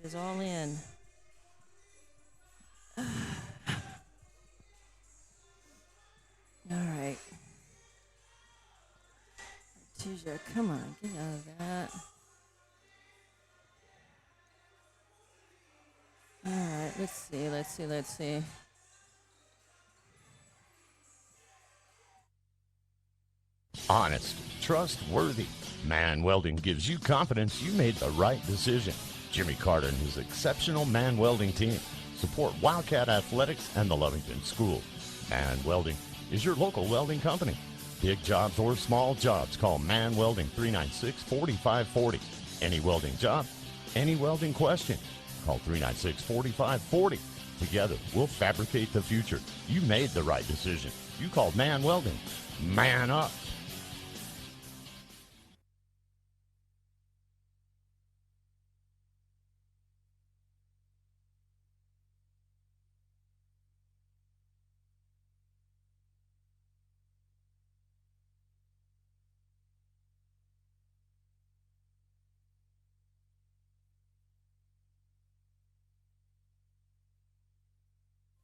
It is all in. All right. Artesia, come on, get out of that. All right, let's see. Honest, trustworthy. Man Welding gives you confidence you made the right decision. Jimmy Carter and his exceptional Man Welding team support Wildcat Athletics and the Lovington School. Man Welding is your local welding company. Big jobs or small jobs, call Man Welding 396-4540. Any welding job, any welding question, call 396-4540. Together, we'll fabricate the future. You made the right decision. You called Man Welding. Man up.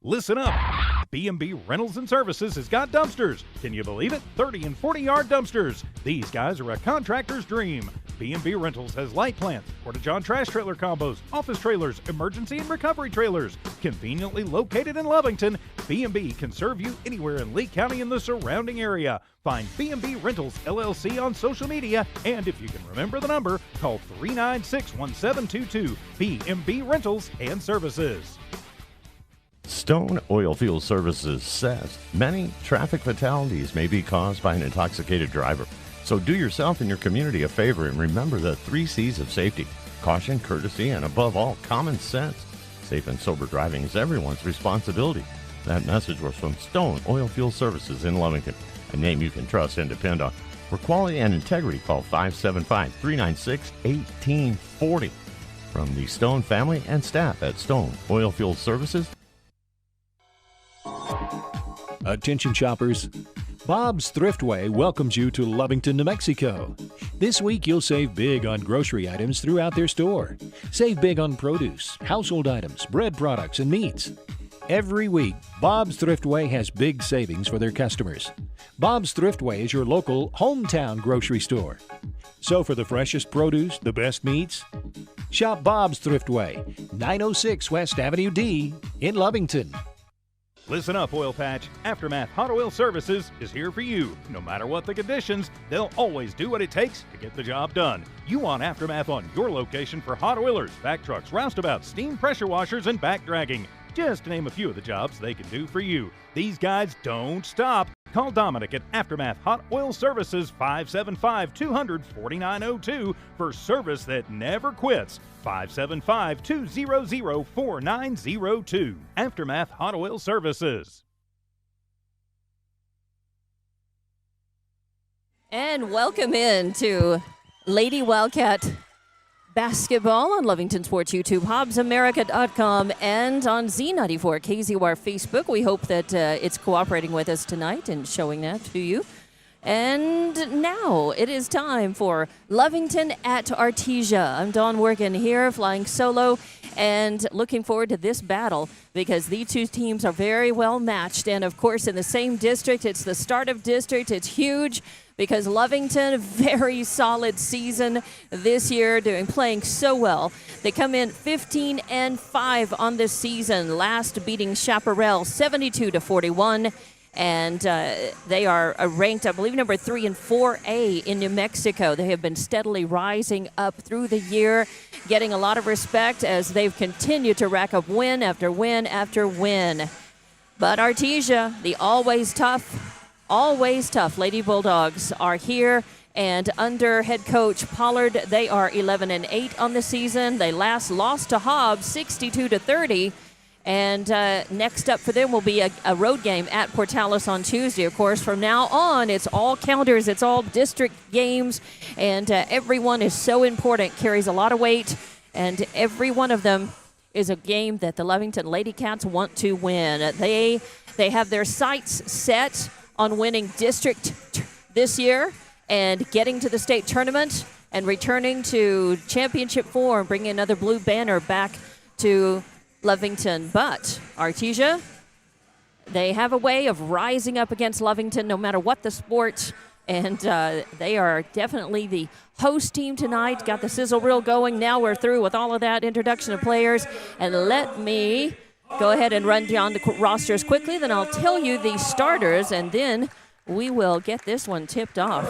Listen up. B&B Rentals and Services has got dumpsters. Can you believe it? 30 and 40-yard dumpsters. These guys are a contractor's dream. B&B Rentals has light plants, porta-john trash trailer combos, office trailers, emergency and recovery trailers. Conveniently located in Lovington, B&B can serve you anywhere in Lee County and the surrounding area. Find B&B Rentals LLC on social media, and if you can remember the number, call 396-1722. B&B Rentals and Services. Stone Oilfield Services says many traffic fatalities may be caused by an intoxicated driver. So do yourself and your community a favor and remember the 3 C's of safety: caution, courtesy, and above all, common sense. Safe and sober driving is everyone's responsibility. That message was from Stone Oilfield Services in Lovington, a name you can trust and depend on. For quality and integrity, call 575-396-1840. From the Stone family and staff at Stone Oilfield Services. Attention shoppers, Bob's Thriftway welcomes you to Lovington, New Mexico. This week you'll save big on grocery items throughout their store. Save big on produce, household items, bread products, and meats. Every week, Bob's Thriftway has big savings for their customers. Bob's Thriftway is your local hometown grocery store. So for the freshest produce, the best meats, shop Bob's Thriftway, 906 West Avenue D in Lovington. Listen up, Oil Patch. Aftermath Hot Oil Services is here for you. No matter what the conditions, they'll always do what it takes to get the job done. You want Aftermath on your location for hot oilers, back trucks, roustabouts, steam pressure washers, and back dragging. Just to name a few of the jobs they can do for you. These guys don't stop. Call Dominic at Aftermath Hot Oil Services, 575-200-4902 for service that never quits. 575-200-4902. Aftermath Hot Oil Services. And welcome in to Lady Wildcat Basketball on Lovington Sports YouTube, HobbsAmerica.com, and on Z94 KZYR Facebook. We hope that it's cooperating with us tonight and showing that to you. And now it is time for Lovington at Artesia. I'm Dawn Worgan here, flying solo, and looking forward to this battle because these two teams are very well matched. And, of course, in the same district, it's the start of district. It's huge because Lovington, very solid season this year, playing so well. They come in 15-5 on this season, last beating Chaparral 72-41. And they are ranked, I believe, number 3 and 4A in New Mexico. They have been steadily rising up through the year, getting a lot of respect as they've continued to rack up win after win after win. But Artesia, the always tough Lady Bulldogs, are here. And under head coach Pollard, they are 11-8 on the season. They last lost to Hobbs 62-30. And next up for them will be a road game at Portales on Tuesday. Of course, from now on, it's all counters. It's all district games. And everyone is so important, carries a lot of weight. And every one of them is a game that the Lovington Lady Cats want to win. They have their sights set on winning district this year and getting to the state tournament. and returning to championship form, bringing another blue banner back to Lovington. But Artesia, they have a way of rising up against Lovington no matter what the sport, and they are definitely the host team tonight. Got the sizzle reel going. Now we're through with all of that introduction of players, and let me go ahead and run down the rosters quickly, then I'll tell you the starters, and then we will get this one tipped off.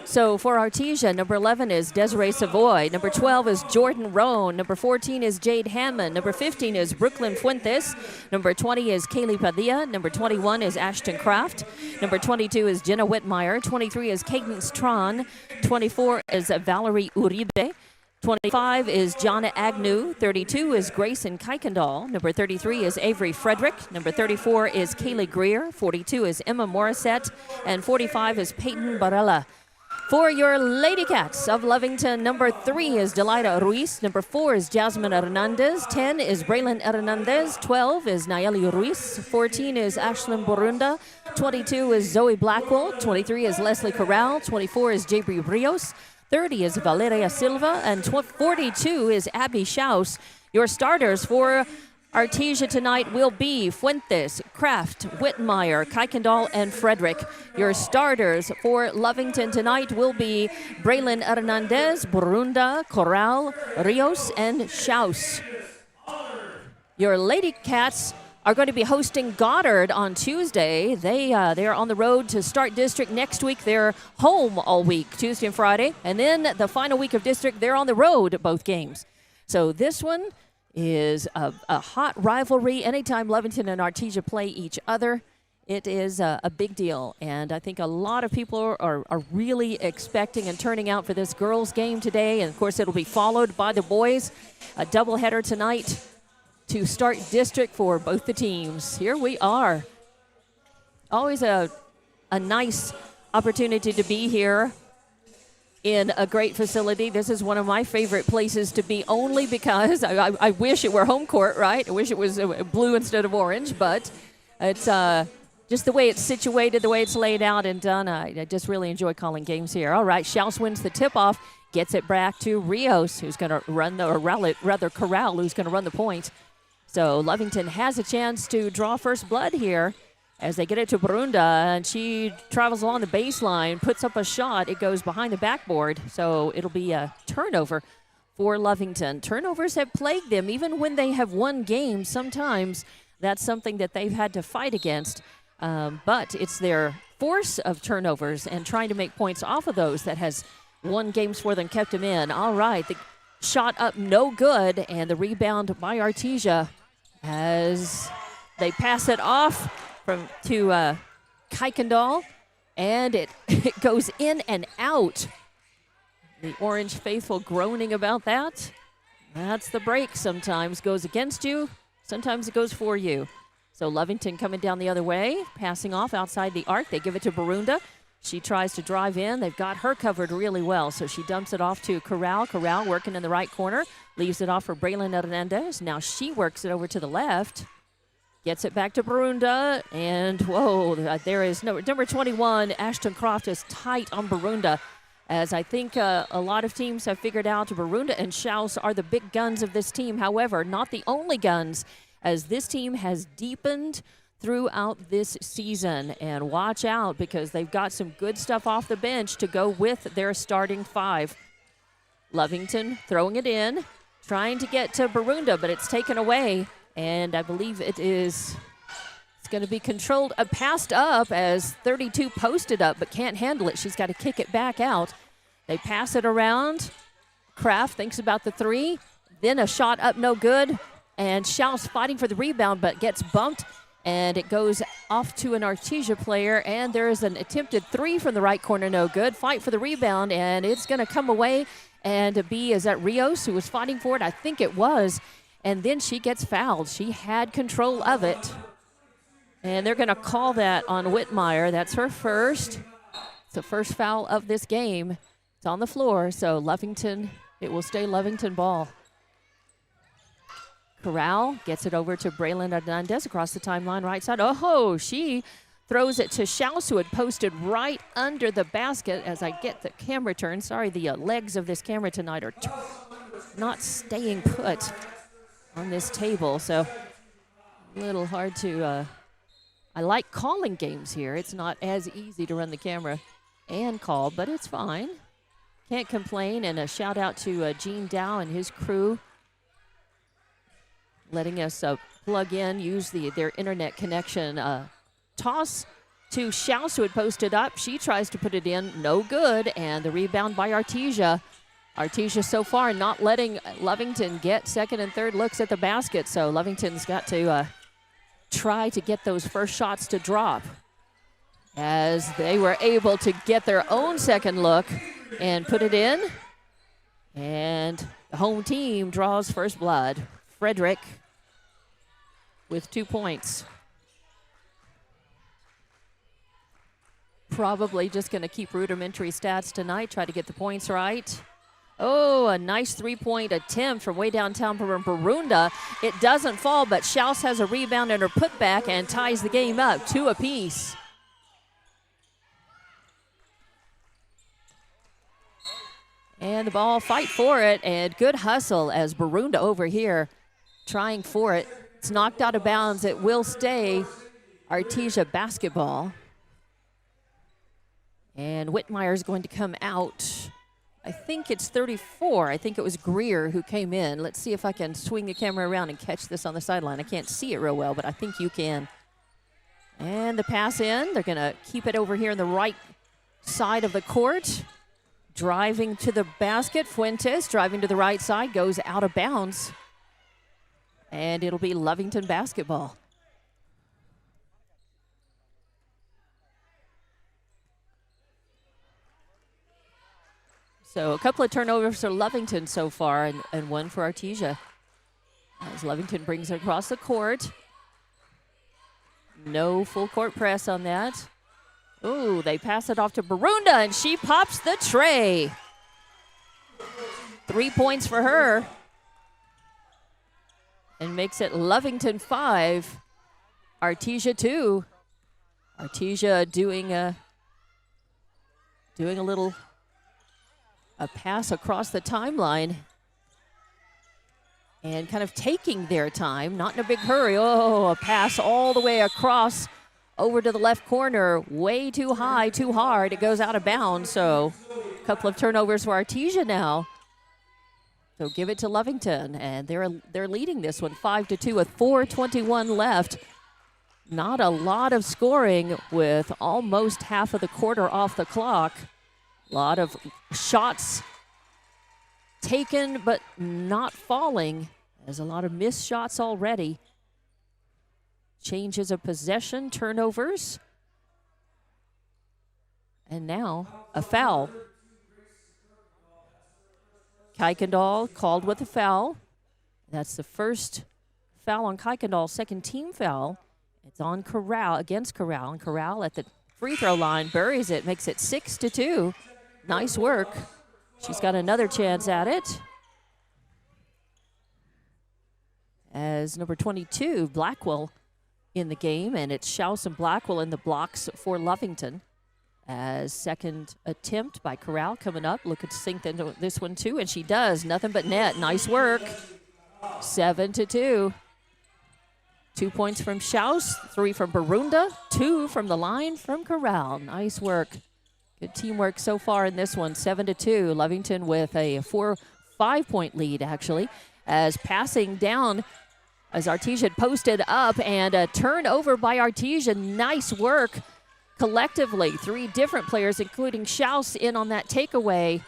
So for Artesia, number 11 is Desiree Savoy. Number 12 is Jordan Roan. Number 14 is Jade Hammond. Number 15 is Brooklyn Fuentes. Number 20 is Kaylee Padilla. Number 21 is Ashton Kraft. Number 22 is Jenna Whitmire. 23 is Cadence Tron. 24 is Valerie Uribe. 25 is Jonna Agnew. 32 is Grayson Kuykendall. Number 33 is Avery Frederick. Number 34 is Kaylee Greer. 42 is Emma Morissette. And 45 is Peyton Barella. For your Lady Cats of Lovington, number 3 is Delilah Ruiz. Number 4 is Jasmine Hernandez. 10 is Braylon Hernandez. 12 is Nayeli Ruiz. 14 is Ashlyn Borunda. 22 is Zoe Blackwell. 23 is Leslie Corral. 24 is Jabri Rios. 30 is Valeria Silva. And 42 is Abby Schaus. Your starters for Artesia tonight will be Fuentes, Kraft, Whitmire, Kuykendall, and Frederick. Your starters for Lovington tonight will be Braylon Hernandez, Burunda, Corral, Rios, and Schaus. Your Lady Cats are going to be hosting Goddard on Tuesday. They are on the road to start district next week. They're home all week, Tuesday and Friday. And then the final week of district, they're on the road both games. So this one is a hot rivalry. Anytime Lovington and Artesia play each other, it is a big deal. And I think a lot of people are really expecting and turning out for this girls' game today. And, of course, it'll be followed by the boys. A doubleheader tonight to start district for both the teams. Here we are. Always a nice opportunity to be here in a great facility. This is one of my favorite places to be, only because I wish it were home court, right? I wish it was blue instead of orange, but it's just the way it's situated, the way it's laid out and done. I just really enjoy calling games here. All right, Schaus wins the tip-off, gets it back to Rios, who's going to run Corral, who's going to run the point. So Lovington has a chance to draw first blood here as they get it to Burunda, and she travels along the baseline, puts up a shot. It goes behind the backboard, so it'll be a turnover for Lovington. Turnovers have plagued them. Even when they have won games, sometimes that's something that they've had to fight against. But it's their force of turnovers and trying to make points off of those that has won games for them, kept them in. All right, the shot up no good, and the rebound by Artesia as they pass it off to Kuykendall, and it goes in and out. The Orange faithful groaning about that. That's the break. Sometimes goes against you, sometimes it goes for you. So Lovington coming down the other way, passing off outside the arc. They give it to Burunda. She tries to drive in. They've got her covered really well, so she dumps it off to Corral. Corral working in the right corner, leaves it off for Braylon Hernandez. Now she works it over to the left. Gets it back to Burunda, and whoa, there is number 21, Ashton Croft, is tight on Burunda, as I think a lot of teams have figured out Burunda and Schaus are the big guns of this team. However, not the only guns, as this team has deepened throughout this season. And watch out, because they've got some good stuff off the bench to go with their starting five. Lovington throwing it in, trying to get to Burunda, but it's taken away. And I believe it's going to be controlled, passed up, as 32 posted up, but can't handle it. She's got to kick it back out. They pass it around. Kraft thinks about the three. Then a shot up, no good. And Schaus fighting for the rebound, but gets bumped. And it goes off to an Artesia player. And there's an attempted three from the right corner, no good. Fight for the rebound, and it's going to come away. And is that Rios who was fighting for it? I think it was. And then she gets fouled. She had control of it. And they're going to call that on Whitmire. That's her first. It's the first foul of this game. It's on the floor, so Lovington, it will stay Lovington ball. Corral gets it over to Braylon Hernandez across the timeline right side. Oh, she throws it to Schaus, who had posted right under the basket. As I get the camera turned, sorry, the legs of this camera tonight are not staying put on this table, so a little hard to, I like calling games here. It's not as easy to run the camera and call, but it's fine. Can't complain, and a shout out to Gene Dow and his crew letting us plug in, use their internet connection. Toss to Schaus, who had posted up. She tries to put it in, no good, and the rebound by Artesia. Artesia so far not letting Lovington get second and third looks at the basket, so Lovington's got to try to get those first shots to drop, as they were able to get their own second look and put it in, and the home team draws first blood. Frederick with 2 points. Probably just going to keep rudimentary stats tonight, try to get the points right. Oh, a nice three-point attempt from way downtown from Barunda. It doesn't fall, but Schaus has a rebound and her putback and ties the game up, 2 apiece. And the ball, fight for it, and good hustle as Barunda over here trying for it. It's knocked out of bounds. It will stay Artesia basketball. And Whitmire's going to come out. I think it's 34. I think it was Greer who came in. Let's see if I can swing the camera around and catch this on the sideline. I can't see it real well, but I think you can. And the pass in. They're going to keep it over here on the right side of the court. Driving to the basket. Fuentes driving to the right side. Goes out of bounds. And it'll be Lovington basketball. So a couple of turnovers for Lovington so far, and one for Artesia. As Lovington brings it across the court. No full court press on that. Ooh, they pass it off to Barunda, and she pops the tray. 3 points for her. And makes it Lovington 5, Artesia 2. Artesia doing a little pass across the timeline and kind of taking their time, not in a big hurry. Oh, a pass all the way across over to the left corner, way too high, too hard. It goes out of bounds, so a couple of turnovers for Artesia now. So give it to Lovington, and they're leading this one 5-2 with 4:21 left. Not a lot of scoring with almost half of the quarter off the clock. A lot of shots taken but not falling. There's a lot of missed shots already. Changes of possession, turnovers. And now a foul. Kuykendall called with a foul. That's the first foul on Kuykendall, second team foul. It's on Corral, against Corral. And Corral at the free throw line buries it, makes it 6-2. Nice work. She's got another chance at it. As number 22, Blackwell in the game, and it's Schaus and Blackwell in the blocks for Lovington. As second attempt by Corral coming up, looking to sink into this one too, and she does. Nothing but net. Nice work. 7-2. 2 points from Schaus, 3 from Barunda, 2 from the line from Corral. Nice work. Good teamwork so far in this one. 7-2. Lovington with a 5-point lead, actually, as passing down as Artesia had posted up, and a turnover by Artesia. Nice work collectively. 3 different players, including Schaus, in on that takeaway.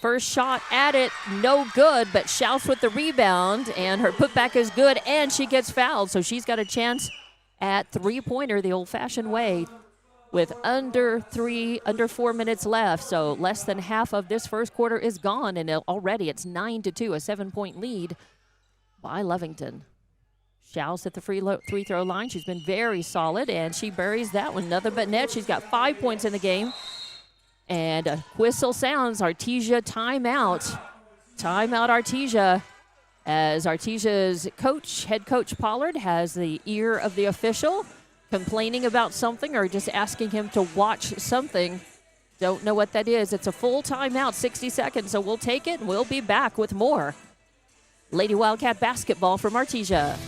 First shot at it, no good, but Schaus with the rebound, and her putback is good, and she gets fouled. So she's got a chance at three-pointer the old-fashioned way with under 4 minutes left. So less than half of this first quarter is gone, and already it's 9-2, a 7-point lead by Lovington. Schaus at the free throw line. She's been very solid, and she buries that one. Nothing but net. She's got 5 points in the game. And a whistle sounds. Artesia timeout. Timeout Artesia, as Artesia's coach, head coach Pollard, has the ear of the official. complaining about something or just asking him to watch something. Don't know what that is. It's a full timeout, 60 seconds, so we'll take it and we'll be back with more Lady Wildcat basketball from Artesia.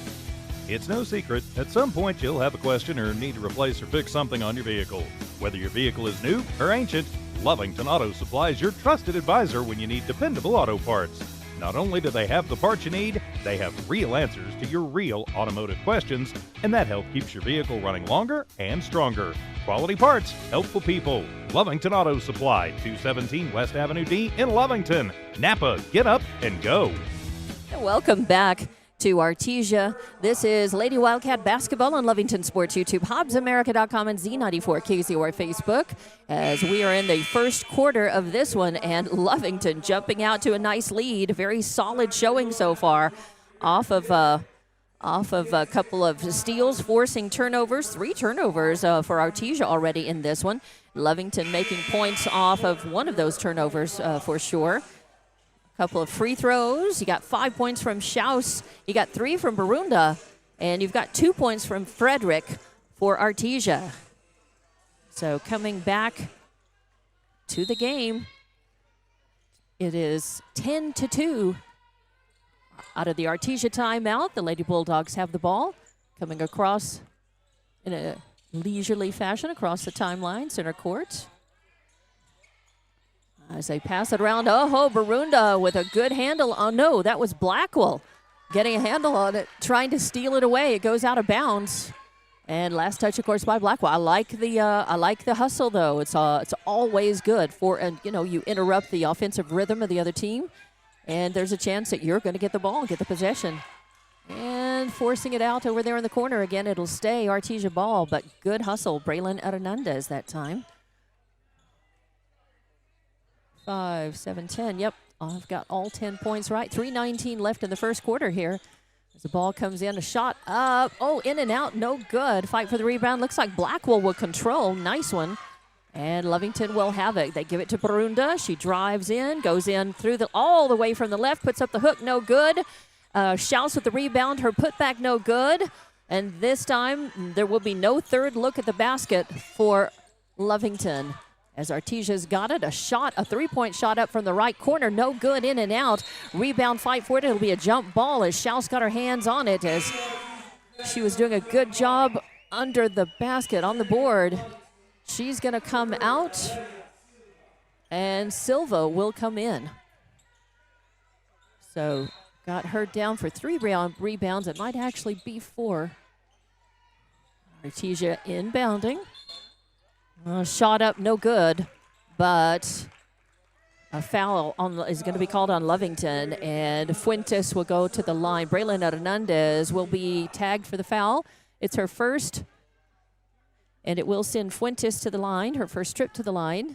It's no secret, at some point you'll have a question or need to replace or fix something on your vehicle. Whether your vehicle is new or ancient, Lovington Auto Supply is your trusted advisor when you need dependable auto parts. Not only do they have the parts you need, they have real answers to your real automotive questions, and that help keeps your vehicle running longer and stronger. Quality parts, helpful people. Lovington Auto Supply, 217 West Avenue D in Lovington. Napa, get up and go. Welcome back to Artesia. This is Lady Wildcat basketball on Lovington Sports YouTube, HobbsAmerica.com, and Z94 KZOR Facebook, as we are in the first quarter of this one, and Lovington jumping out to a nice lead. Very solid showing so far, off of a couple of steals, forcing turnovers, 3 turnovers for Artesia already in this one. Lovington making points off of one of those turnovers for sure. Couple of free throws. You got 5 points from Schaus. You got 3 from Barunda. And you've got 2 points from Frederick for Artesia. So coming back to the game, it is 10-2. Out of the Artesia timeout, the Lady Bulldogs have the ball. Coming across in a leisurely fashion across the timeline, center court. As they pass it around, Barunda with a good handle. Oh, no, that was Blackwell getting a handle on it, trying to steal it away. It goes out of bounds. And last touch, of course, by Blackwell. I like the hustle, though. It's always good for, and you interrupt the offensive rhythm of the other team, and there's a chance that you're going to get the ball, get the possession. And forcing it out over there in the corner again. It'll stay Artesia ball, but good hustle. Braylon Hernandez that time. 5, 7, 10. Yep, I've got all 10 points right. 3:19 left in the first quarter here. As the ball comes in, a shot up. Oh, in and out, no good. Fight for the rebound. Looks like Blackwell will control. Nice one. And Lovington will have it. They give it to Barunda. She drives in, goes in through all the way from the left, puts up the hook, no good. Shouts with the rebound. Her putback, no good. And this time, there will be no third look at the basket for Lovington. As Artesia's got it, a 3-point shot up from the right corner, no good, in and out. Rebound, fight for it. It'll be a jump ball as Schaus got her hands on it as she was doing a good job under the basket on the board. She's going to come out, and Silva will come in. So got her down for 3 rebounds. It might actually be 4. Artesia inbounding. Shot up, no good, but a foul is going to be called on Lovington, and Fuentes will go to the line. Braylon Hernandez will be tagged for the foul. It's her first, and it will send Fuentes to the line, her first trip to the line.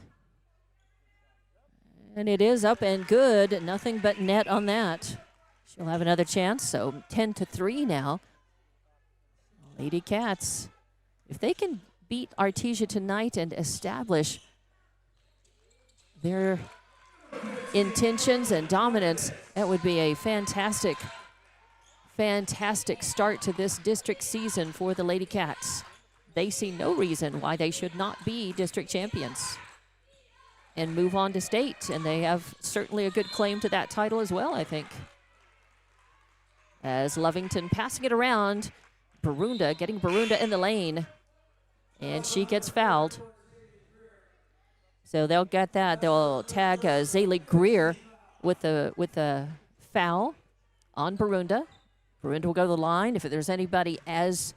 And it is up and good, nothing but net on that. She'll have another chance, so 10-3 now. Lady Cats, if they can beat Artesia tonight and establish their intentions and dominance, that would be a fantastic start to this district season for the Lady Cats. They see no reason why they should not be district champions and move on to state, and they have certainly a good claim to that title as well, I think. As Lovington passing it around, getting Barunda in the lane. And she gets fouled. So they'll get that. They'll tag Zaylee Greer with the foul on Barunda. Barunda will go to the line. If there's anybody as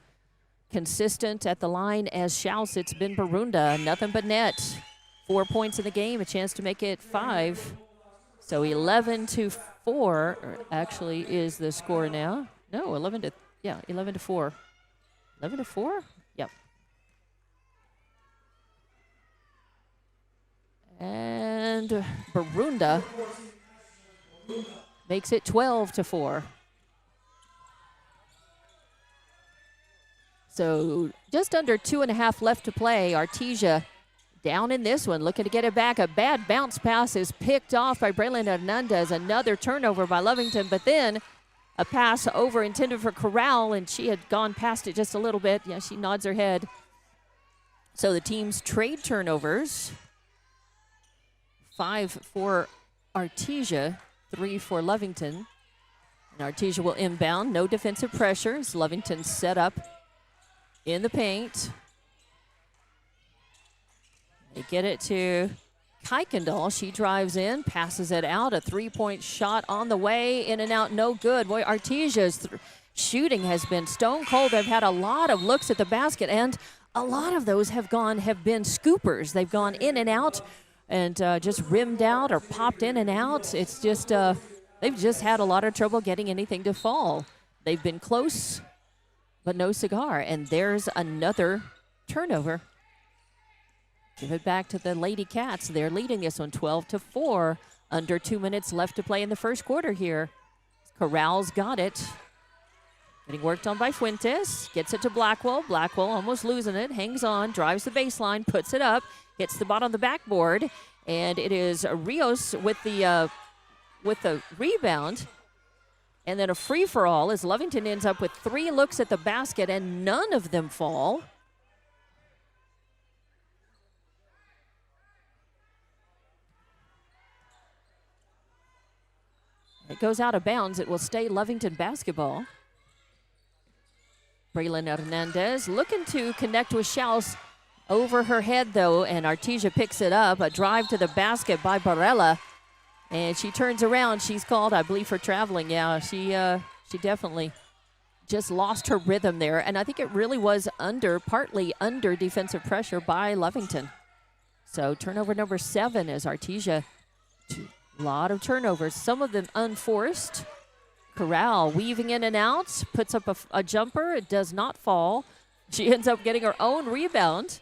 consistent at the line as Schaus, it's been Barunda. Nothing but net. 4 points in the game, a chance to make it 5. So 11-4 actually is the score now. No, 11-4. 11-4? Yep. And Barunda makes it 12-4. So just under 2.5 left to play. Artesia down in this one, looking to get it back. A bad bounce pass is picked off by Braylon Hernandez. Another turnover by Lovington, but then a pass over intended for Corral, and she had gone past it just a little bit. Yeah, she nods her head. So the teams trade turnovers. 5 for Artesia, 3 for Lovington. And Artesia will inbound. No defensive pressure as Lovington set up in the paint. They get it to Kuykendall. She drives in, passes it out. A three-point shot on the way. In and out, no good. Boy, Artesia's shooting has been stone cold. They've had a lot of looks at the basket, and a lot of those have been scoopers. They've gone in and out and just rimmed out or popped in and out. It's just, they've just had a lot of trouble getting anything to fall. They've been close, but no cigar. And there's another turnover. Give it back to the Lady Cats. They're leading this one 12-4. Under 2 minutes left to play in the first quarter here. Corral's got it. Getting worked on by Fuentes. Gets it to Blackwell. Blackwell almost losing it. Hangs on. Drives the baseline. Puts it up. Hits the bottom of the backboard. And it is Rios with the rebound. And then a free-for-all as Lovington ends up with 3 looks at the basket, and none of them fall. It goes out of bounds. It will stay Lovington basketball. Braylon Hernandez looking to connect with Schaus over her head, though, and Artesia picks it up. A drive to the basket by Barella, and she turns around. She's called, I believe, for traveling. Yeah, she definitely just lost her rhythm there, and I think it really was partly under defensive pressure by Lovington. So turnover number 7 as Artesia. A lot of turnovers, some of them unforced. Corral weaving in and out, puts up a jumper. It does not fall. She ends up getting her own rebound.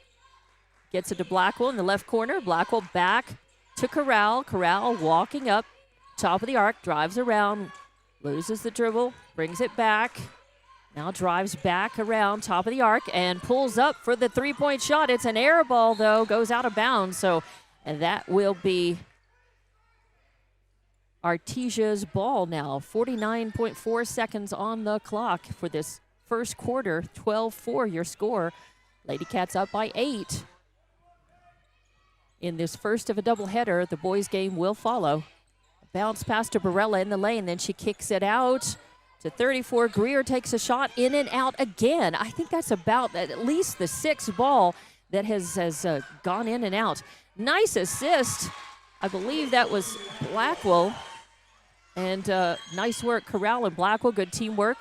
Gets it to Blackwell in the left corner. Blackwell back to Corral. Corral walking up, top of the arc, drives around, loses the dribble, brings it back. Now drives back around, top of the arc, and pulls up for the three-point shot. It's an air ball, though, goes out of bounds. And that will be Artesia's ball now. 49.4 seconds on the clock for this first quarter. 12-4 your score. Lady Cats up by 8. In this first of a doubleheader, the boys' game will follow. Bounce pass to Barella in the lane, then she kicks it out to 34. Greer takes a shot in and out again. I think that's about at least the 6th ball that has gone in and out. Nice assist. I believe that was Blackwell. And nice work, Corral and Blackwell. Good teamwork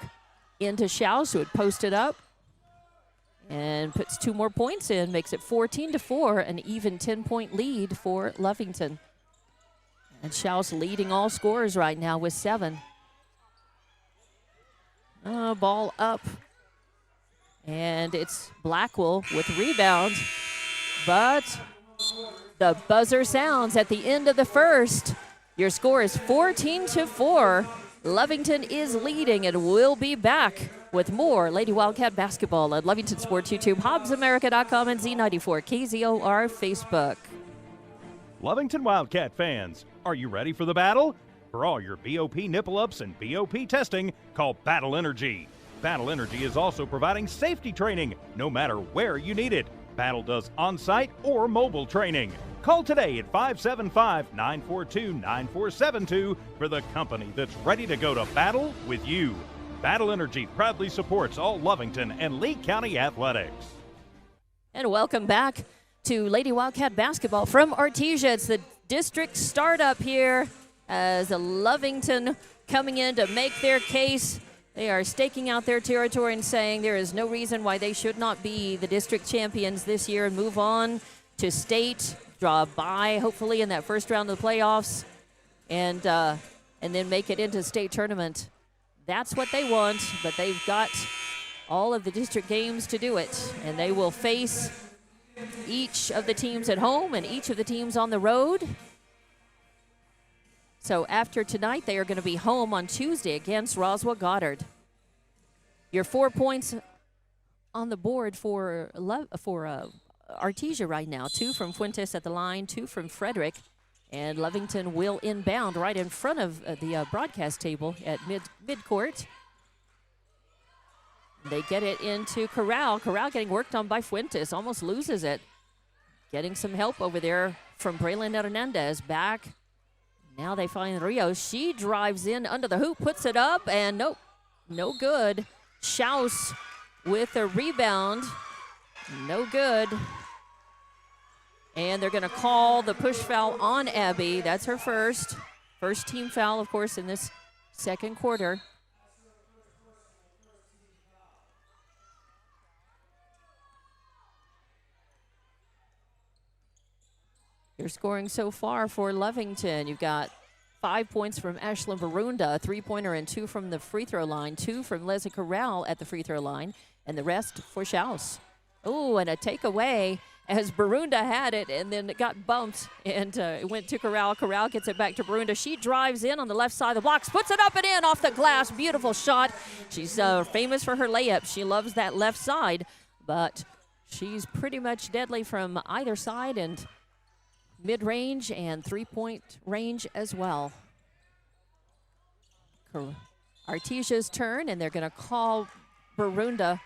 into Schaus, who had posted up. And puts 2 more points in, makes it 14-4, an even 10-point lead for Lovington. And Schaus leading all scorers right now with 7. Ball up. And it's Blackwell with rebound. But the buzzer sounds at the end of the first. Your score is 14-4. Lovington is leading and will be back with more Lady Wildcat basketball at Lovington Sports YouTube, HobbsAmerica.com, and Z94 KZOR Facebook. Lovington Wildcat fans, are you ready for the battle? For all your BOP nipple-ups and BOP testing, call Battle Energy. Battle Energy is also providing safety training, no matter where you need it. Battle does on-site or mobile training. Call today at 575-942-9472 for the company that's ready to go to battle with you. Battle Energy proudly supports all Lovington and Lee County athletics. And welcome back to Lady Wildcat basketball from Artesia. It's the district startup here as Lovington coming in to make their case. They are staking out their territory and saying there is no reason why they should not be the district champions this year and move on to state, draw a bye, hopefully, in that first round of the playoffs, and then make it into state tournament. That's what they want, but they've got all of the district games to do it, and they will face each of the teams at home and each of the teams on the road. So after tonight, they are going to be home on Tuesday against Roswell Goddard. Your 4 points on the board for Artesia right now. 2 from Fuentes at the line, 2 from Frederick, And Lovington will inbound right in front of the broadcast table at midcourt. They get it into Corral. Corral getting worked on by Fuentes. Almost loses it. Getting some help over there from Braylon Hernandez. Back. Now they find Rios. She drives in under the hoop, puts it up, and nope, no good. Schaus with a rebound. No good. And they're going to call the push foul on Abby. That's her first team foul, of course, in this second quarter. Your scoring so far for Lovington. You've got 5 points from Ashlyn Barunda, a three-pointer and 2 from the free throw line, 2 from Leslie Corral at the free throw line, and the rest for Schaus. Oh, and a takeaway as Barunda had it, and then it got bumped, and it went to Corral. Corral gets it back to Barunda. She drives in on the left side of the blocks, puts it up and in off the glass. Beautiful shot. She's famous for her layup. She loves that left side, but she's pretty much deadly from either side and mid-range and three-point range as well. Artesia's turn, and they're going to call Barunda,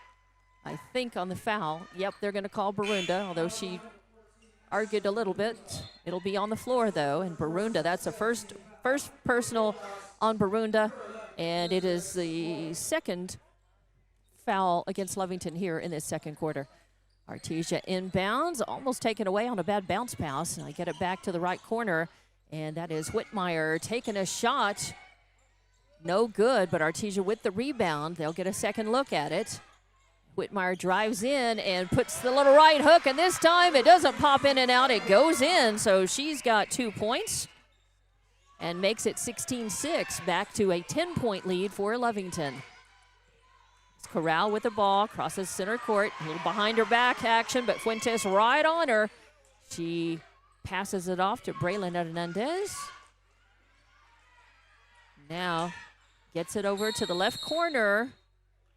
I think, on the foul. Yep, they're going to call Barunda, although she argued a little bit. It'll be on the floor, though, and Barunda, that's the first personal on Barunda, and it is the second foul against Lovington here in this second quarter. Artesia inbounds, almost taken away on a bad bounce pass. I get it back to the right corner, and that is Whitmire taking a shot. No good, but Artesia with the rebound. They'll get a second look at it. Whitmire drives in and puts the little right hook, and this time it doesn't pop in and out. It goes in, so she's got 2 points and makes it 16-6, back to a 10-point lead for Lovington. Corral with the ball, crosses center court, a little behind her back action, but Fuentes right on her. She passes it off to Braylon Hernandez. Now gets it over to the left corner,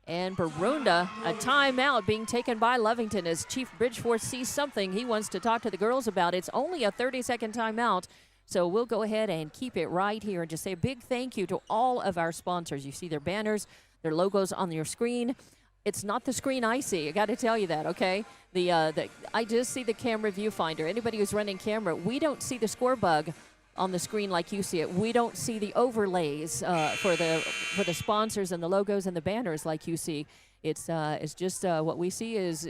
and Barunda, a timeout being taken by Lovington as Chief Bridgeforth sees something he wants to talk to the girls about. It's only a 30-second timeout, so we'll go ahead and keep it right here and just say a big thank you to all of our sponsors. You see their banners, their logos on your screen. It's not the screen I see. I got to tell you that, okay? I just see the camera viewfinder. Anybody who's running camera, we don't see the score bug on the screen like you see it. We don't see the overlays for the sponsors and the logos and the banners like you see. It's just what we see is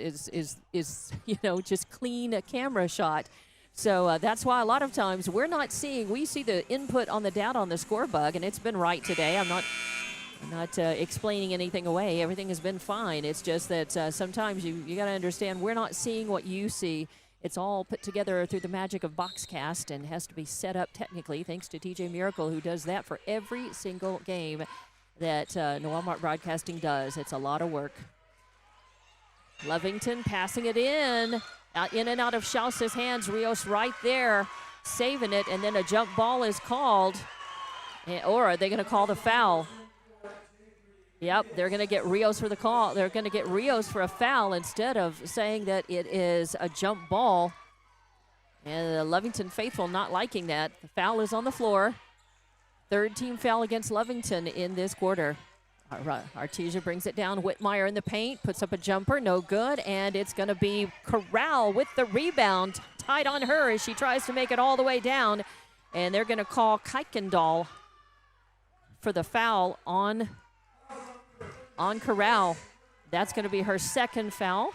just clean camera shot. So that's why a lot of times we see the input on the data on the score bug, and it's been right today. I'm not explaining anything away. Everything has been fine. It's just that sometimes you got to understand we're not seeing what you see. It's all put together through the magic of Boxcast and has to be set up technically, thanks to TJ Miracle, who does that for every single game that Noel Mart Broadcasting does. It's a lot of work. Lovington passing it in and out of Schaus's hands. Rios right there, saving it, and then a jump ball is called. Or are they going to call the foul? Yep, they're going to get Rios for the call. They're going to get Rios for a foul instead of saying that it is a jump ball. And the Lovington faithful not liking that. The foul is on the floor. Third team foul against Lovington in this quarter. Artesia brings it down. Whitmire in the paint, puts up a jumper, no good. And it's going to be Corral with the rebound, tied on her as she tries to make it all the way down. And they're going to call Kuykendall for the foul on Corral. That's going to be her second foul.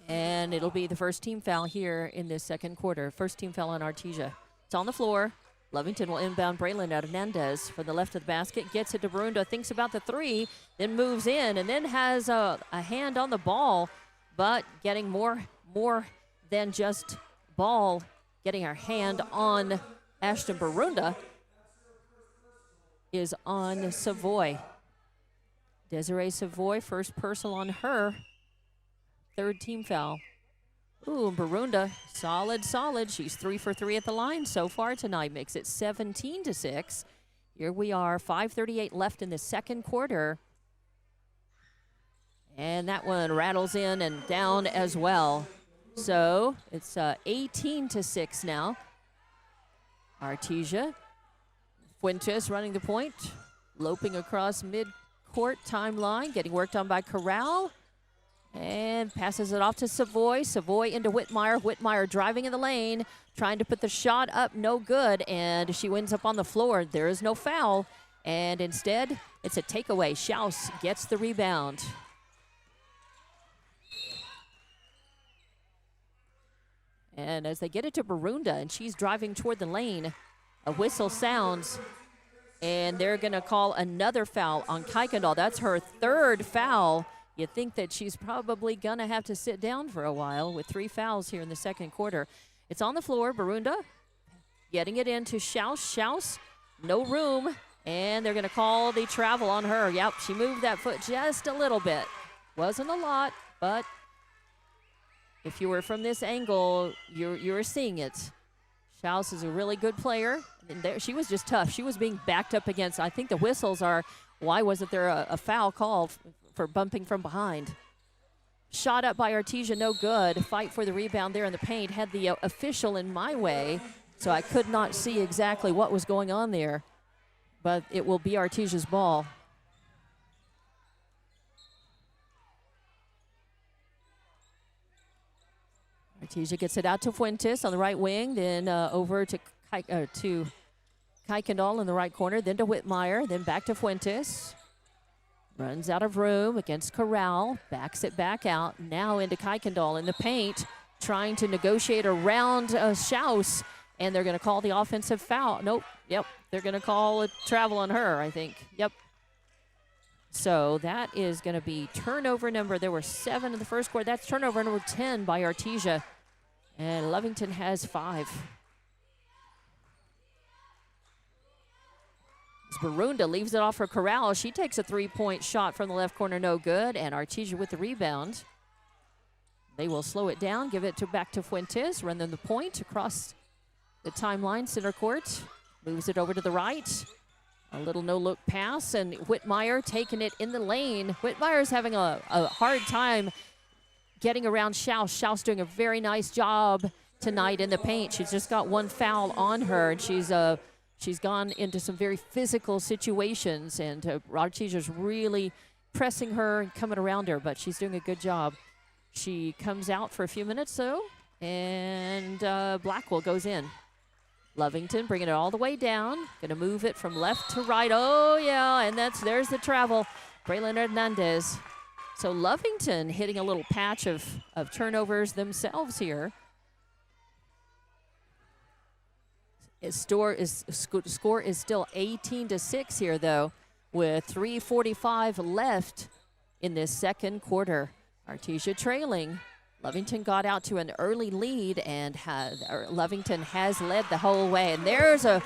And it'll be the first team foul here in this second quarter. First team foul on Artesia. It's on the floor. Lovington will inbound Braylon Hernandez for the left of the basket. Gets it to Barunda, thinks about the three, then moves in, and then has a hand on the ball, but getting more than just ball, getting her hand on Ashton Barunda is on Savoy. Desiree Savoy, first personal on her. Third team foul. Ooh, Barunda, solid. She's 3 for 3 at the line so far tonight. Makes it 17-6. Here we are, 5:38 left in the second quarter. And that one rattles in and down as well. So it's 18-6 now. Artesia. Fuentes running the point. Loping across mid-court timeline. Getting worked on by Corral. And passes it off to Savoy. Savoy into Whitmire. Whitmire driving in the lane. Trying to put the shot up. No good. And she winds up on the floor. There is no foul. And instead, it's a takeaway. Schaus gets the rebound. And as they get it to Barunda, and she's driving toward the lane, a whistle sounds, and they're going to call another foul on Kuykendall. That's her third foul. You think that she's probably going to have to sit down for a while with 3 fouls here in the second quarter. It's on the floor. Barunda getting it into Schaus. Schaus, no room, and they're going to call the travel on her. Yep, she moved that foot just a little bit. Wasn't a lot, but if you were from this angle, you were seeing it. Schaus is a really good player. And there, she was just tough. She was being backed up against. I think the whistles are, why wasn't there a foul call for bumping from behind? Shot up by Artesia, no good. Fight for the rebound there in the paint. Had the official in my way, so I could not see exactly what was going on there. But it will be Artesia's ball. Artesia gets it out to Fuentes on the right wing, then over to Kuykendall in the right corner, then to Whitmire, then back to Fuentes. Runs out of room against Corral, backs it back out, now into Kuykendall in the paint, trying to negotiate around Schaus, and they're going to call the offensive foul. Nope, yep, they're going to call a travel on her, I think. Yep. So that is going to be turnover number. There were 7 in the first quarter. That's turnover number 10 by Artesia. And Lovington has 5. Barunda leaves it off for Corral. She takes a 3-point shot from the left corner, no good. And Artesia with the rebound. They will slow it down, give it back to Fuentes, run them the point across the timeline, center court. Moves it over to the right. A little no-look pass, and Whitmire taking it in the lane. Whitmire's having a hard time getting around Schaus. Schaus doing a very nice job tonight in the paint. She's just got 1 foul on her, and she's gone into some very physical situations, and Artesia's really pressing her and coming around her, but she's doing a good job. She comes out for a few minutes, though, and Blackwell goes in. Lovington bringing it all the way down. Going to move it from left to right. Oh, yeah, and there's the travel. Braylon Hernandez. So Lovington hitting a little patch of turnovers themselves here. His score is still 18-6 here, though, with 3:45 left in this second quarter. Artesia trailing. Lovington got out to an early lead, and Lovington has led the whole way. And there's a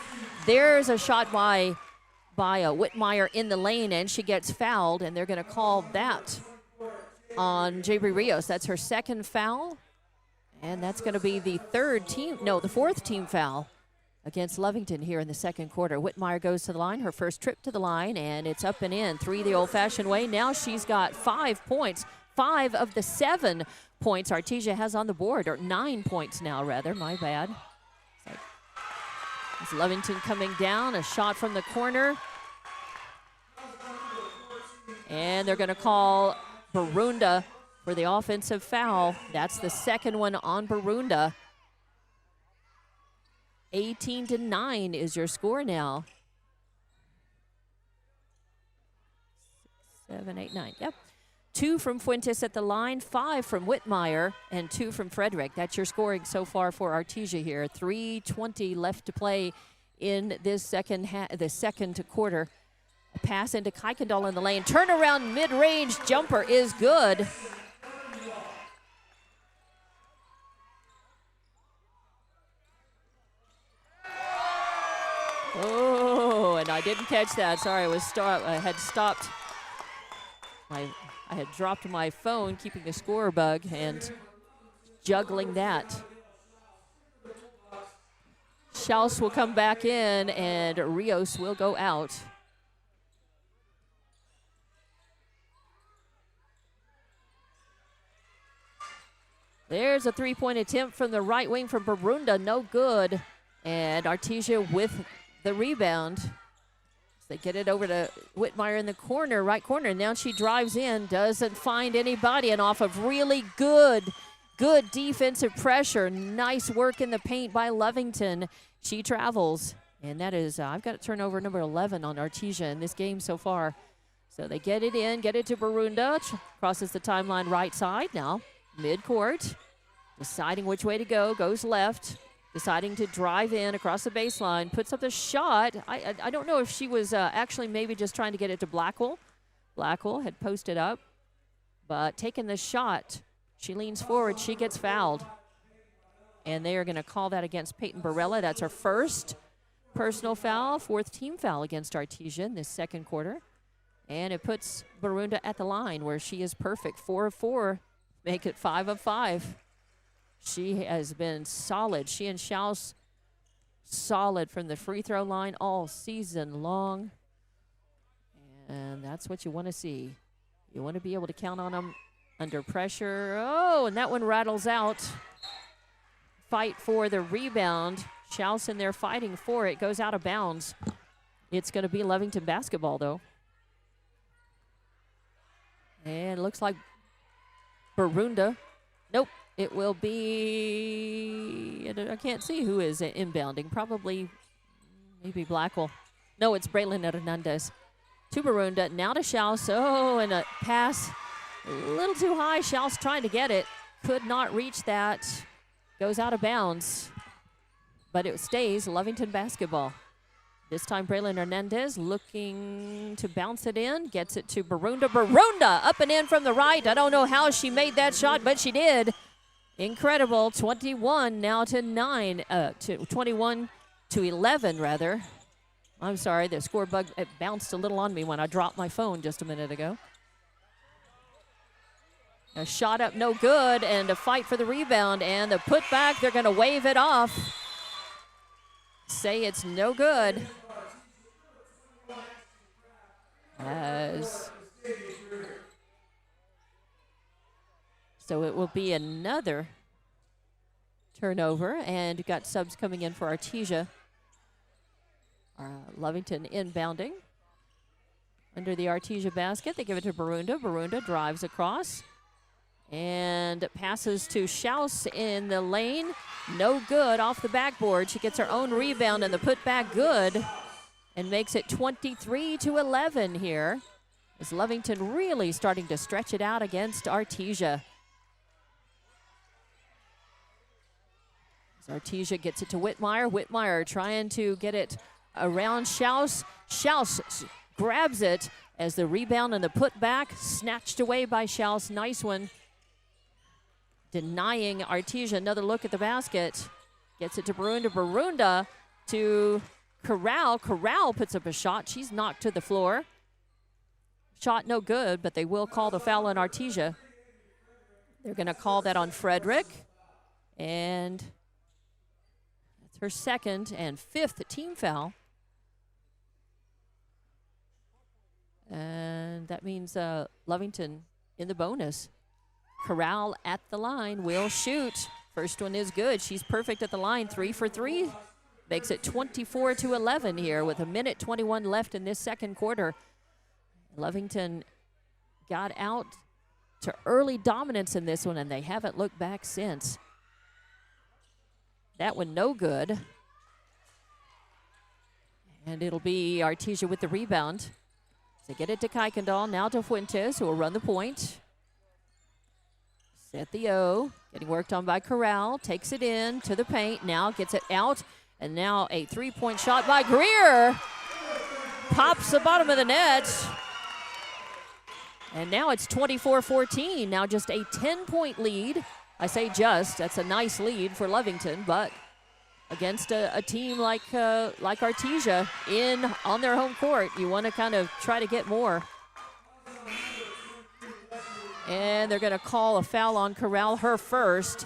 shot by Whitmire in the lane, and she gets fouled, and they're going to call that on Jabri Rios. That's her second foul, and that's going to be the fourth team foul against Lovington here in the second quarter. Whitmire goes to the line, her first trip to the line, and it's up and in. 3 the old-fashioned way. Now she's got 5 points. 5 of the 7 points Artesia has on the board, or 9 points now, rather. My bad. It's Lovington coming down, a shot from the corner. And they're going to call Barunda for the offensive foul. That's the second one on Barunda. 18-9 is your score now. 6, 7, 8, 9. Yep. 2 from Fuentes at the line, 5 from Whitmire, and 2 from Frederick. That's your scoring so far for Artesia here. 3:20 left to play in this second quarter. A pass into Kuykendall in the lane. Turnaround mid-range jumper is good. Oh, and I didn't catch that. Sorry, I had stopped. I had dropped my phone, keeping the score bug, and juggling that. Schaus will come back in, and Rios will go out. There's a 3-point attempt from the right wing from Barunda, no good. And Artesia with the rebound. They get it over to Whitmire in the corner, right corner. Now she drives in, doesn't find anybody, and off of really good defensive pressure. Nice work in the paint by Lovington. She travels, and that is, I've got turnover number 11 on Artesia in this game so far. So they get it in, get it to Barunda, crosses the timeline right side now, mid-court, deciding which way to go, goes left. Deciding to drive in across the baseline, puts up the shot. I don't know if she was actually maybe just trying to get it to Blackwell. Blackwell had posted up, but taking the shot, she leans forward, she gets fouled. And they are going to call that against Peyton Barella. That's her first personal foul, fourth team foul against Artesia in this second quarter. And it puts Barunda at the line where she is perfect, 4 of 4, make it 5 of 5. She has been solid. She and Schaus solid from the free throw line all season long. And that's what you want to see. You want to be able to count on them under pressure. Oh, and that one rattles out. Fight for the rebound. Schaus in there fighting for it. Goes out of bounds. It's going to be Lovington basketball, though. And it looks like Barunda. Nope. It will be, I can't see who is inbounding. Probably, maybe Blackwell. No, it's Braylon Hernandez. To Barunda, now to Schaus. Oh, and a pass a little too high. Schaus trying to get it. Could not reach that. Goes out of bounds. But it stays Lovington basketball. This time, Braylon Hernandez looking to bounce it in. Gets it to Barunda. Barunda up and in from the right. I don't know how she made that shot, but she did. Incredible, 21 now to 9, to 21 to 11 rather. I'm sorry, the score bug it bounced a little on me when I dropped my phone just a minute ago. A shot up, no good, and a fight for the rebound, and the putback, they're gonna wave it off. Say it's no good. So it will be another turnover, and you've got subs coming in for Artesia. Lovington inbounding. Under the Artesia basket, they give it to Barunda. Barunda drives across and passes to Schaus in the lane. No good off the backboard. She gets her own rebound, and the putback good, and makes it 23 to 11 here. As Lovington really starting to stretch it out against Artesia. Artesia gets it to Whitmire. Whitmire trying to get it around Schaus. Schaus grabs it as the rebound and the putback snatched away by Schaus. Nice one. Denying Artesia another look at the basket. Gets it to Barunda. Barunda to Corral. Corral puts up a shot. She's knocked to the floor. Shot no good, but they will call the foul on Artesia. They're going to call that on Frederick. And her second and fifth team foul. And that means Lovington in the bonus. Corral at the line will shoot. First one is good. She's perfect at the line, 3 for 3. Makes it 24 to 11 here with 1:21 left in this second quarter. Lovington got out to early dominance in this one, and they haven't looked back since. That one no good. And it'll be Artesia with the rebound. They get it to Kuykendall, now to Fuentes, who will run the point. Set the O, getting worked on by Corral, takes it in to the paint, now gets it out, and now a three-point shot by Greer. Pops the bottom of the net. And now it's 24-14, now just a 10-point lead. I say just, that's a nice lead for Lovington, but against a team like Artesia on their home court, you want to kind of try to get more. And they're going to call a foul on Corral, her first.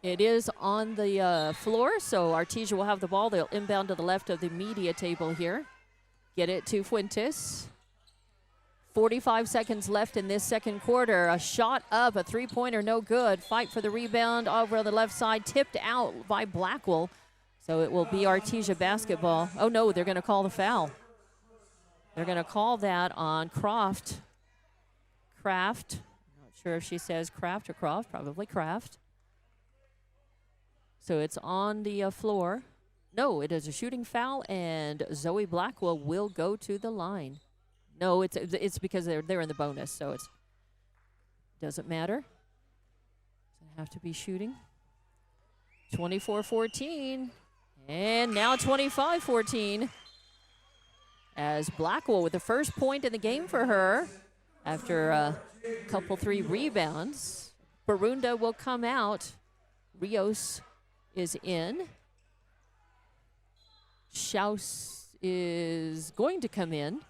It is on the floor, so Artesia will have the ball. They'll inbound to the left of the media table here. Get it to Fuentes. 45 seconds left in this second quarter. A shot up, a three-pointer, no good. Fight for the rebound over on the left side, tipped out by Blackwell. So it will be Artesia basketball. Oh, no, they're going to call the foul. They're going to call that on Kraft. Not sure if she says Kraft or Croft, probably Kraft. So it's on the floor. No, it is a shooting foul, and Zoe Blackwell will go to the line. No, it's because they're in the bonus, so it doesn't matter. Doesn't have to be shooting. 24-14, and now 25-14. As Blackwell with the first point in the game for her after a couple 3 rebounds. Barunda will come out. Rios is in. Schaus is going to come in.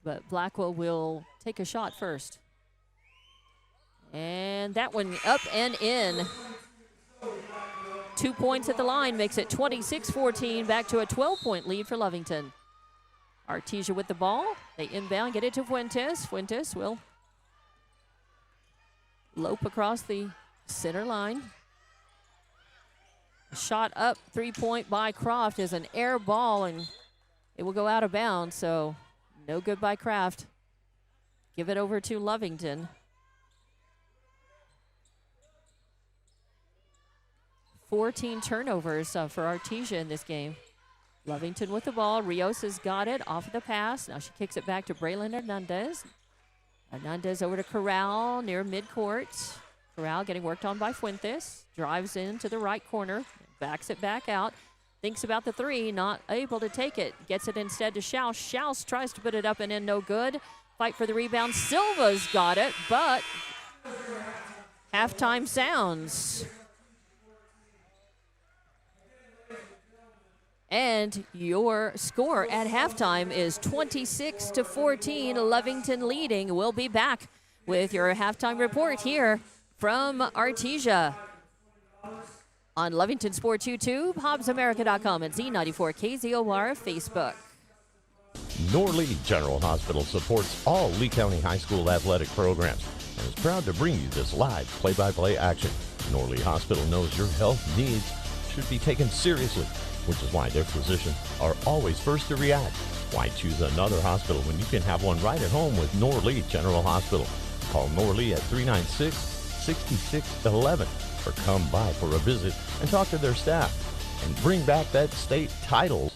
But Blackwell will take a shot first. And that one up and in. 2 points at the line makes it 26-14, back to a 12-point lead for Lovington. Artesia with the ball. They inbound, get it to Fuentes. Fuentes will lope across the center line. Shot up, 3-point by Croft is an air ball, and it will go out of bounds, so no good by Kraft. Give it over to Lovington. 14 turnovers for Artesia in this game. Lovington with the ball. Rios has got it off of the pass. Now she kicks it back to Braylon Hernandez. Hernandez over to Corral near midcourt. Corral getting worked on by Fuentes. Drives into the right corner. Backs it back out. Thinks about the three. Not able to take it. Gets it instead to Schaus. Schaus tries to put it up and in. No good. Fight for the rebound. Silva's got it, but halftime sounds. And your score at halftime is 26-14. Lovington leading. We'll be back with your halftime report here from Artesia on Lovington Sports YouTube, HobbsAmerica.com, and Z94KZOR Facebook. Norlee General Hospital supports all Lee County High School athletic programs and is proud to bring you this live play-by-play action. Norlee Hospital knows your health needs should be taken seriously, which is why their physicians are always first to react. Why choose another hospital when you can have one right at home with Norlee General Hospital? Call Norlee at 396-6611 or come by for a visit and talk to their staff and bring back that state title.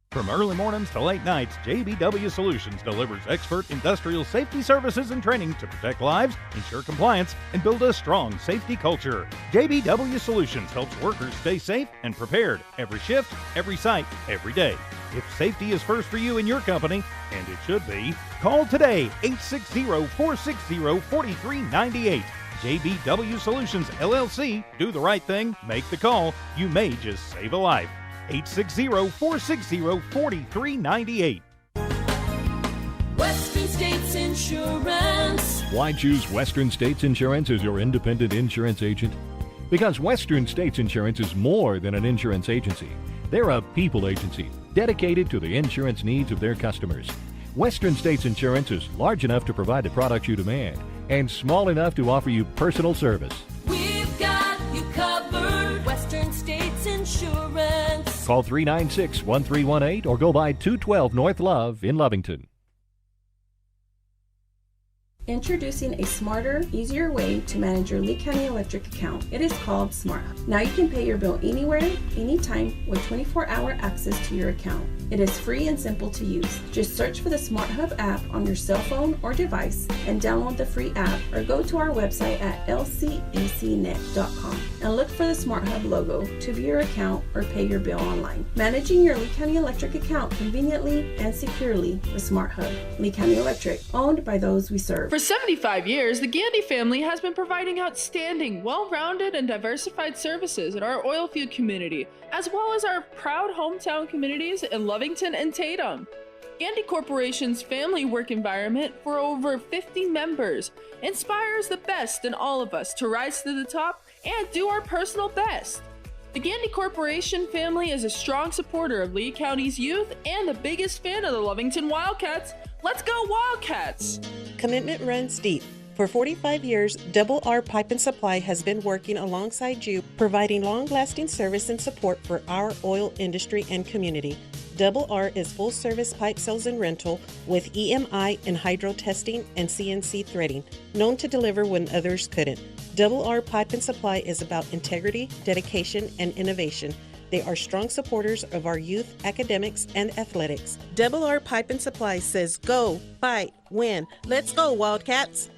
From early mornings to late nights, JBW Solutions delivers expert industrial safety services and training to protect lives, ensure compliance, and build a strong safety culture. JBW Solutions helps workers stay safe and prepared every shift, every site, every day. If safety is first for you and your company, and it should be, call today, 860-460-4398. JBW Solutions, LLC. Do the right thing. Make the call. You may just save a life. 860-460-4398. Western States Insurance. Why choose Western States Insurance as your independent insurance agent? Because Western States Insurance is more than an insurance agency. They're a people agency dedicated to the insurance needs of their customers. Western States Insurance is large enough to provide the products you demand and small enough to offer you personal service. We've got you covered. Western States Insurance. Call 396-1318 or go by 212 North Love in Lovington. Introducing a smarter, easier way to manage your Lee County Electric account. It is called SmartHub. Now you can pay your bill anywhere, anytime, with 24-hour access to your account. It is free and simple to use. Just search for the SmartHub app on your cell phone or device and download the free app, or go to our website at lcecnet.com and look for the SmartHub logo to view your account or pay your bill online. Managing your Lee County Electric account conveniently and securely with SmartHub. Lee County Electric, owned by those we serve. For 75 years, the Gandy family has been providing outstanding, well-rounded, and diversified services in our oilfield community, as well as our proud hometown communities in Lovington and Tatum. Gandy Corporation's family work environment for over 50 members inspires the best in all of us to rise to the top and do our personal best. The Gandy Corporation family is a strong supporter of Lee County's youth and the biggest fan of the Lovington Wildcats. Let's go Wildcats! Commitment runs deep. For 45 years, Double R Pipe and Supply has been working alongside you, providing long-lasting service and support for our oil industry and community. Double R is full-service pipe sales and rental with EMI and hydro testing and CNC threading, known to deliver when others couldn't. Double R Pipe and Supply is about integrity, dedication, and innovation. They are strong supporters of our youth, academics, and athletics. Double R Pipe and Supply says go, fight, win. Let's go, Wildcats!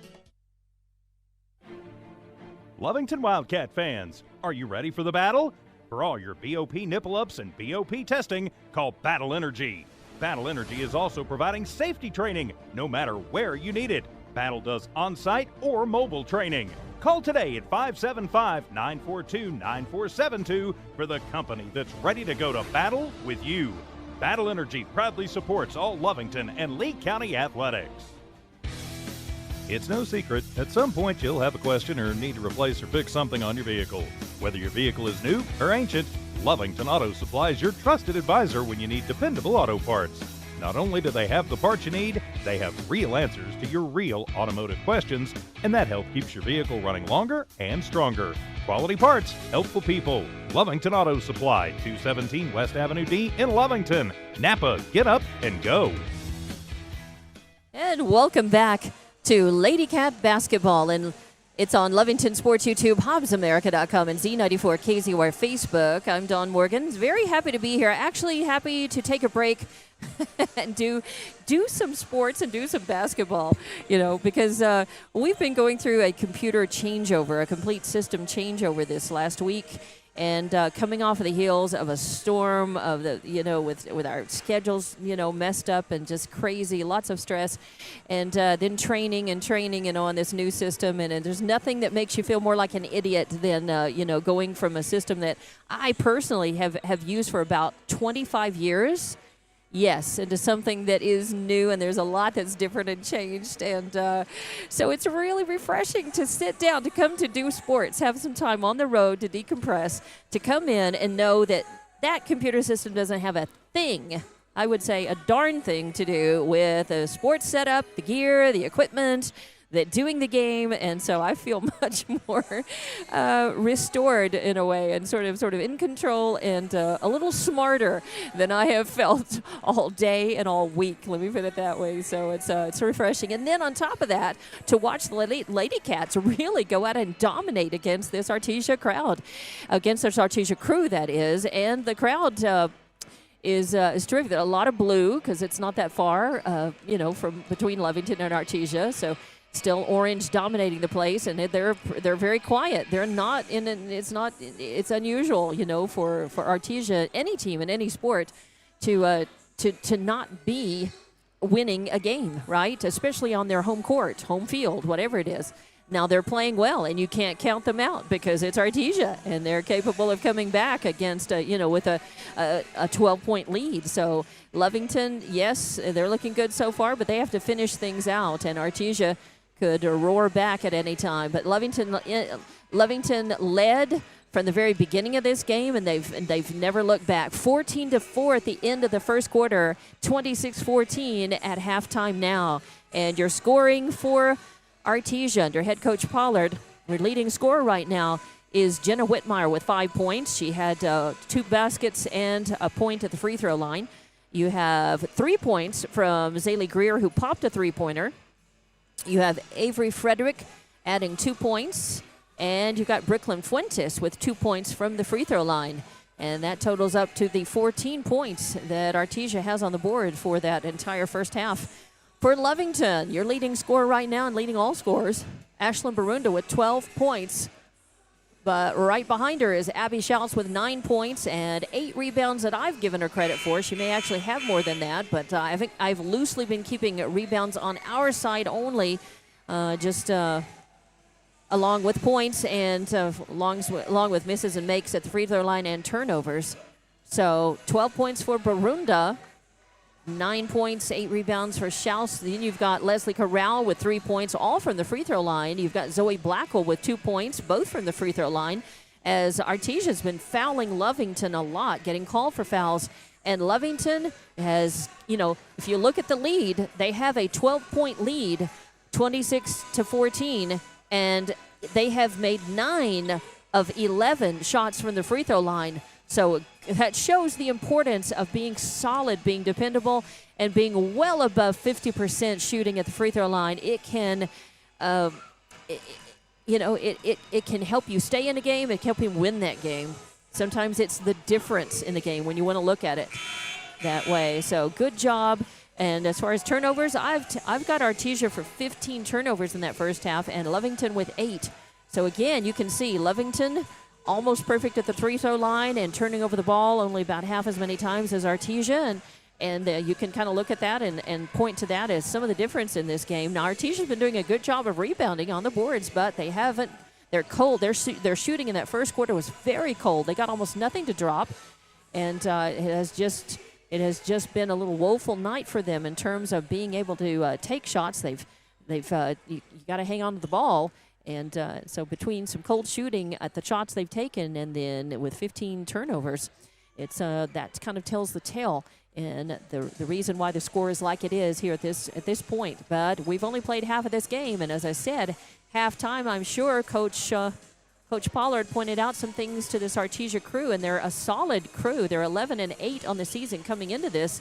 Lovington Wildcat fans, are you ready for the battle? For all your BOP nipple ups and BOP testing, call Battle Energy. Battle Energy is also providing safety training, no matter where you need it. Battle does on-site or mobile training. Call today at 575-942-9472 for the company that's ready to go to battle with you. Battle Energy proudly supports all Lovington and Lee County athletics. It's no secret, at some point you'll have a question or need to replace or fix something on your vehicle. Whether your vehicle is new or ancient, Lovington Auto Supply is your trusted advisor when you need dependable auto parts. Not only do they have the parts you need, they have real answers to your real automotive questions, and that help keeps your vehicle running longer and stronger. Quality parts, helpful people. Lovington Auto Supply, 217 West Avenue D in Lovington. Napa, get up and go. And welcome back to Lady Cat basketball, and it's on Lovington Sports YouTube, HobbsAmerica.com, and Z94 KZYR Facebook. I'm Dawn Morgan. Very happy to be here. Actually happy to take a break and do some sports and do some basketball, because we've been going through a computer changeover, a complete system changeover this last week. And coming off of the heels of a storm of with our schedules, messed up and just crazy, lots of stress, and then training on this new system. And there's nothing that makes you feel more like an idiot than, going from a system that I personally have used for about 25 years. Yes, into something that is new, and there's a lot that's different and changed. And so it's really refreshing to sit down, to come to do sports, have some time on the road to decompress, to come in and know that that computer system doesn't have a thing, I would say a darn thing, to do with the sports setup, the gear, the equipment, that doing the game. And so I feel much more restored in a way, and sort of in control, and a little smarter than I have felt all day and all week. Let me put it that way. So it's refreshing. And then on top of that, to watch the Lady Cats really go out and dominate against this Artesia crowd, against this Artesia crew, that is. And the crowd is terrific. A lot of blue, because it's not that far, from between Lovington and Artesia. So still orange dominating the place, and they're very quiet. They're not it's unusual, for Artesia, any team in any sport, to not be winning a game, right? Especially on their home court, home field, whatever it is. Now they're playing well, and you can't count them out, because it's Artesia, and they're capable of coming back against with a 12-point lead. So Lovington, yes, they're looking good so far, but they have to finish things out, and Artesia could roar back at any time. But Lovington led from the very beginning of this game, and they've never looked back. 14-4 at the end of the first quarter, 26-14 at halftime now. And your scoring for Artesia under head coach Pollard, their leading scorer right now, is Jenna Whitmire with 5 points. She had 2 baskets and a point at the free throw line. You have 3 points from Zaylee Greer, who popped a three-pointer. You have Avery Frederick adding 2 points, and you've got Brooklyn Fuentes with 2 points from the free throw line. And that totals up to the 14 points that Artesia has on the board for that entire first half. For Lovington, your leading scorer right now and leading all scorers, Ashlyn Barunda with 12 points. But right behind her is Abby Schultz with 9 points and 8 rebounds that I've given her credit for. She may actually have more than that, but I think I've loosely been keeping rebounds on our side only, along with points and along with misses and makes at the free throw line and turnovers. So 12 points for Barunda, 9 points, 8 rebounds for Schultz. Then you've got Leslie Corral with 3 points, all from the free throw line. You've got Zoe Blackwell with 2 points, both from the free throw line. as Artesia's been fouling Lovington a lot, getting called for fouls. And Lovington has, if you look at the lead, they have a 12-point lead, 26-14, and they have made 9 of 11 shots from the free throw line. So that shows the importance of being solid, being dependable, and being well above 50% shooting at the free throw line. It can, it can help you stay in a game. It can help you win that game. Sometimes it's the difference in the game when you want to look at it that way. So good job. And as far as turnovers, I've got Artesia for 15 turnovers in that first half, and Lovington with 8. So again, you can see Lovington almost perfect at the free throw line and turning over the ball only about half as many times as Artesia. And you can kind of look at that and point to that as some of the difference in this game. Now, Artesia's been doing a good job of rebounding on the boards, but they haven't. They're cold. Their shooting in that first quarter was very cold. They got almost nothing to drop, and it has just been a little woeful night for them in terms of being able to take shots. You got to hang on to the ball, and so between some cold shooting at the shots they've taken, and then with 15 turnovers, it's that kind of tells the tale. And the reason why the score is like it is here at this point. But we've only played half of this game, and as I said, halftime, I'm sure Coach Pollard pointed out some things to this Artesia crew, and they're a solid crew. They're 11-8 on the season coming into this,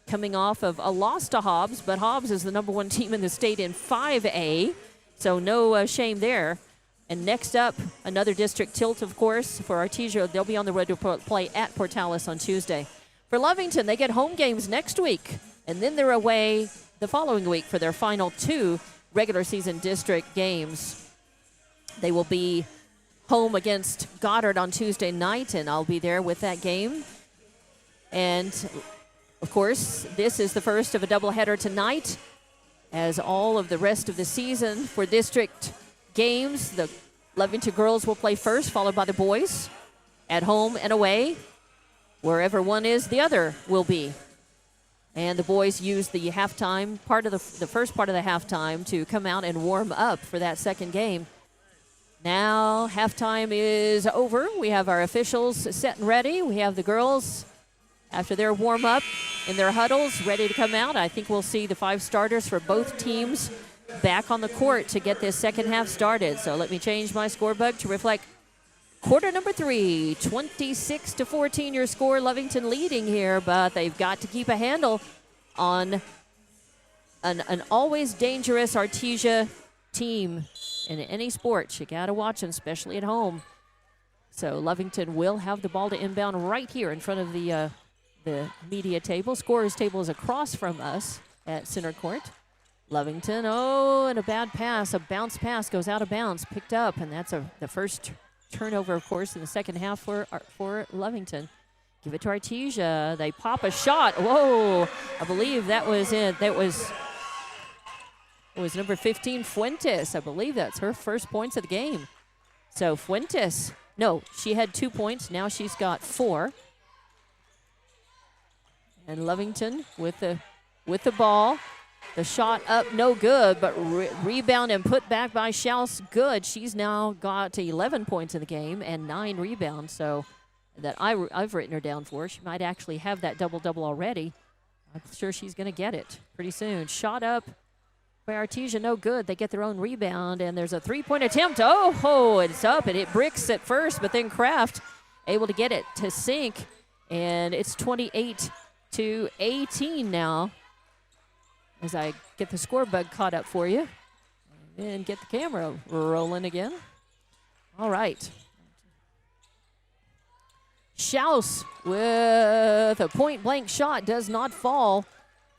coming off of a loss to Hobbs, but Hobbs is the number 1 team in the state in 5A, so no shame there. And next up, another district tilt, of course, for Artesia. They'll be on the road to play at Portales on Tuesday. For Lovington, they get home games next week, and then they're away the following week for their final 2 regular season district games. They will be home against Goddard on Tuesday night, and I'll be there with that game. And, of course, this is the first of a doubleheader tonight, as all of the rest of the season for district games. The Lovington girls will play first, followed by the boys, at home and away. Wherever one is, the other will be. And the boys use the halftime part of the first part of the halftime to come out and warm up for that second game. Now halftime is over. We have our officials set and ready. We have the girls after their warm up in their huddles ready to come out. I think we'll see the 5 starters for both teams back on the court to get this second half started. So let me change my scorebook to reflect quarter number 3, 26-14 your score. Lovington leading here, but they've got to keep a handle on an always dangerous Artesia team in any sport. You got to watch them, especially at home. So Lovington will have the ball to inbound right here in front of the media table. Scorer's table is across from us at center court. Lovington, and a bad pass. A bounce pass goes out of bounds, picked up, and that's the first turnover, of course, in the second half for Lovington. Give it to Artesia. They pop a shot. Whoa! I believe that was it. It was number 15, Fuentes. I believe that's her first points of the game. So Fuentes, no, she had 2 points. Now she's got 4. And Lovington with the ball. The shot up, no good, but rebound and put back by Schaus, good. She's now got 11 points in the game and 9 rebounds, so that I've written her down for. She might actually have that double-double already. I'm sure she's going to get it pretty soon. Shot up by Artesia, no good. They get their own rebound, and there's a 3-point attempt. It's up, and it bricks at first, but then Kraft able to get it to sink, and it's 28-18 now. As I get the score bug caught up for you and get the camera rolling again. All right. Schaus with a point-blank shot, does not fall,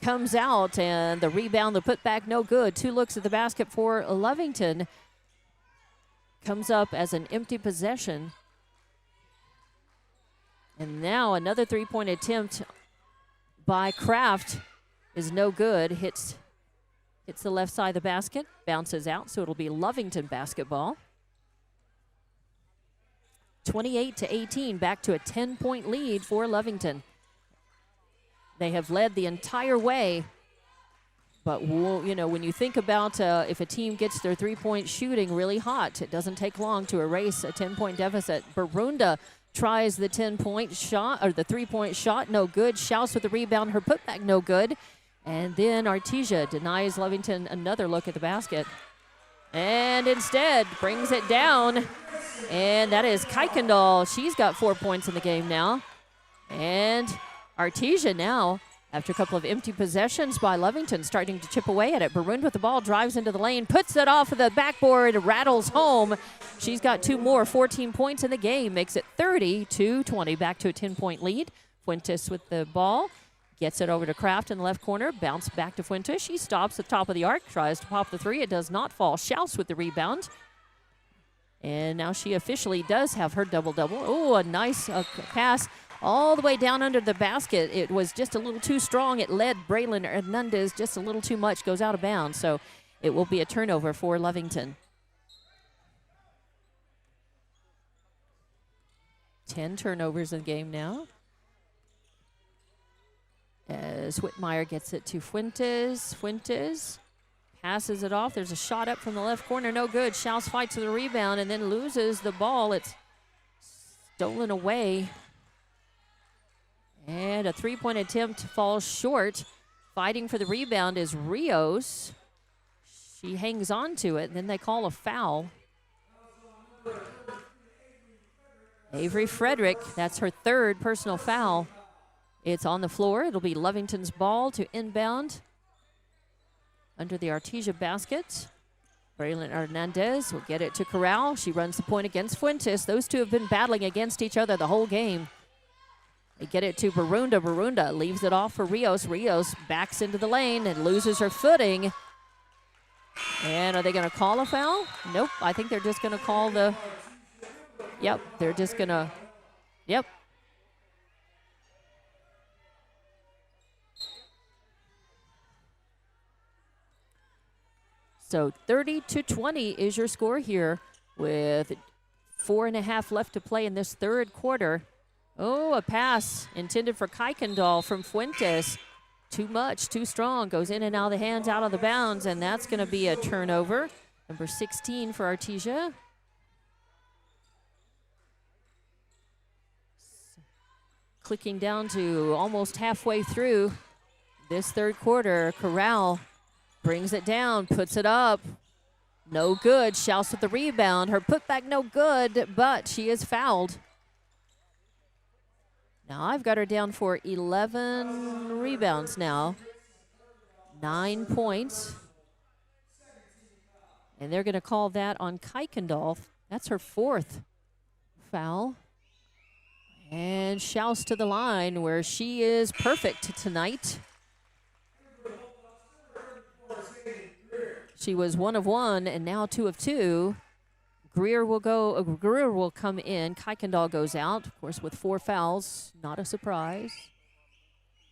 comes out, and the rebound, the putback, no good. 2 looks at the basket for Lovington. Comes up as an empty possession. And now another 3-point attempt by Kraft is no good. Hits the left side of the basket, bounces out, so it'll be Lovington basketball. 28-18, back to a 10-point lead for Lovington. They have led the entire way But, when you think about if a team gets their three-point shooting really hot, it doesn't take long to erase a 10-point deficit. Barunda tries the 10-point shot, or the three-point shot, no good. Schaus with the rebound, her putback, no good. And then Artesia denies Lovington another look at the basket. And instead brings it down. And that is Kuykendall. She's got 4 points in the game now. And Artesia now, after a couple of empty possessions by Lovington, starting to chip away at it. Barund with the ball, drives into the lane, puts it off of the backboard, rattles home. She's got 2 more, 14 points in the game, makes it 30-20, back to a 10-point lead. Fuentes with the ball, gets it over to Kraft in the left corner, bounce back to Fuentes. She stops at the top of the arc, tries to pop the three. It does not fall. Schaus with the rebound. And now she officially does have her double-double. Oh, a nice pass all the way down under the basket. It was just a little too strong. It led Braylon Hernandez just a little too much, goes out of bounds. So it will be a turnover for Lovington. 10 turnovers in the game now. As Whitmire gets it to Fuentes. Fuentes passes it off. There's a shot up from the left corner. No good. Schaus fights for the rebound and then loses the ball. It's stolen away. And a three-point attempt falls short. Fighting for the rebound is Rios. She hangs on to it, and then they call a foul. Avery Frederick, that's her 3rd personal foul. It's on the floor. It'll be Lovington's ball to inbound under the Artesia basket. Braylon Hernandez will get it to Corral. She runs the point against Fuentes. Those two have been battling against each other the whole game. They get it to Barunda. Barunda leaves it off for Rios. Rios backs into the lane and loses her footing. And are they going to call a foul? Nope. I think they're just going to call the... Yep, they're just going to... Yep. So 30-20 is your score here with 4.5 left to play in this 3rd quarter. Oh, a pass intended for Kuykendall from Fuentes. Too much, too strong. Goes in and out of the hands, out of the bounds, and that's going to be a turnover. Number 16 for Artesia. Clicking down to almost halfway through this 3rd quarter. Corral brings it down, puts it up. No good. Schaus with the rebound. Her putback no good, but she is fouled. Now I've got her down for 11 rebounds now. 9 points. And they're going to call that on Kuykendall. That's her 4th foul. And Schaus to the line where she is perfect tonight. She was 1 of 1 and now 2 of 2. Greer will come in. Kuykendall goes out, of course, with 4 fouls. Not a surprise.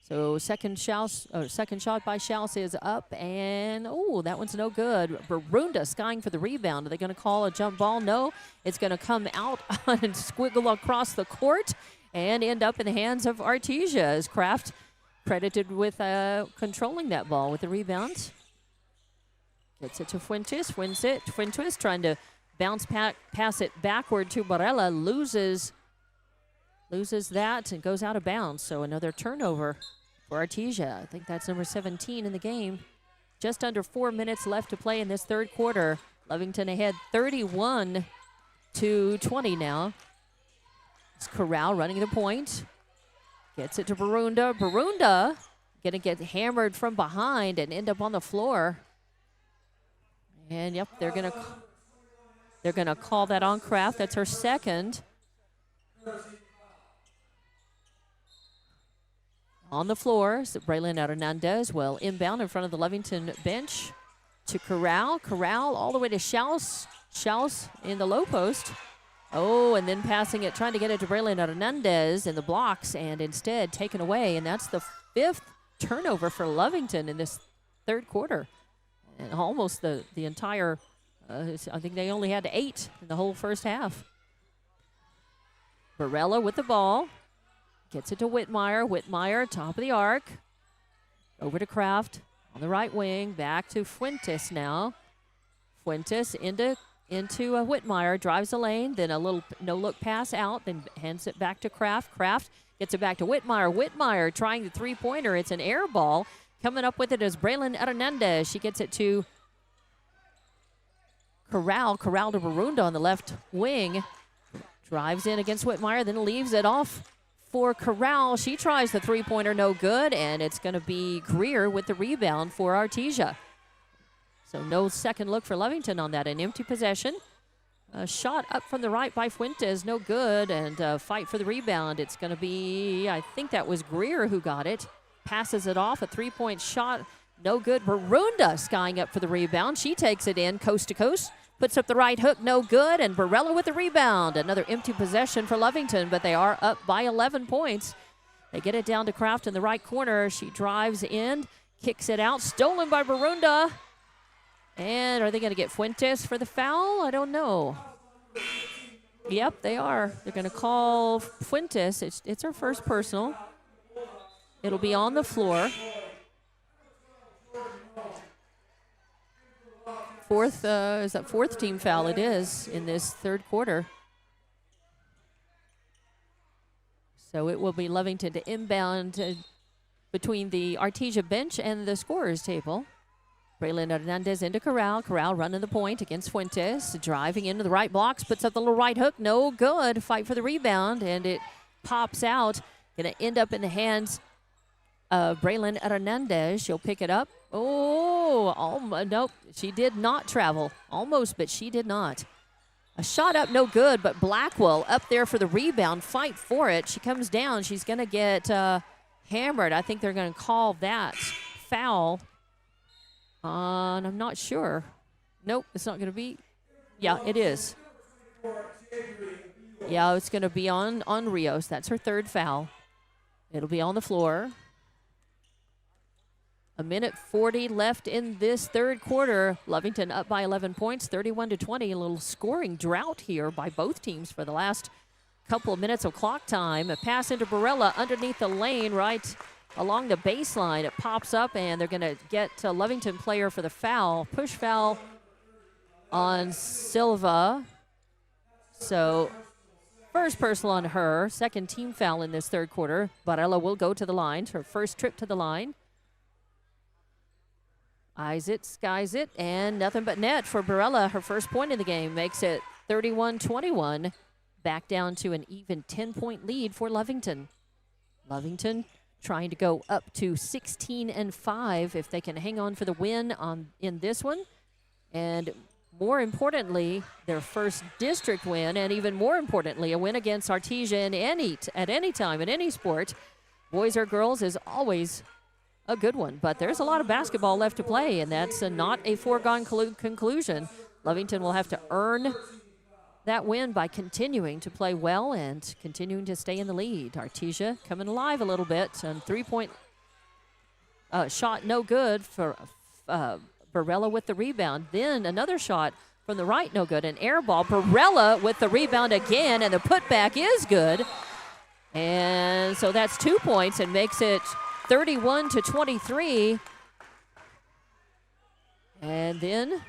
So second shot by Schaus is up, and that one's no good. Barunda skying for the rebound. Are they going to call a jump ball? No. It's going to come out and squiggle across the court and end up in the hands of Artesia, as Kraft credited with controlling that ball with the rebound. Gets it to Fuentes. Fuentes trying to bounce pass it backward to Barella, loses that and goes out of bounds. So another turnover for Artesia. I think that's number 17 in the game. Just under 4 minutes left to play in this 3rd quarter. Lovington ahead 31-20 now. It's Corral running the point. Gets it to Barunda. Barunda gonna get hammered from behind and end up on the floor. And yep, they're gonna call that on Kraft. That's her 2nd. On the floor, so Braylon Hernandez will inbound in front of the Lovington bench to Corral. Corral all the way to Schaus. Schaus in the low post. Oh, and then passing it, trying to get it to Braylon Hernandez in the blocks, and instead taken away. And that's the 5th turnover for Lovington in this 3rd quarter. And almost the entire, I think they only had 8 in the whole first half. Barella with the ball. Gets it to Whitmire. Whitmire, top of the arc. Over to Kraft. On the right wing, back to Fuentes now. Fuentes into Whitmire, drives the lane, then a little no-look pass out, then hands it back to Kraft. Kraft gets it back to Whitmire. Whitmire trying the three-pointer. It's an air ball. Coming up with it is Braylon Hernandez. She gets it to Corral. Corral to Barunda on the left wing. Drives in against Whitmire, then leaves it off for Corral. She tries the three-pointer, no good, and it's going to be Greer with the rebound for Artesia. So no second look for Lovington on that. An empty possession. A shot up from the right by Fuentes, no good, and fight for the rebound. It's going to be, I think that was Greer who got it. Passes it off, a three-point shot, no good. Barunda skying up for the rebound. She takes it in coast to coast. Puts up the right hook, no good, and Barella with the rebound. Another empty possession for Lovington, but they are up by 11 points. They get it down to Kraft in the right corner. She drives in, kicks it out, stolen by Barunda. And are they going to get Fuentes for the foul? I don't know. Yep, they are. They're going to call Fuentes. It's her first personal. It'll be on the floor. Is that fourth team foul? It is in this third quarter. So it will be Lovington to inbound between the Artesia bench and the scorer's table. Braylon Hernandez into Corral. Corral running the point against Fuentes. Driving into the right blocks. Puts up the little right hook. No good. Fight for the rebound. And it pops out. Going to end up in the hands of Braylon Hernandez. She'll pick it up. Oh, nope. She did not travel. Almost, but she did not. A shot up, no good, but Blackwell up there for the rebound. Fight for it. She comes down. She's going to get hammered. I think they're going to call that foul. And I'm not sure. Nope, it's not going to be. Yeah, it is. Yeah, it's going to be on Rios. That's her third foul. It'll be on the floor. 1:40 left in this third quarter. Lovington up by 11 points, 31-20. A little scoring drought here by both teams for the last couple of minutes of clock time. A pass into Barella underneath the lane right along the baseline. It pops up, and they're going to get a Lovington player for the foul. Push foul on Silva. So first personal on her. Second team foul in this third quarter. Barella will go to the line. Her first trip to the line. Eyes it, skies it, and nothing but net for Barella. Her first point in the game makes it 31-21. Back down to an even 10-point lead for Lovington. Lovington trying to go up to 16-5 if they can hang on for the win in this one. And more importantly, their first district win, and even more importantly, a win against Artesia at any time, in any sport. Boys or girls is always a good one, but there's a lot of basketball left to play, and that's not a foregone conclusion. Lovington will have to earn that win by continuing to play well and continuing to stay in the lead. Artesia coming alive a little bit, and three-point shot no good for Barella with the rebound. Then another shot from the right, no good. An air ball. Barella with the rebound again, and the putback is good. And so that's 2 points and makes it 31-23. And then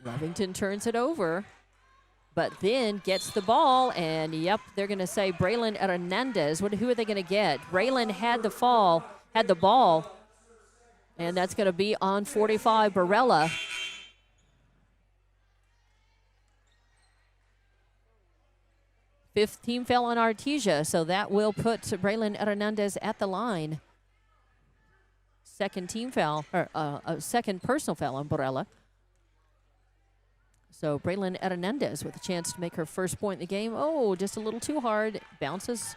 Lovington turns it over, but then gets the ball, and yep, they're going to say Braylon Hernandez. Who are they going to get? Braylon had the ball, and that's going to be on 45, Barella. Fifth team foul on Artesia, so that will put Braylon Hernandez at the line. Second team foul, or second personal foul on Barella. So Braylon Hernandez with a chance to make her first point in the game. Oh, just a little too hard. Bounces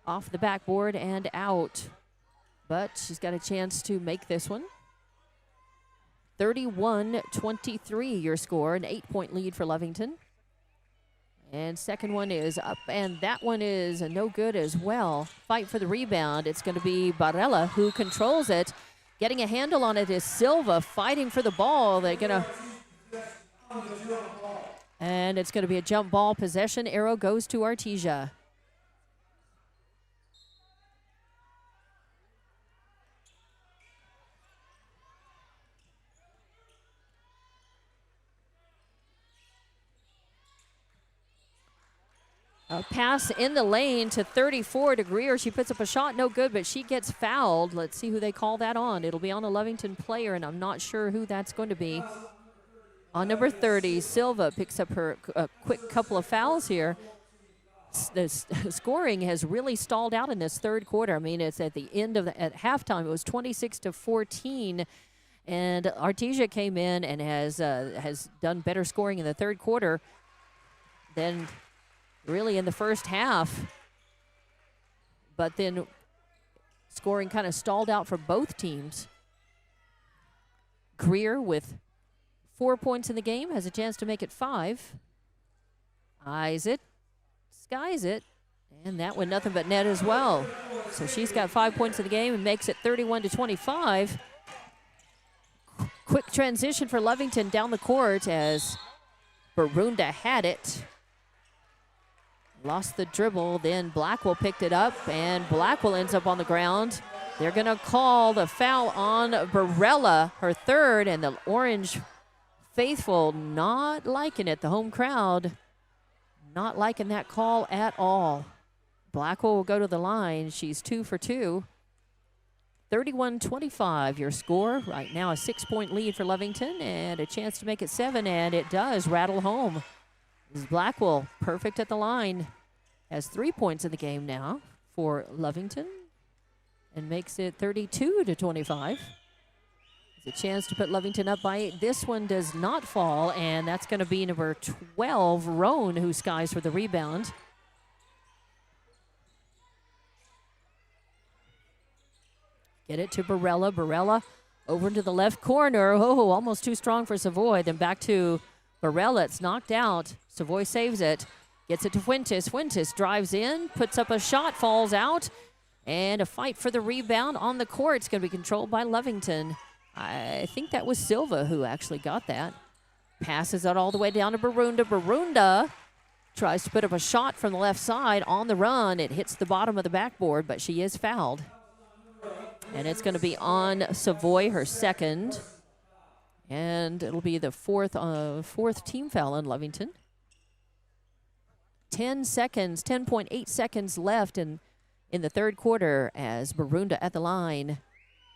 off the backboard and out. But she's got a chance to make this one. 31-23 your score, an 8-point lead for Lovington. And second one is up, and that one is no good as well. Fight for the rebound. It's going to be Barella who controls it. Getting a handle on it is Silva fighting for the ball. They're going to... And it's going to be a jump ball possession. Arrow goes to Artesia. A pass in the lane to 34 to Greer. She puts up a shot, no good, but she gets fouled. Let's see who they call that on. It'll be on a Lovington player, and I'm not sure who that's going to be. On number 30, Silva picks up her quick couple of fouls here. The scoring has really stalled out in this third quarter. I mean, it's at the end of at halftime. It was 26-14, and Artesia came in and has done better scoring in the third quarter than really in the first half. But then scoring kind of stalled out for both teams. Greer with 4 points in the game has a chance to make it 5. Eyes it. Skies it, and that one nothing but net as well. So she's got 5 points in the game and makes it 31-25. Quick transition for Lovington down the court as Barunda had it. Lost the dribble, then Blackwell picked it up, and Blackwell ends up on the ground. They're going to call the foul on Barella, her third, and the Orange faithful not liking it. The home crowd not liking that call at all. Blackwell will go to the line. She's 2 for 2. 31-25 your score. Right now a 6-point lead for Lovington and a chance to make it 7, and it does rattle home. This is Blackwell perfect at the line. Has 3 points in the game now for Lovington and makes it 32-25. It's a chance to put Lovington up by 8. This one does not fall, and that's going to be number 12, Roan, who skies for the rebound. Get it to Barella. Barella over into the left corner. Oh, almost too strong for Savoy. Then back to Barella. It's knocked out. Savoy saves it. Gets it to Fuentes. Fuentes drives in, puts up a shot, falls out, and a fight for the rebound on the court. It's going to be controlled by Lovington. I think that was Silva who actually got that. Passes it all the way down to Barunda. Barunda tries to put up a shot from the left side on the run. It hits the bottom of the backboard, but she is fouled. And it's going to be on Savoy, her second. And it'll be the fourth team foul on Lovington. 10.8 seconds left in the third quarter as Barunda at the line.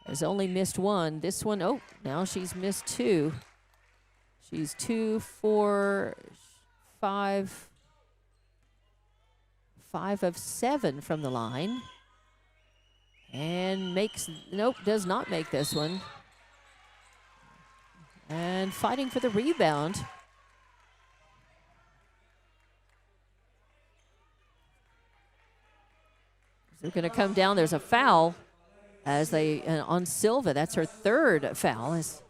Has only missed one. This one, oh, now she's missed 2. She's 2 for 5 of 7 from the line. And does not make this one. And fighting for the rebound. They're going to come down. There's a foul. As they on Silva, that's her third foul. Is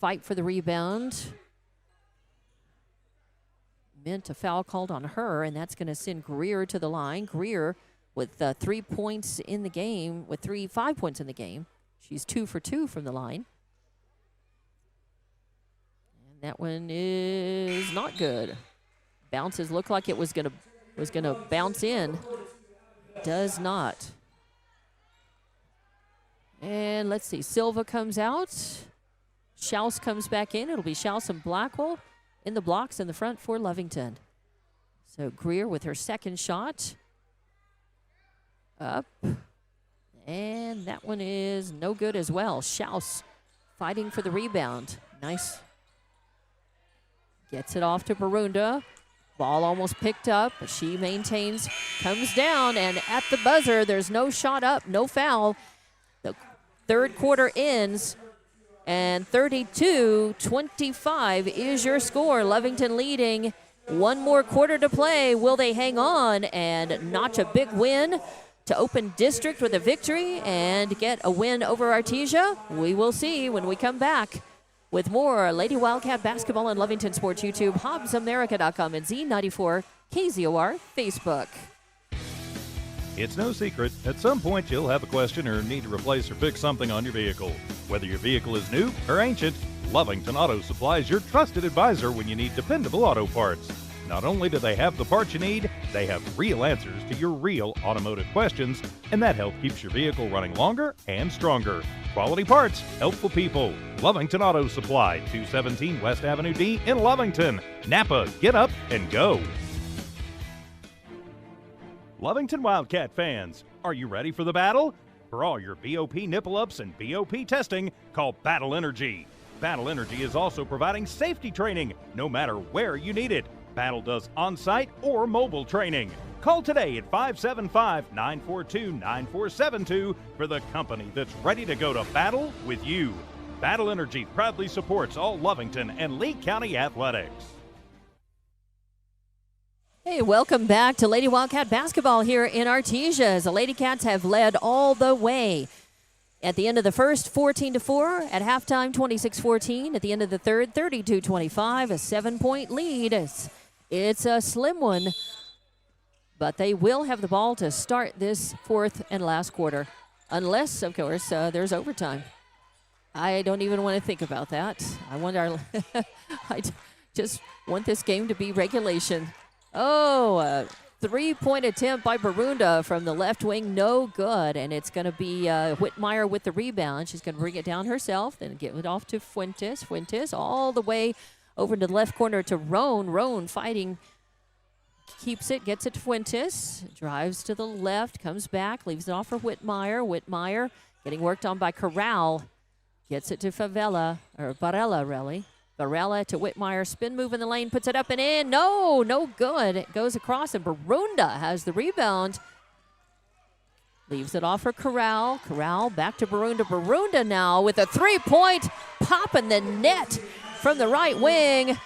fight for the rebound. Meant a foul called on her, and that's going to send Greer to the line. Greer with 3 points in the game, with 5 points in the game. She's 2 for 2 from the line. And that one is not good. Bounces look like it was gonna bounce in. Does not. And let's see, Silva comes out. Schaus comes back in. It'll be Schaus and Blackwell in the blocks in the front for Lovington. So Greer with her second shot. Up. And that one is no good as well. Schaus fighting for the rebound. Nice. Gets it off to Barunda. Ball almost picked up. She maintains, comes down, and at the buzzer, there's no shot up, no foul. The third quarter ends, and 32-25 is your score. Lovington leading. One more quarter to play. Will they hang on and notch a big win to open district with a victory and get a win over Artesia? We will see when we come back with more Lady Wildcat basketball on Lovington Sports YouTube, HobbsAmerica.com, and Z94 KZOR Facebook. It's no secret, at some point you'll have a question or need to replace or fix something on your vehicle. Whether your vehicle is new or ancient, Lovington Auto Supply is your trusted advisor when you need dependable auto parts. Not only do they have the parts you need, they have real answers to your real automotive questions, and that help keeps your vehicle running longer and stronger. Quality parts, helpful people. Lovington Auto Supply, 217 West Avenue D in Lovington. Napa, get up and go. Lovington Wildcat fans, are you ready for the battle? For all your BOP nipple ups and BOP testing, call Battle Energy. Battle Energy is also providing safety training, no matter where you need it. Battle does on-site or mobile training. Call today at 575-942-9472 for the company that's ready to go to battle with you. Battle Energy proudly supports all Lovington and Lee County athletics. Hey, welcome back to Lady Wildcat basketball here in Artesia as the Lady Cats have led all the way. At the end of the first, 14-4. At halftime, 26-14. At the end of the third, 32-25. A 7-point lead. It's a slim one, but they will have the ball to start this fourth and last quarter, unless, of course, there's overtime. I don't even want to think about that. I just want this game to be regulation. Oh, a three-point attempt by Barunda from the left wing, no good. And it's going to be Whitmire with the rebound. She's going to bring it down herself, then give it off to Fuentes. Fuentes all the way over to the left corner to Roan. Roan fighting, keeps it, gets it to Fuentes. Drives to the left, comes back, leaves it off for Whitmire. Whitmire getting worked on by Corral. Gets it to Varela, really. Varela to Whitmire, spin move in the lane, puts it up and in. No good. It goes across, and Barunda has the rebound. Leaves it off for Corral. Corral back to Barunda. Barunda now with a three-point pop in the net from the right wing.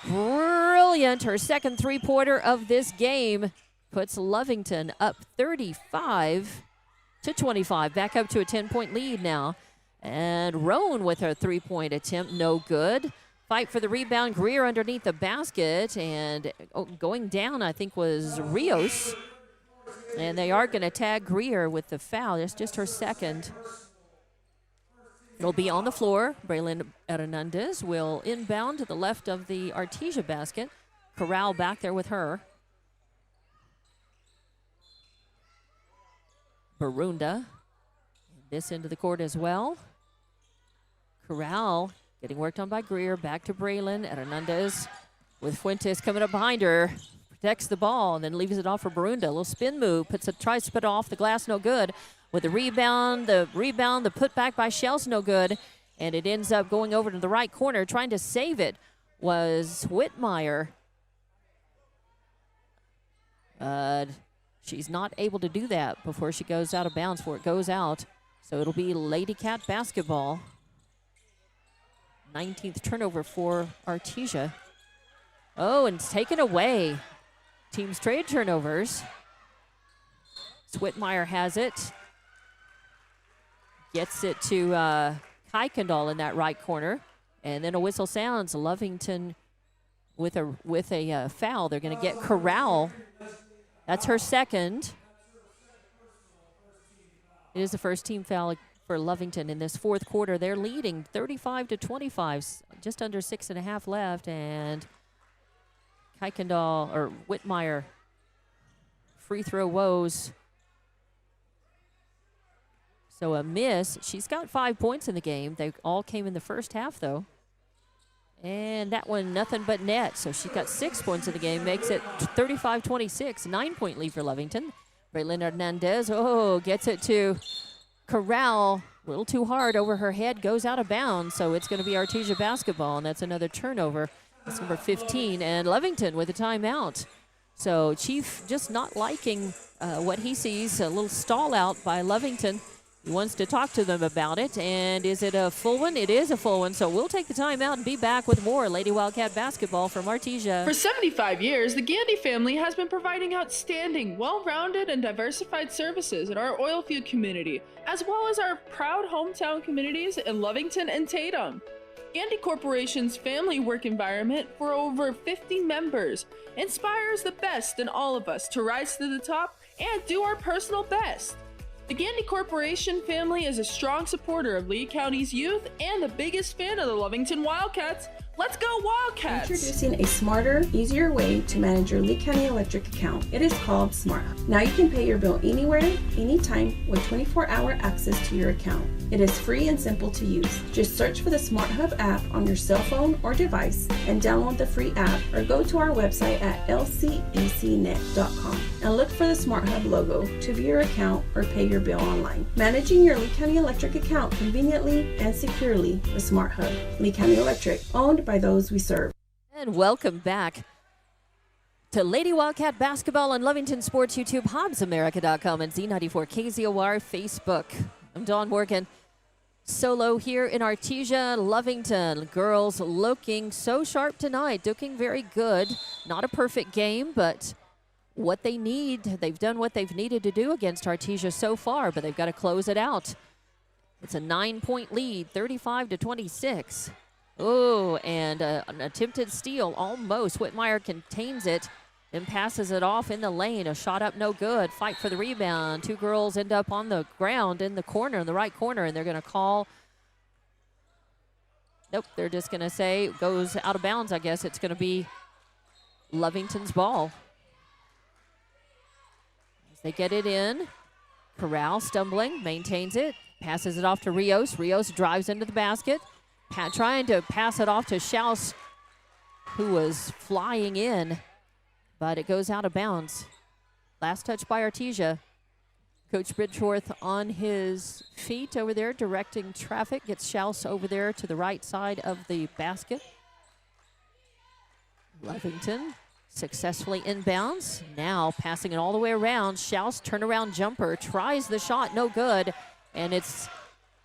Brilliant. Her second three-pointer of this game puts Lovington up 35-25. Back up to a 10-point lead now. And Roan with her three-point attempt, no good. Fight for the rebound. Greer underneath the basket, and going down, I think, was Rios. And they are going to tag Greer with the foul. It's just her second. It'll be on the floor. Braylon Hernandez will inbound to the left of the Artesia basket. Corral back there with her. Barunda. This into the court as well. Corral getting worked on by Greer. Back to Braylon Hernandez with Fuentes coming up behind her. Protects the ball and then leaves it off for Barunda. A little spin move. Tries to put it off the glass, no good. With the rebound, the putback by Shells, no good. And it ends up going over to the right corner. Trying to save it was Whitmire. She's not able to do that before she goes out of bounds before it goes out. So it'll be Lady Cat basketball. 19th turnover for Artesia. Oh, and it's taken away. Teams trade turnovers. Whitmire has it. Gets it to Kuykendall in that right corner. And then a whistle sounds. Lovington with a foul. They're going to get Corral. That's her second. It is the first team foul for Lovington in this fourth quarter. They're leading 35-25, just under 6.5 left, and Kuykendall or Whitmire free throw woes. So a miss. She's got 5 points in the game. They all came in the first half, though. And that one, nothing but net. So she got 6 points in the game, makes it 35-26, 9-point lead for Lovington. Braylon Hernandez, gets it to Corral. A little too hard over her head, goes out of bounds. So it's going to be Artesia basketball, and that's another turnover. That's number 15, and Lovington with a timeout. So Chief just not liking what he sees, a little stall out by Lovington. He wants to talk to them about it, and is it a full one? It is a full one, so we'll take the timeout and be back with more Lady Wildcat basketball from Artesia. For 75 years, the Gandy family has been providing outstanding, well-rounded, and diversified services in our oil field community, as well as our proud hometown communities in Lovington and Tatum. Gandy Corporation's family work environment for over 50 members inspires the best in all of us to rise to the top and do our personal best. The Gandy Corporation family is a strong supporter of Lee County's youth and the biggest fan of the Lovington Wildcats, Let's go Wildcats! Introducing a smarter, easier way to manage your Lee County Electric account. It is called SmartHub. Now you can pay your bill anywhere, anytime, with 24-hour access to your account. It is free and simple to use. Just search for the SmartHub app on your cell phone or device and download the free app, or go to our website at lcecnet.com and look for the SmartHub logo to view your account or pay your bill online. Managing your Lee County Electric account conveniently and securely with SmartHub. Lee County Electric, owned by those we serve. And welcome back to Lady Wildcat Basketball on Lovington Sports YouTube, HobbsAmerica.com, and Z94 KZOR Facebook. I'm Dawn Morgan. Solo here in Artesia, Lovington. Girls looking so sharp tonight, looking very good. Not a perfect game, but what they need, they've done what they've needed to do against Artesia so far, but they've got to close it out. It's a 9-point lead, 35-26. Oh, and an attempted steal, almost. Whitmire contains it and passes it off in the lane. A shot up, no good. Fight for the rebound. Two girls end up on the ground in the corner, in the right corner, and they're going to call. Nope, they're just going to say it goes out of bounds, I guess. It's going to be Lovington's ball. As they get it in, Corral stumbling, maintains it, passes it off to Rios. Rios drives into the basket. Trying to pass it off to Schaus, who was flying in, but it goes out of bounds. Last touch by Artesia. Coach Bridgeworth on his feet over there, directing traffic, gets Schaus over there to the right side of the basket. Lovington successfully inbounds. Now passing it all the way around. Schaus, turnaround jumper, tries the shot, no good, and it's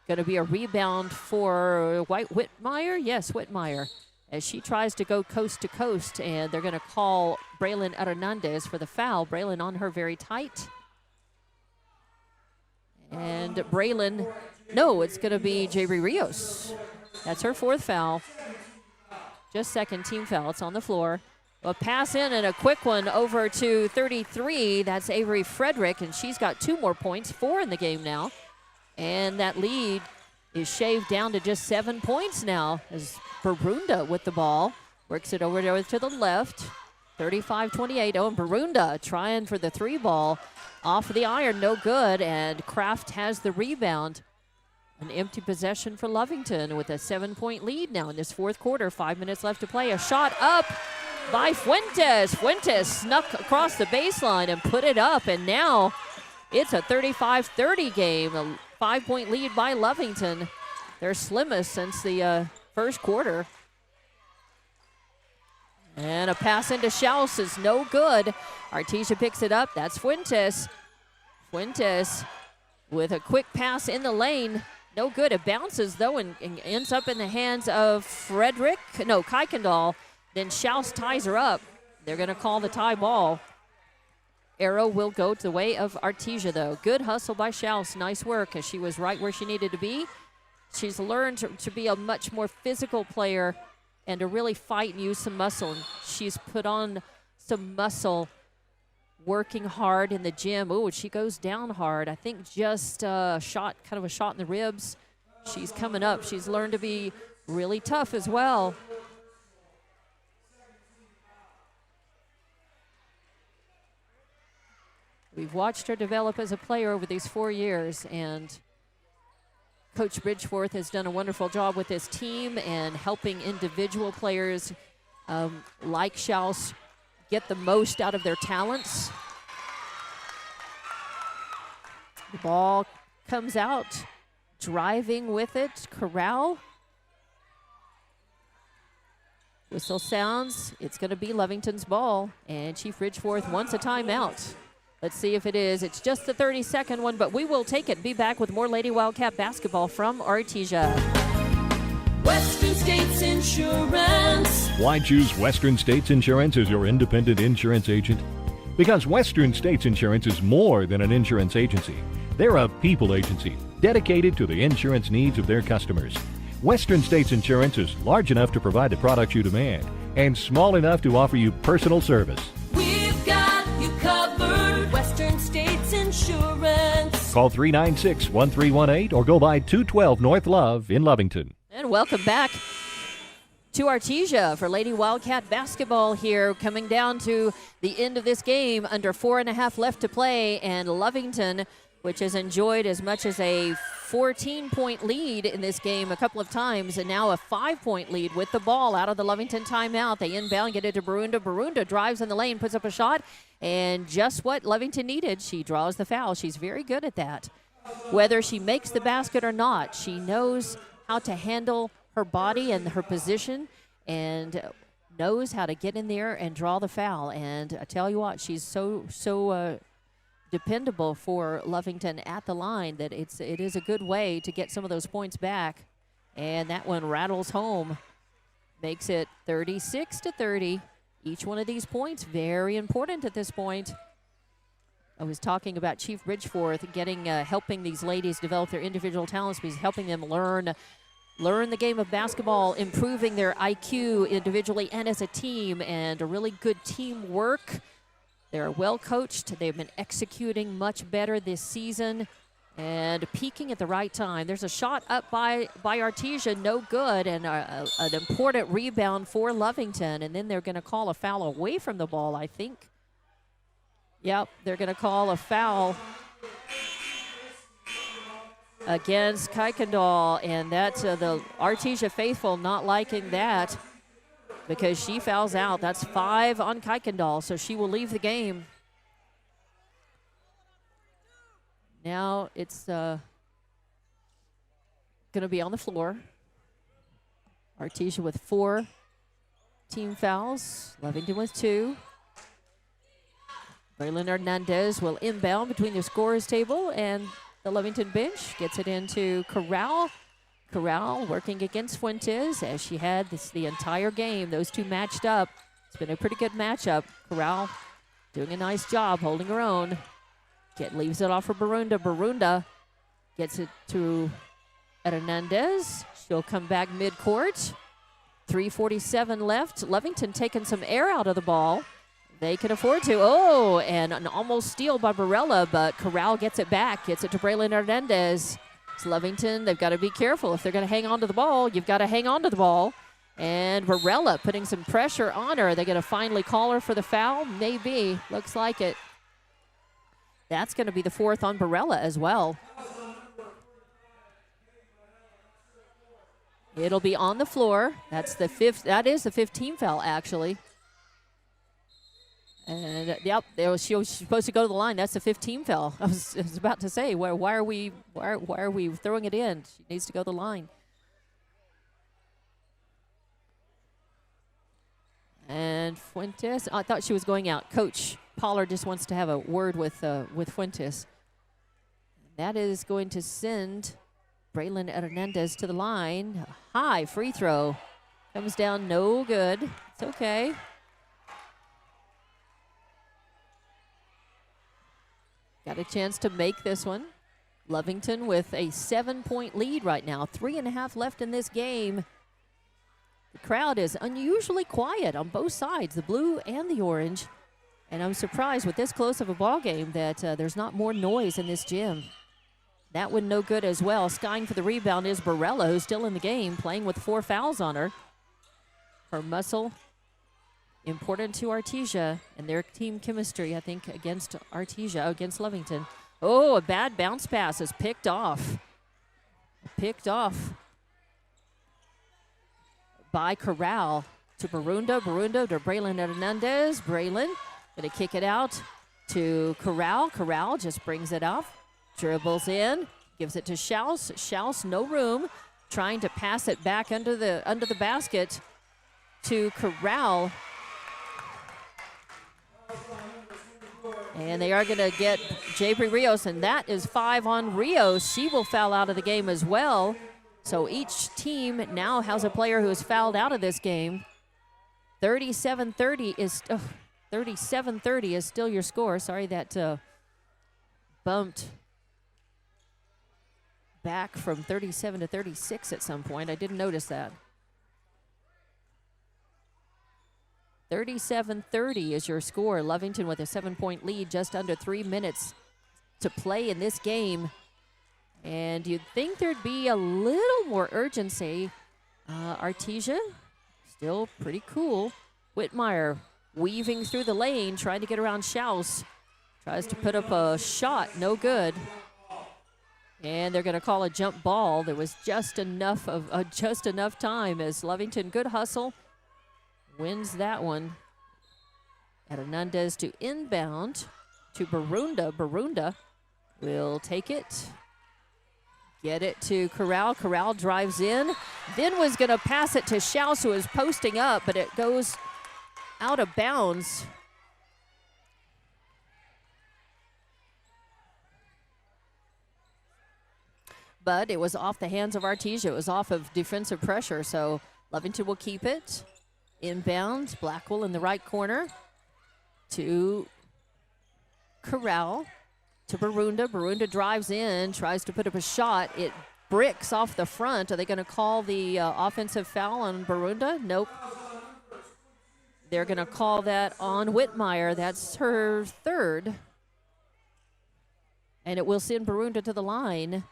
going to be a rebound for Whitmire. Yes, Whitmire, as she tries to go coast to coast, and they're going to call Braylon Hernandez for the foul. Braylon on her very tight. And Braylon, no, it's going to be J.B. Rios. That's her fourth foul. Just second team foul. It's on the floor. A pass in and a quick one over to 33. That's Avery Frederick, and she's got 2 more points, 4 in the game now. And that lead is shaved down to just 7 points now as Barunda with the ball. Works it over there to the left. 35-28. Oh, and Barunda trying for the 3 ball. Off the iron, no good. And Kraft has the rebound. An empty possession for Lovington with a 7-point lead now in this fourth quarter. 5 minutes left to play. A shot up by Fuentes. Fuentes snuck across the baseline and put it up. And now it's a 35-30 game. A 5-point lead by Lovington. Their slimmest since the first quarter. And a pass into Schaus is no good. Artesia picks it up. That's Fuentes. Fuentes with a quick pass in the lane. No good. It bounces, though, and ends up in the hands of Kuykendall. Then Schaus ties her up. They're going to call the tie ball. Arrow will go to the way of Artesia, though. Good hustle by Schaus. Nice work, as she was right where she needed to be. She's learned to be a much more physical player and to really fight and use some muscle. And she's put on some muscle working hard in the gym. Ooh, she goes down hard. I think just a shot, kind of a shot in the ribs. She's coming up. She's learned to be really tough as well. We've watched her develop as a player over these 4 years, and Coach Bridgeworth has done a wonderful job with his team and helping individual players like Schaus get the most out of their talents. The ball comes out, driving with it, Corral. Whistle sounds. It's going to be Lovington's ball, and Chief Bridgeworth wants a timeout. Let's see if it is. It's just the 30-second one, but we will take it. Be back with more Lady Wildcat basketball from Artesia. Western States Insurance. Why choose Western States Insurance as your independent insurance agent? Because Western States Insurance is more than an insurance agency. They're a people agency dedicated to the insurance needs of their customers. Western States Insurance is large enough to provide the products you demand and small enough to offer you personal service. We've got you covered. Western States Insurance. Call 396-1318 or go by 212 North Love in Lovington. And welcome back to Artesia for Lady Wildcat basketball here, coming down to the end of this game, under 4.5 left to play, and Lovington, which has enjoyed as much as a 14-point lead in this game a couple of times, and now a 5-point lead with the ball out of the Lovington timeout. They inbound, get it to Barunda. Barunda drives in the lane, puts up a shot, and just what Lovington needed, she draws the foul. She's very good at that. Whether she makes the basket or not, she knows how to handle her body and her position, and knows how to get in there and draw the foul. And I tell you what, she's so dependable for Lovington at the line that it is a good way to get some of those points back. And that one rattles home, makes it 36-30. Each one of these points very important at this point. I was talking about Chief Bridgeforth helping these ladies develop their individual talents, because helping them learn the game of basketball, improving their IQ individually and as a team, and a really good teamwork. They're well coached. They've been executing much better this season and peaking at the right time. There's a shot up by Artesia, no good, and an important rebound for Lovington. And then they're going to call a foul away from the ball, I think. Yep, they're going to call a foul against Kuykendall, and that's the Artesia faithful not liking that, because she fouls out. That's 5 on Kuykendall, so she will leave the game. Now it's going to be on the floor. Artesia with 4 team fouls, Lovington with 2. Braylon Hernandez will inbound between the scorers table and the Lovington bench, gets it into Corral. Corral working against Fuentes, as she had the entire game. Those two matched up. It's been a pretty good matchup. Corral doing a nice job holding her own. Leaves it off for Barunda. Barunda gets it to Hernandez. She'll come back midcourt. 3:47 left. Lovington taking some air out of the ball. They can afford to. Oh, and an almost steal by Barella, but Corral gets it back. Gets it to Braylon Hernandez. It's Lovington. They've got to be careful. If they're going to hang on to the ball, you've got to hang on to the ball. And Barella putting some pressure on her. They're going to finally call her for the foul? Maybe. Looks like it. That's going to be the 4th on Barella as well. It'll be on the floor. That's the 5th. That is the 15th foul, actually. And yep, she was supposed to go to the line. That's the 15 foul. I was about to say, why are we throwing it in? She needs to go to the line. And Fuentes, I thought she was going out. Coach Pollard just wants to have a word with Fuentes. That is going to send Braylon Hernandez to the line. High free throw. Comes down, no good. It's okay. Got a chance to make this one. Lovington with a 7-point lead right now. 3.5 left in this game. The crowd is unusually quiet on both sides, the blue and the orange. And I'm surprised with this close of a ball game that there's not more noise in this gym. That one no good as well. Skying for the rebound is Barella, who's still in the game, playing with 4 fouls on her. Her muscle important to Artesia and their team chemistry, I think, against Lovington. Oh, a bad bounce pass is picked off. Picked off by Corral to Barunda. Barunda to Braylon Hernandez. Braylon going to kick it out to Corral. Corral just brings it off. Dribbles in. Gives it to Schaus. Schaus, no room. Trying to pass it back under the basket to Corral. And they are going to get Jabri Rios, and that is 5 on Rios. She will foul out of the game as well. So each team now has a player who has fouled out of this game. 37-30 is still your score. Sorry, that bumped back from 37 to 36 at some point. I didn't notice that. 37-30 is your score. Lovington with a 7-point lead, just under 3 minutes to play in this game. And you'd think there'd be a little more urgency. Artesia still pretty cool. Whitmire weaving through the lane, trying to get around Schaus. Tries to put up a shot, no good. And they're going to call a jump ball. There was just enough time as Lovington, good hustle, wins that one. Hernandez to inbound to Barunda. Barunda will take it. Get it to Corral. Corral drives in. Then was going to pass it to Schaus, who is posting up, but it goes out of bounds. But it was off the hands of Artesia. It was off of defensive pressure, so Lovington will keep it. Inbound, Blackwell in the right corner to Corral, to Barunda. Barunda drives in, tries to put up a shot. It bricks off the front. Are they going to call the offensive foul on Barunda? Nope. They're going to call that on Whitmire. That's her third. And it will send Barunda to the line.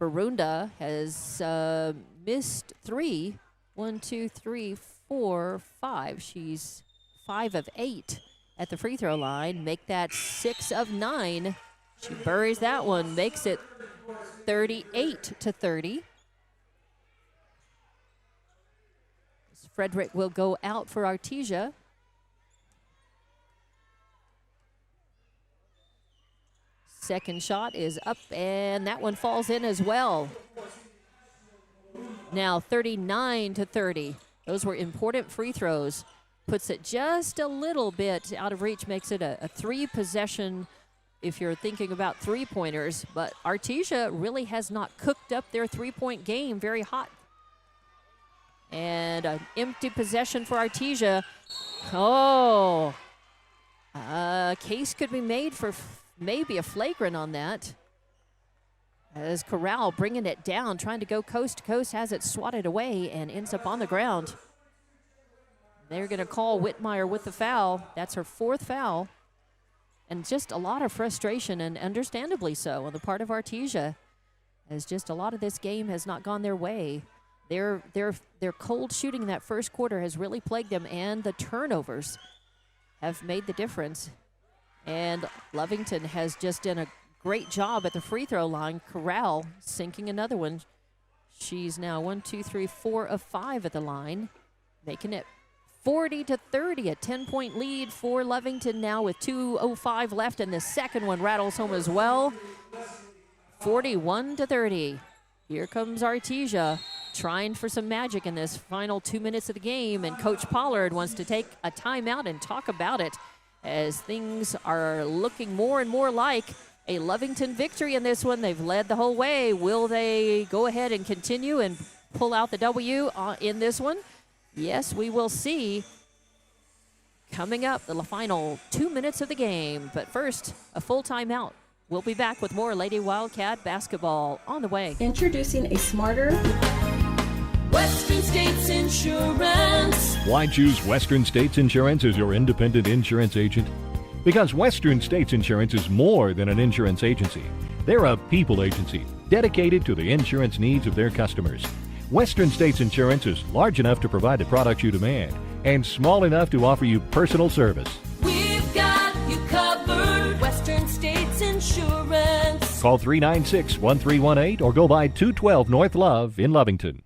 Barunda has missed 3. 1, 2, 3, 4, 5. She's 5 of 8 at the free throw line. Make that 6 of 9. She buries that one, makes it 38-30. Frederick will go out for Artesia. Second shot is up, and that one falls in as well. Now 39-30. Those were important free throws. Puts it just a little bit out of reach, makes it a 3-possession if you're thinking about three-pointers. But Artesia really has not cooked up their three-point game very hot. And an empty possession for Artesia. Oh, a case could be made for maybe a flagrant on that. As Corral bringing it down, trying to go coast to coast, has it swatted away and ends up on the ground. They're going to call Whitmire with the foul. That's her 4th foul. And just a lot of frustration, and understandably so, on the part of Artesia, as just a lot of this game has not gone their way. Their cold shooting in that first quarter has really plagued them, and the turnovers have made the difference. And Lovington has just done a great job at the free throw line. Corral sinking another one. She's now 1, 2, 3, 4 of 5 at the line, making it 40-30, a 10-point lead for Lovington now with 2:05 left, and the second one rattles home as well. 41-30. Here comes Artesia trying for some magic in this final 2 minutes of the game, and Coach Pollard wants to take a timeout and talk about it as things are looking more and more like a Lovington victory in this one. They've led the whole way. Will they go ahead and continue and pull out the W in this one? Yes, we will see. Coming up, the final 2 minutes of the game. But first, a full timeout. We'll be back with more Lady Wildcat basketball on the way. Introducing a smarter, Western States Insurance. Why choose Western States Insurance as your independent insurance agent? Because Western States Insurance is more than an insurance agency. They're a people agency dedicated to the insurance needs of their customers. Western States Insurance is large enough to provide the products you demand and small enough to offer you personal service. We've got you covered. Western States Insurance. Call 396-1318 or go by 212 North Love in Lovington.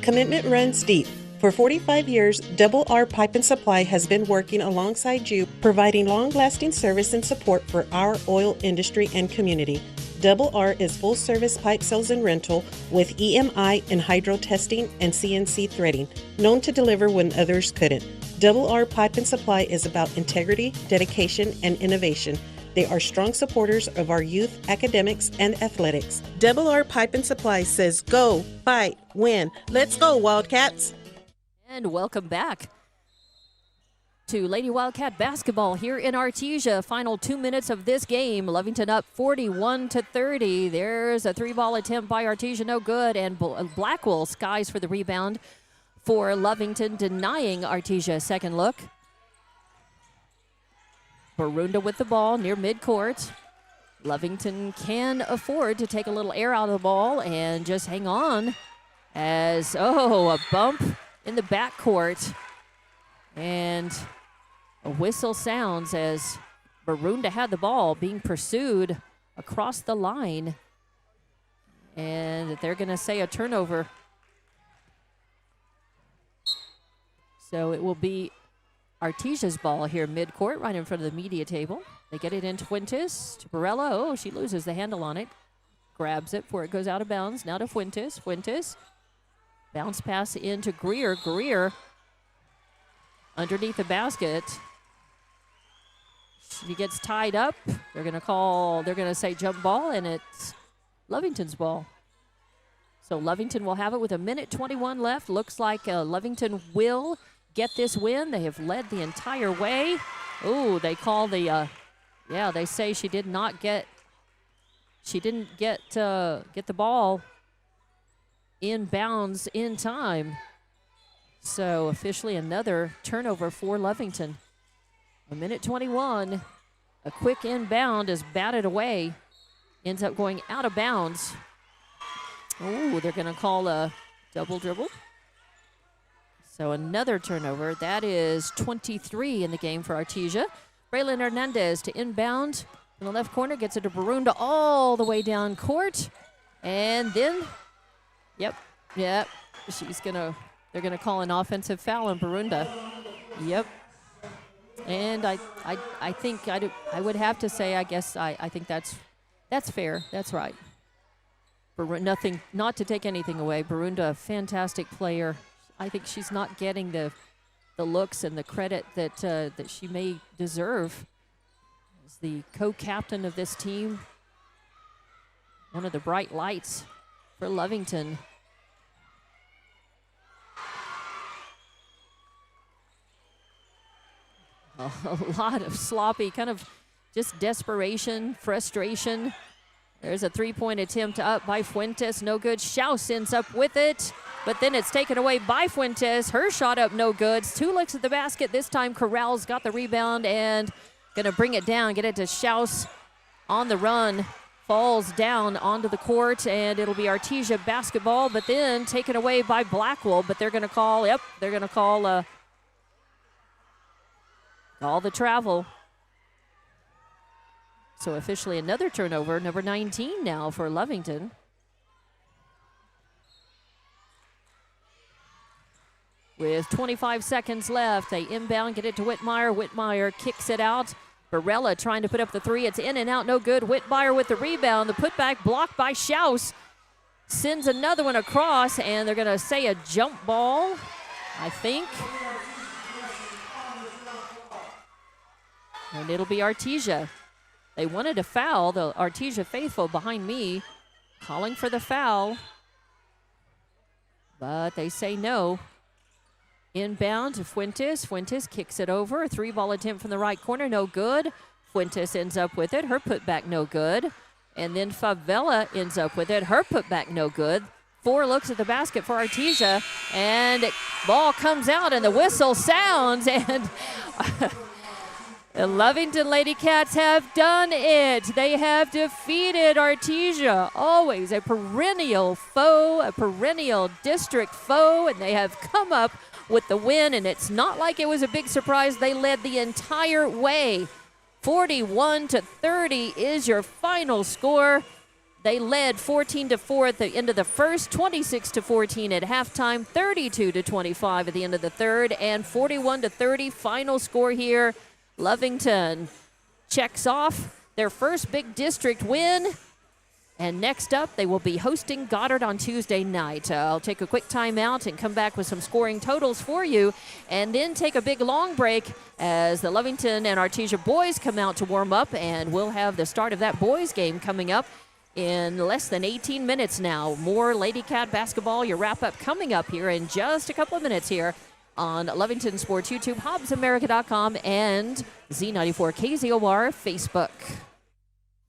Commitment runs deep. For 45 years, Double R Pipe and Supply has been working alongside you, providing long-lasting service and support for our oil industry and community. Double R is full-service pipe sales and rental with EMI and hydro testing and CNC threading, known to deliver when others couldn't. Double R Pipe and Supply is about integrity, dedication, and innovation. They are strong supporters of our youth, academics, and athletics. Double R Pipe and Supply says go, fight, win. Let's go, Wildcats! And welcome back to Lady Wildcat basketball here in Artesia. Final 2 minutes of this game. Lovington up 41-30. There's a 3-ball attempt by Artesia, no good. And Blackwell skies for the rebound for Lovington, denying Artesia a second look. Barunda with the ball near midcourt. Lovington can afford to take a little air out of the ball and just hang on as, a bump in the backcourt. And a whistle sounds as Barunda had the ball being pursued across the line. And they're going to say a turnover. So it will be Artesia's ball here midcourt, right in front of the media table. They get it into Fuentes, to Barella. Oh, she loses the handle on it. Grabs it before it goes out of bounds. Now to Fuentes. Fuentes. Bounce pass into Greer. Greer underneath the basket. She gets tied up. They're going to say jump ball, and it's Lovington's ball. So Lovington will have it with 1:21 left. Looks like Lovington will get this win. They have led the entire way. Oh, they call the, they say she didn't get the ball in bounds in time. So officially another turnover for Lovington. 1:21. A quick inbound is batted away. Ends up going out of bounds. Oh, they're going to call a double dribble. So another turnover. That is 23 in the game for Artesia. Braylon Hernandez to inbound in the left corner. Gets it to Barunda all the way down court. And then, yep. They're going to call an offensive foul on Barunda. Yep. And I think I would have to say, I guess I think that's fair. That's right. Nothing, not to take anything away. Barunda, a fantastic player. I think she's not getting the looks and the credit that she may deserve as the co-captain of this team. One of the bright lights for Lovington. A lot of sloppy, kind of just desperation, frustration. There's a three-point attempt up by Fuentes. No good. Schaus ends up with it, but then it's taken away by Fuentes. Her shot up, no good. 2 looks at the basket. This time Corral's got the rebound and going to bring it down, get it to Schaus on the run. Falls down onto the court, and it'll be Artesia basketball, but then taken away by Blackwell. But they're going to call, all the travel. So officially another turnover, number 19 now for Lovington. With 25 seconds left, they inbound, get it to Whitmire. Whitmire kicks it out. Barella trying to put up the three. It's in and out, no good. Whitmire with the rebound. The putback blocked by Schaus. Sends another one across, and they're going to say a jump ball, I think. And it'll be Artesia. They wanted a foul, the Artesia faithful behind me, calling for the foul. But they say no. Inbound to Fuentes. Fuentes kicks it over. A 3-ball attempt from the right corner, no good. Fuentes ends up with it. Her putback, no good. And then Favela ends up with it. Her putback, no good. 4 looks at the basket for Artesia. And ball comes out, and the whistle sounds. And the Lovington Lady Cats have done it. They have defeated Artesia, always a perennial foe, a perennial district foe, and they have come up with the win, and it's not like it was a big surprise. They led the entire way. 41-30 is your final score. They led 14-4 at the end of the first, 26-14 at halftime, 32-25 at the end of the third, and 41-30 final score here. Lovington checks off their first big district win. And next up, they will be hosting Goddard on Tuesday night. I'll take a quick timeout and come back with some scoring totals for you, and then take a big long break as the Lovington and Artesia boys come out to warm up, and we'll have the start of that boys game coming up in less than 18 minutes now. More Lady Cat basketball, your wrap-up coming up here in just a couple of minutes here on Lovington Sports YouTube, HobbsAmerica.com, and Z94 KZOR Facebook.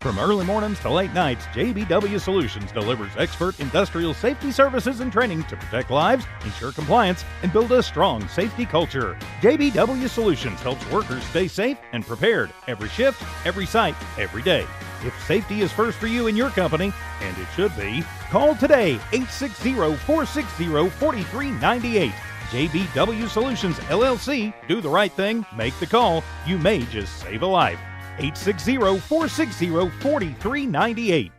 From early mornings to late nights, JBW Solutions delivers expert industrial safety services and training to protect lives, ensure compliance, and build a strong safety culture. JBW Solutions helps workers stay safe and prepared every shift, every site, every day. If safety is first for you and your company, and it should be, call today, 860-460-4398. JBW Solutions, LLC. Do the right thing. Make the call. You may just save a life. 860-460-4398.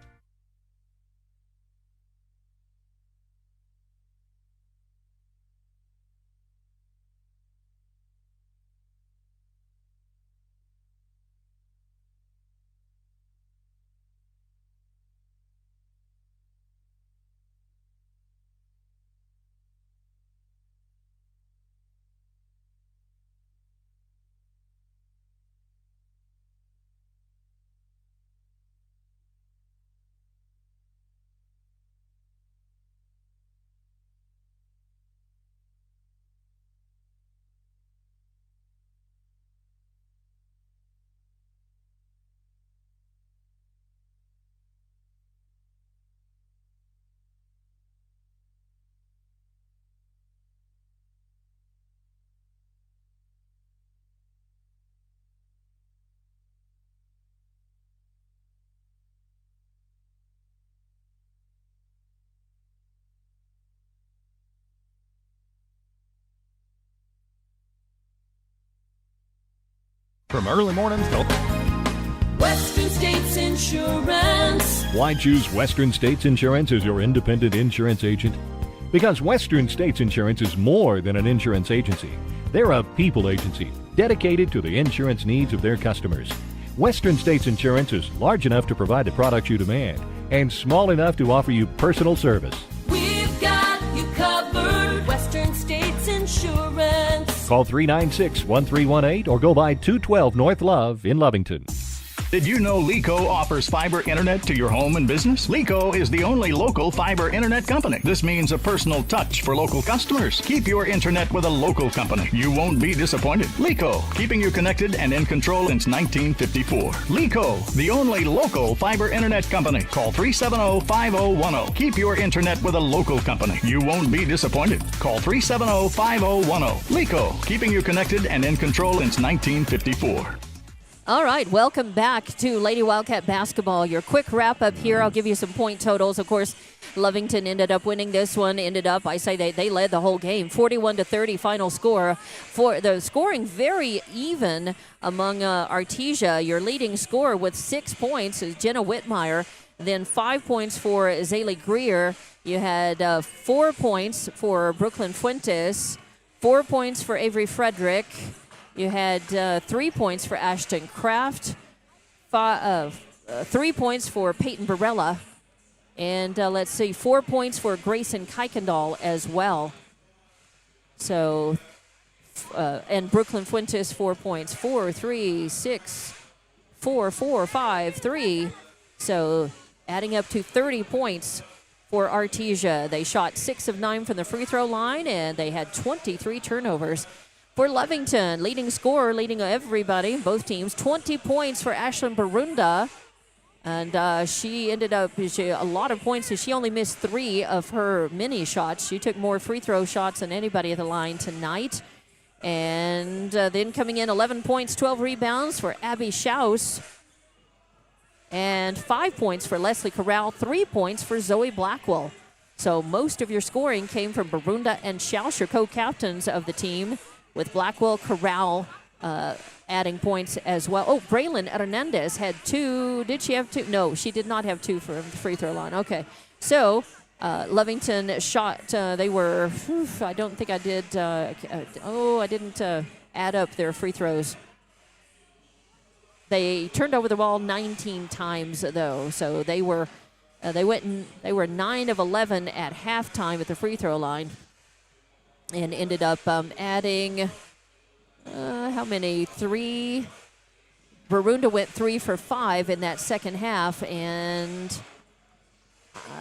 From early mornings till Western States Insurance. Why choose Western States Insurance as your independent insurance agent? Because Western States Insurance is more than an insurance agency. They're a people agency dedicated to the insurance needs of their customers. Western States Insurance is large enough to provide the products you demand and small enough to offer you personal service. We've got you covered. Western States Insurance. Call 396-1318 or go by 212 North Love in Lovington. Did you know LECO offers fiber internet to your home and business? LECO is the only local fiber internet company. This means a personal touch for local customers. Keep your internet with a local company. You won't be disappointed. LECO, keeping you connected and in control since 1954. LECO, the only local fiber internet company. Call 370-5010. Keep your internet with a local company. You won't be disappointed. Call 370-5010. LECO, keeping you connected and in control since 1954. All right, welcome back to Lady Wildcat basketball. Your quick wrap up here. I'll give you some point totals. Of course, Lovington ended up winning this one. I say they led the whole game, 41-30 final score. For the scoring very even among Artesia. Your leading scorer with 6 points is Jenna Whitmire. Then 5 points for Zaylee Greer. You had 4 points for Brooklyn Fuentes, 4 points for Avery Frederick. You had 3 points for Ashton Kraft, 3 points for Peyton Barella, and 4 points for Grayson Kuykendall as well. So, and Brooklyn Fuentes, 4 points, 4, 3, 6, 4, 4, 5, 3. So, adding up to 30 points for Artesia. They shot 6 of 9 from the free throw line, and they had 23 turnovers. For Lovington, leading scorer, leading everybody, both teams, 20 points for Ashlyn Barunda. And she ended up, a lot of points, so she only missed 3 of her mini shots. She took more free throw shots than anybody at the line tonight. And then coming in, 11 points, 12 rebounds for Abby Schaus. And 5 points for Leslie Corral, 3 points for Zoe Blackwell. So most of your scoring came from Barunda and Schaus, your co-captains of the team, with Blackwell, Corral adding points as well. Oh, Braylon Hernandez had 2. Did she have 2? No, she did not have 2 for the free throw line. Okay. So Lovington shot, they were, I don't think I did, I didn't add up their free throws. They turned over the ball 19 times, though. So they were 9 of 11 at halftime at the free throw line. And ended up adding, how many? 3. Barunda went 3 for 5 in that second half. And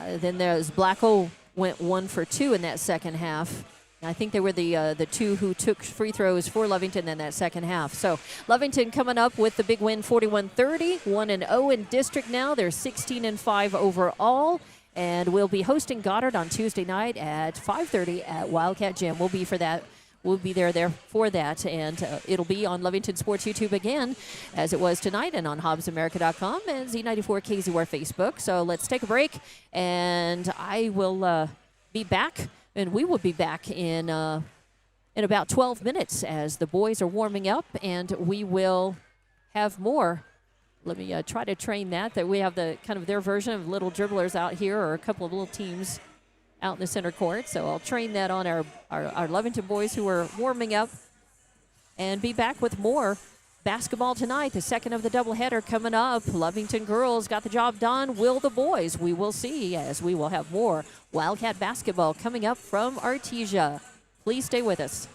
then there's Blackwell went 1 for 2 in that second half. And I think they were the 2 who took free throws for Lovington in that second half. So Lovington coming up with the big win, 41-30, 1-0 in district now. They're 16-5 overall. And we'll be hosting Goddard on Tuesday night at 5:30 at Wildcat Gym. We'll be for that. We'll be there for that, and it'll be on Lovington Sports YouTube again, as it was tonight, and on HobbsAmerica.com and Z94 KZWR Facebook. So let's take a break, and I will be back, and we will be back in in about 12 minutes as the boys are warming up, and we will have more. Let me try to train that we have the kind of their version of little dribblers out here, or a couple of little teams out in the center court. So I'll train that on our Lovington boys who are warming up, and be back with more basketball tonight. The second of the doubleheader coming up. Lovington girls got the job done. Will the boys? We will see, as we will have more Wildcat basketball coming up from Artesia. Please stay with us.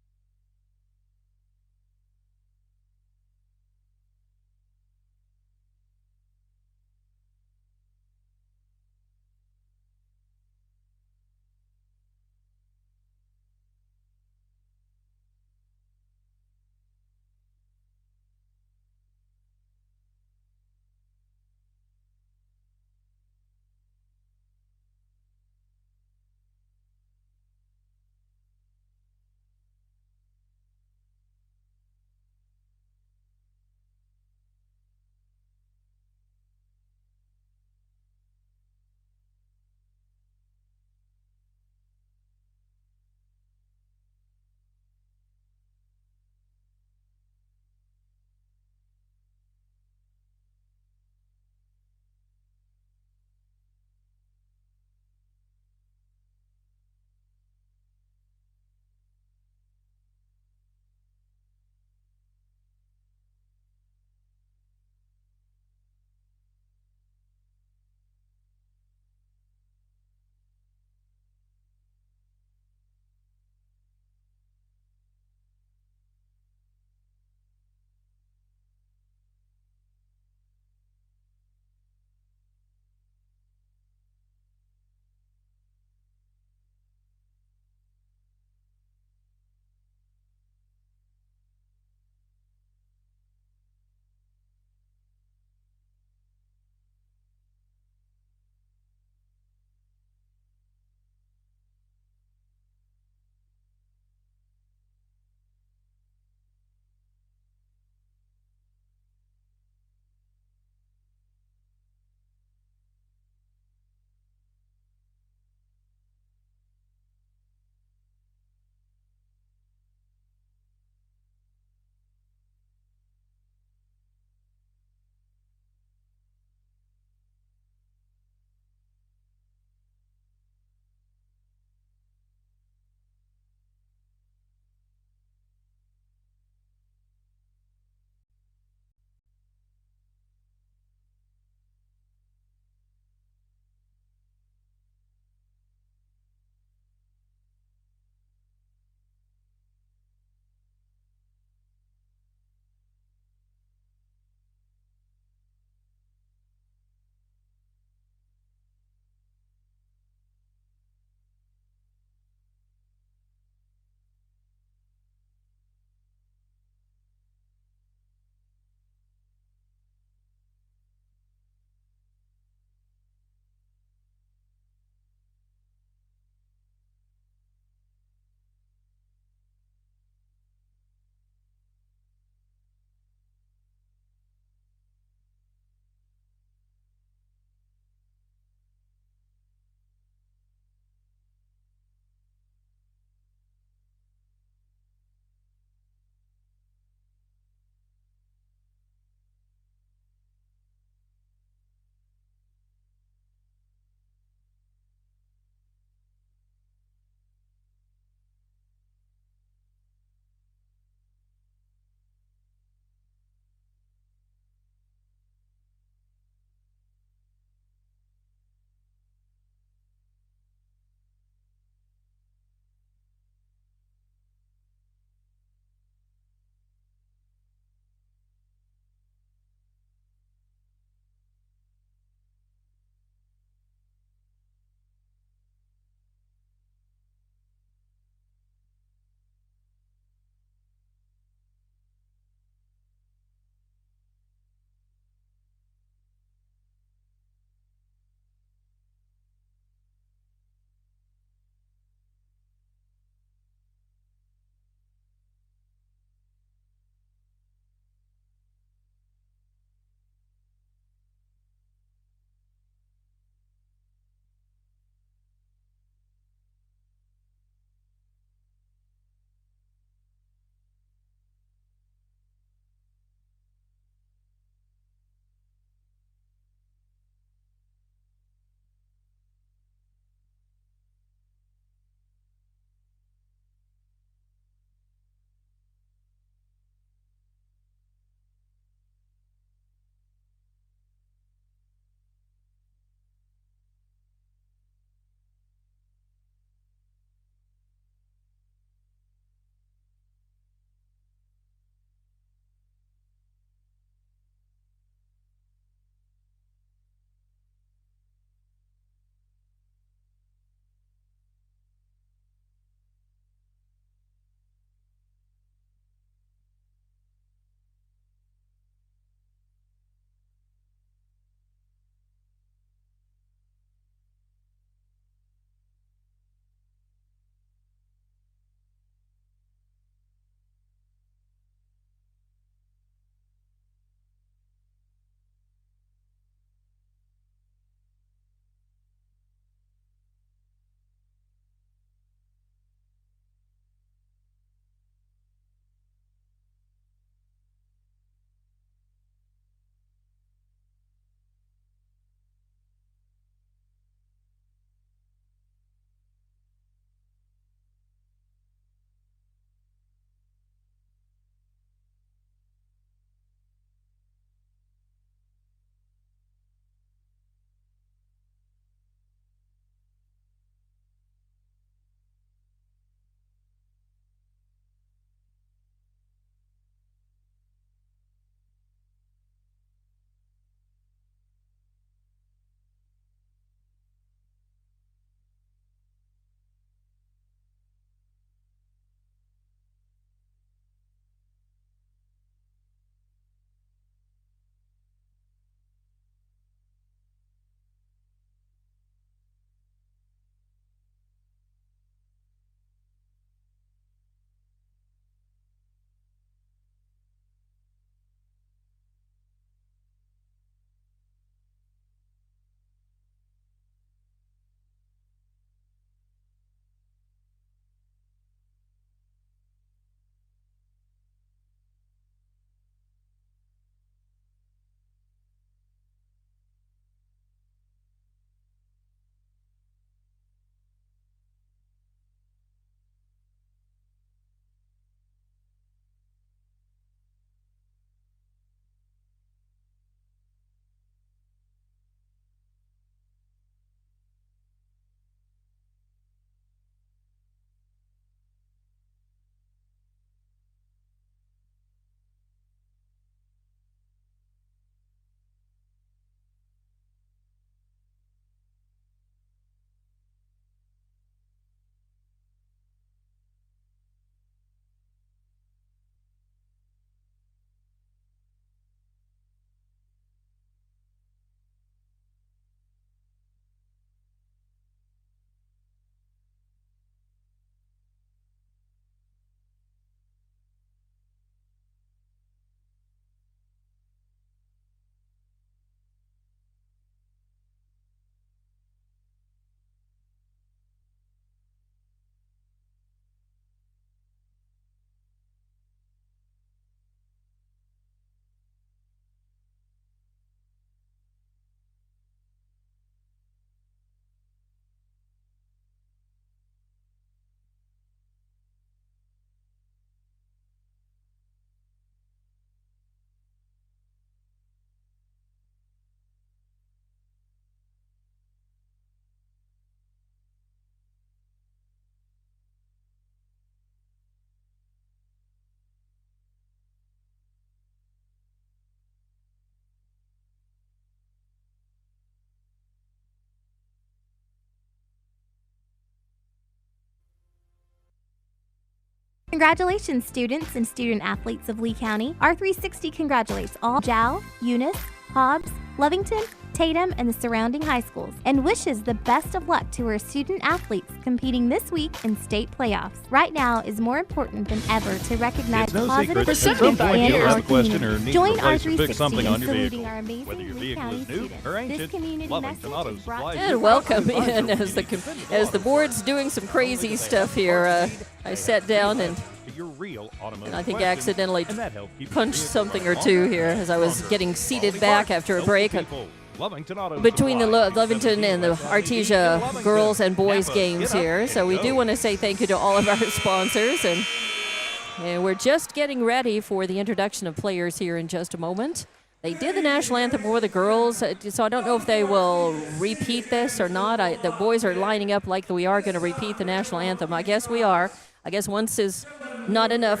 Congratulations, students and student athletes of Lee County. R360 congratulates all Jow, Eunice, Hobbs, Lovington, Tatum, and the surrounding high schools, and wishes the best of luck to our student athletes competing this week in state playoffs. Right now is more important than ever to recognize It's no positive secret. At some point, in you'll our have a question community. or need Join to replace or R360 fix something on in your saluting vehicle. our amazing Whether your Lee vehicle County is new students. or This ancient, community Lovington message Auto is brought Supply to is you And your welcome trusted in advisor. as the board's doing some crazy stuff here. I sat down and Your real automotive I think questions, accidentally and that helps keep your punched vehicle something or running two longer here and as I was stronger. getting seated Quality back parts, after a helpful break. people. Lovington Auto Between the Supply, Lovington and the 217 Artesia Lovington. girls and boys Napa, games get up here. and So we do go. want to say thank you to all of our sponsors. And we're just getting ready for the introduction of players here in just a moment. They did the national anthem for the girls, so I don't know if they will repeat this or not. The boys are lining up like we are going to repeat the national anthem. I guess we are. I guess once is not enough.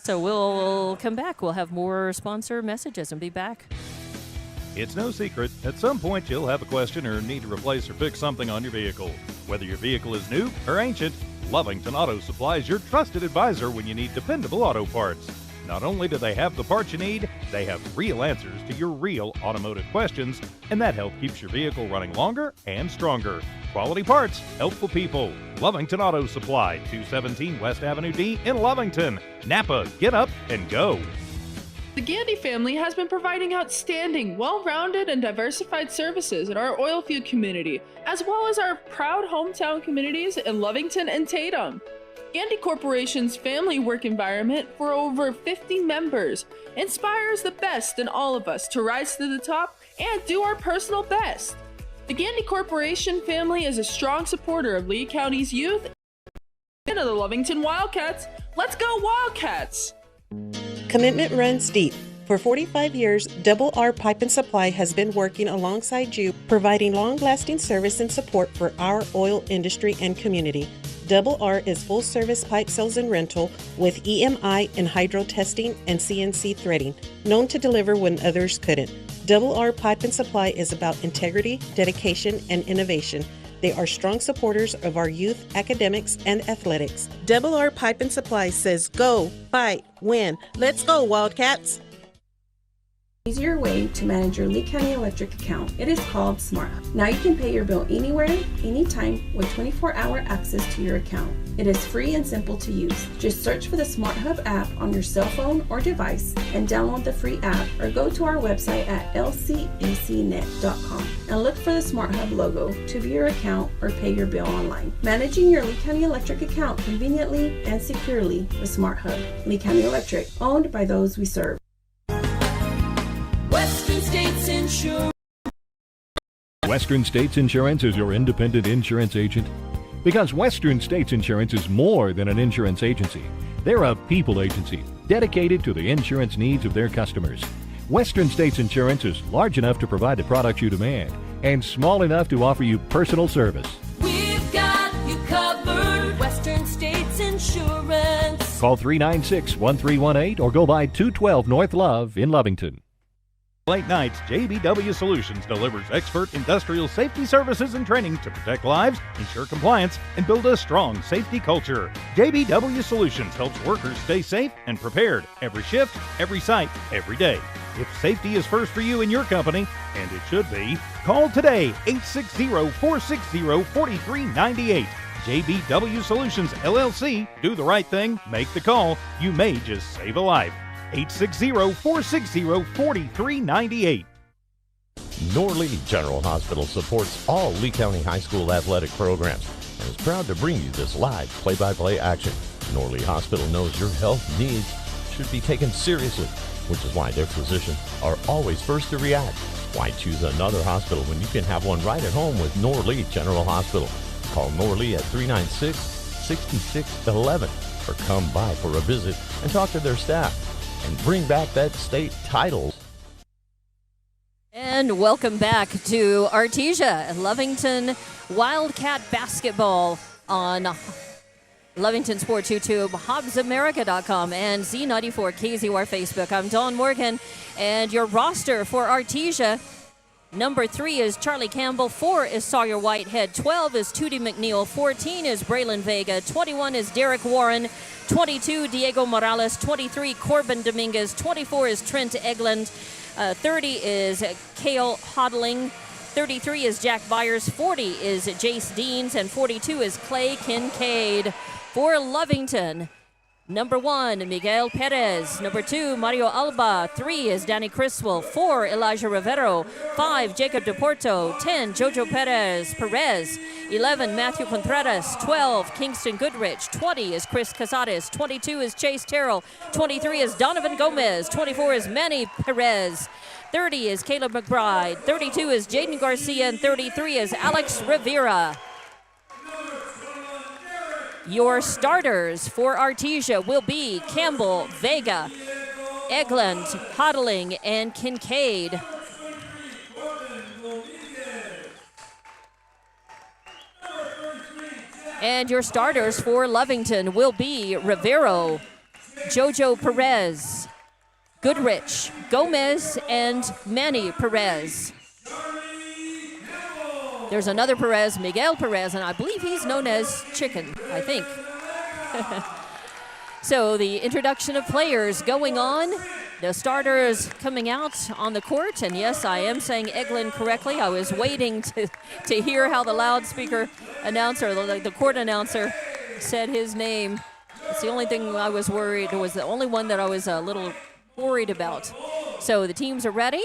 So we'll come back. We'll have more sponsor messages and be back. It's no secret. At some point, you'll have a question or need to replace or fix something on your vehicle. Whether your vehicle is new or ancient, Lovington Auto Supply is your trusted advisor when you need dependable auto parts. Not only do they have the parts you need, they have real answers to your real automotive questions, and that helps keeps your vehicle running longer and stronger. Quality parts, helpful people. Lovington Auto Supply, 217 West Avenue D in Lovington. Napa, get up and go. The Gandy family has been providing outstanding, well-rounded, and diversified services in our oil field community, as well as our proud hometown communities in Lovington and Tatum. Gandy Corporation's family work environment for over 50 members inspires the best in all of us to rise to the top and do our personal best. The Gandy Corporation family is a strong supporter of Lee County's youth and of the Lovington Wildcats. Let's go Wildcats! Commitment runs deep. For 45 years, Double R Pipe and Supply has been working alongside you, providing long-lasting service and support for our oil industry and community. Double R is full-service pipe sales and rental with EMI and hydro testing and CNC threading, known to deliver when others couldn't. Double R Pipe and Supply is about integrity, dedication, and innovation. They are strong supporters of our youth, academics, and athletics. Double R Pipe and Supply says go, fight, win. Let's go, Wildcats! Easier way to manage your Lee County Electric account. It is called Smart Hub. Now you can pay your bill anywhere, anytime with 24-hour access to your account. It is free and simple to use. Just search for the Smart Hub app on your cell phone or device and download the free app, or go to our website at lcecnet.com and look for the Smart Hub logo to view your account or pay your bill online. Managing your Lee County Electric account conveniently and securely with Smart Hub. Lee County Electric, owned by those we serve. Western States Insurance. Western States Insurance is your independent insurance agent. Because Western States Insurance is more than an insurance agency. They're a people agency dedicated to the insurance needs of their customers. Western States Insurance is large enough to provide the products you demand and small enough to offer you personal service. We've got you covered. Western States Insurance. Call 396-1318 or go by 212 North Love in Lovington. Late nights, JBW Solutions delivers expert industrial safety services and training to protect lives, ensure compliance, and build a strong safety culture. JBW Solutions helps workers stay safe and prepared every shift, every site, every day. If safety is first for you and your company, and it should be, call today 860-460-4398. JBW Solutions LLC. Do the right thing. Make the call. You may just save a life. 860-460-4398. Norlee General Hospital supports all Lee County High School athletic programs and is proud to bring you this live play-by-play action. Norlee Hospital knows your health needs should be taken seriously, which is why their physicians are always first to react. Why choose another hospital when you can have one right at home with Norlee General Hospital? Call Norlee at 396-6611 or come by for a visit and talk to their staff and bring back that state title. And welcome back to Artesia, Lovington Wildcat basketball on Lovington Sports YouTube, HobbsAmerica.com, and Z94 KZR Facebook. I'm Dawn Morgan, and your roster for Artesia Number 3 is Charlie Campbell. 4 is Sawyer Whitehead. 12 is Tootie McNeil. 14 is Braylon Vega. 21 is Derek Warren. 22, Diego Morales. 23, Corbin Dominguez. 24 is Trent Egland. 30 is Cale Hodling. 33 is Jack Byers. 40 is Jace Deans. And 42 is Clay Kincaid. For Lovington, number 1, Miguel Perez. Number 2, Mario Alba. 3 is Danny Criswell. 4, Elijah Rivero. 5, Jacob DePorto. 10, Jojo Perez. 11, Matthew Contreras. 12, Kingston Goodrich. 20 is Chris Casares. 22 is Chase Terrell. 23 is Donovan Gomez. 24 is Manny Perez. 30 is Caleb McBride. 32 is Jaden Garcia. And 33 is Alex Rivera. Your starters for Artesia will be Campbell, Vega, Egland, Hodling, and Kincaid. And your starters for Lovington will be Rivero, Jojo Perez, Goodrich, Gomez, and Manny Perez. There's another Perez, Miguel Perez, and I believe he's known as Chicken, I think. So the introduction of players going on. The starters coming out on the court. And yes, I am saying Eglin correctly. I was waiting to hear how the loudspeaker announcer, the court announcer, said his name. It's the only thing I was worried. It was the only one that I was a little worried about. So the teams are ready.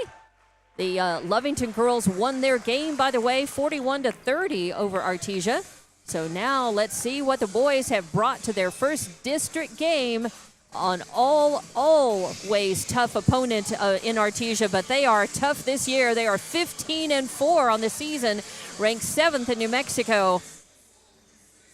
The Lovington girls won their game, by the way, 41-30 over Artesia. So now let's see what the boys have brought to their first district game on always tough opponent in Artesia, but they are tough this year. They are 15-4 on the season, ranked 7th in New Mexico.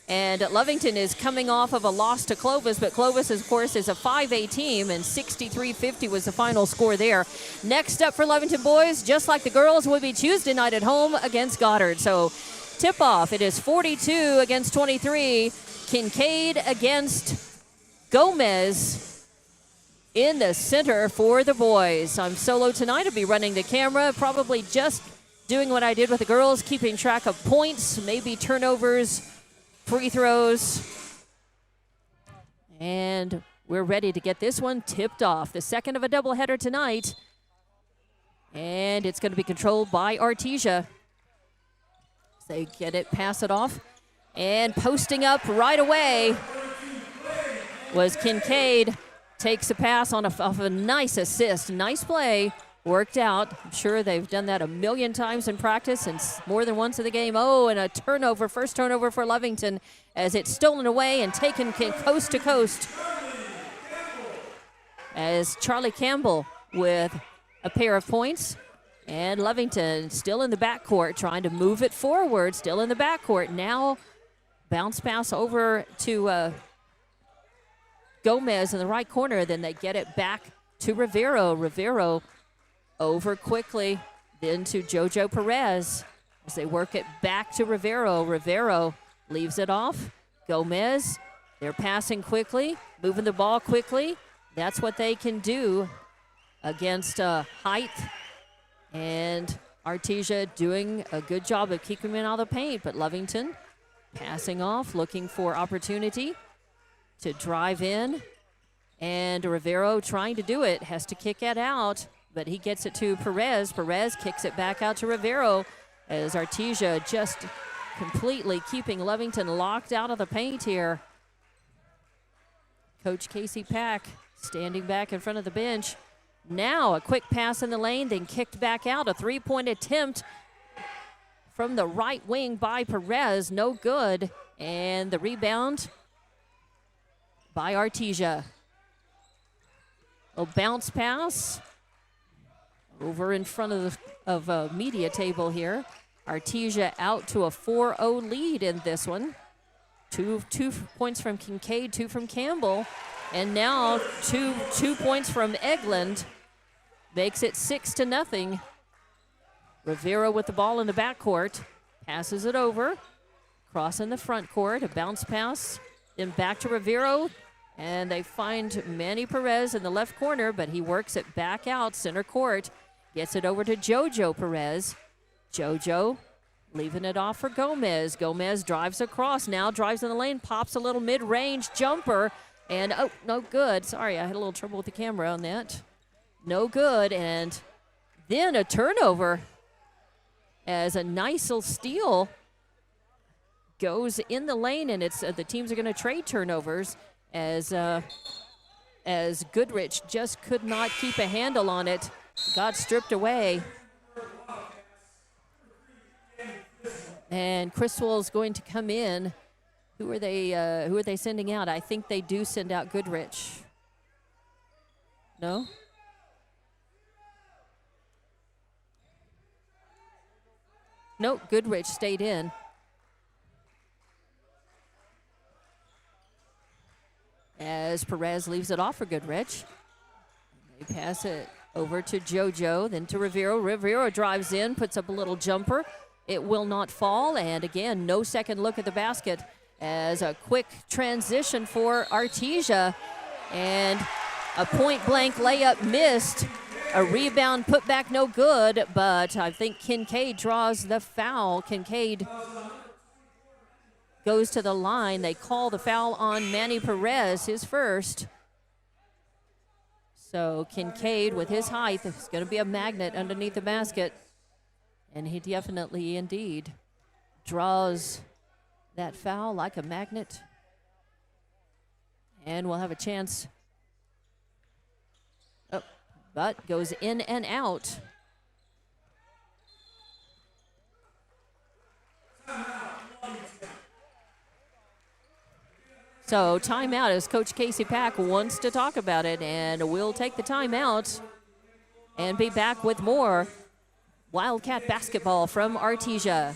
And Lovington is coming off of a loss to Clovis, but Clovis, of course, is a 5A team, and 63-50 was the final score there. Next up for Lovington boys, just like the girls, will be Tuesday night at home against Goddard. So tip-off, it is 42 against 23. Kincaid against Gomez in the center for the boys. I'm solo tonight. I'll be running the camera, probably just doing what I did with the girls, keeping track of points, maybe turnovers, free throws. And we're ready to get this one tipped off. The second of a doubleheader tonight. And it's going to be controlled by Artesia. They get it, pass it off. And posting up right away was Kincaid. Takes a pass off a nice assist. Nice play. Worked out. I'm sure they've done that a million times in practice and more than once in the game. Oh, and a turnover, first turnover for Lovington as it's stolen away and taken coast to coast. As Charlie Campbell with a pair of points. And Lovington still in the backcourt, trying to move it forward, still in the backcourt. Now bounce pass over to Gomez in the right corner. Then they get it back to Rivero. Rivero over quickly, then to Jojo Perez as they work it back to Rivero. Rivero leaves it off. Gomez, they're passing quickly, moving the ball quickly. That's what they can do against height. And Artesia doing a good job of keeping him out of the paint, but Lovington passing off, looking for opportunity to drive in. And Rivero trying to do it, has to kick it out. But he gets it to Perez. Perez kicks it back out to Rivero as Artesia just completely keeping Lovington locked out of the paint here. Coach Casey Pack standing back in front of the bench. Now a quick pass in the lane, then kicked back out. A three-point attempt from the right wing by Perez. No good. And the rebound by Artesia. A bounce pass. Over in front of a media table here. Artesia out to a 4-0 lead in this one. Two points from Kincaid, 2 from Campbell. And now two points from Egland. Makes it 6-0. Rivera with the ball in the backcourt. Passes it over. Crossing the front court. A bounce pass. Then back to Rivero. And they find Manny Perez in the left corner, but he works it back out center court. Gets it over to Jojo Perez. JoJo leaving it off for Gomez. Gomez drives across, now drives in the lane, pops a little mid-range jumper, and oh, no good. Sorry, I had a little trouble with the camera on that. No good, and then a turnover as a nice little steal goes in the lane, and it's the teams are going to trade turnovers as Goodrich just could not keep a handle on it, got stripped away. And Criswell's going to come in. Who are they sending out? I think they do send out Goodrich. No? Nope, Goodrich stayed in. As Perez leaves it off for Goodrich. They pass it over to JoJo, then to Rivero. Rivero drives in, puts up a little jumper. It will not fall, and again, no second look at the basket as a quick transition for Artesia, and a point-blank layup missed. A rebound put back no good, but I think Kincaid draws the foul. Kincaid goes to the line. They call the foul on Manny Perez, his first. So Kincaid, with his height, is going to be a magnet underneath the basket. And he definitely, indeed, draws that foul like a magnet. And we'll have a chance. Oh, but goes in and out. So timeout as Coach Casey Pack wants to talk about it, and we'll take the timeout and be back with more Wildcat basketball from Artesia.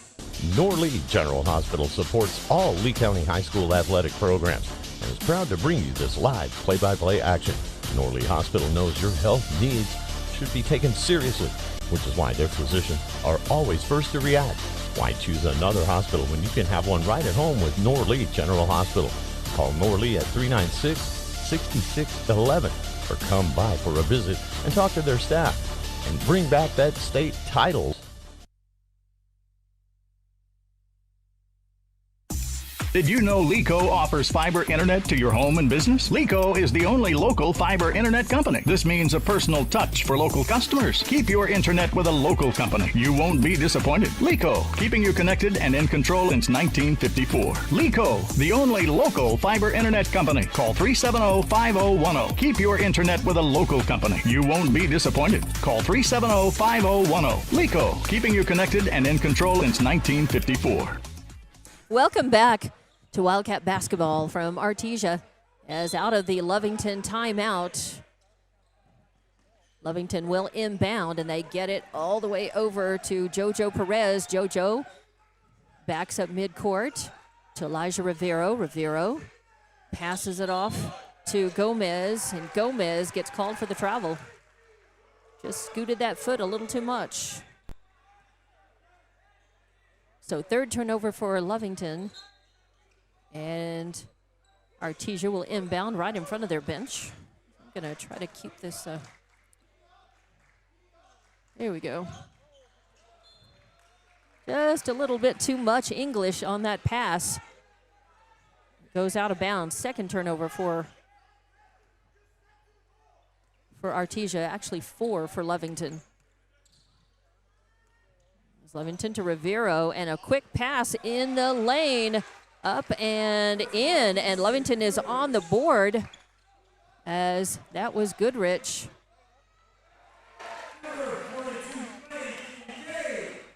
Norlee General Hospital supports all Lee County High School athletic programs and is proud to bring you this live play-by-play action. Norlee Hospital knows your health needs should be taken seriously, which is why their physicians are always first to react. Why choose another hospital when you can have one right at home with Norlee General Hospital? Call Norlee at 396-6611 or come by for a visit and talk to their staff and bring back that state title. Did you know LECO offers fiber internet to your home and business? LECO is the only local fiber internet company. This means a personal touch for local customers. Keep your internet with a local company. You won't be disappointed. LECO, keeping you connected and in control since 1954. LECO, the only local fiber internet company. Call 370-5010. Keep your internet with a local company. You won't be disappointed. Call 370-5010. LECO, keeping you connected and in control since 1954. Welcome back to Wildcat basketball from Artesia as out of the Lovington timeout. Lovington will inbound, and they get it all the way over to JoJo Perez. JoJo backs up midcourt to Elijah Rivero. Rivero passes it off to Gomez, and Gomez gets called for the travel. Just scooted that foot a little too much. So third turnover for Lovington, and Artesia will inbound right in front of their bench. I'm gonna try to keep this, there we go. Just a little bit too much English on that pass. Goes out of bounds. Second turnover for Artesia, actually 4 for Lovington. Lovington to Rivero, and a quick pass in the lane, up and in, and Lovington is on the board as that was Goodrich.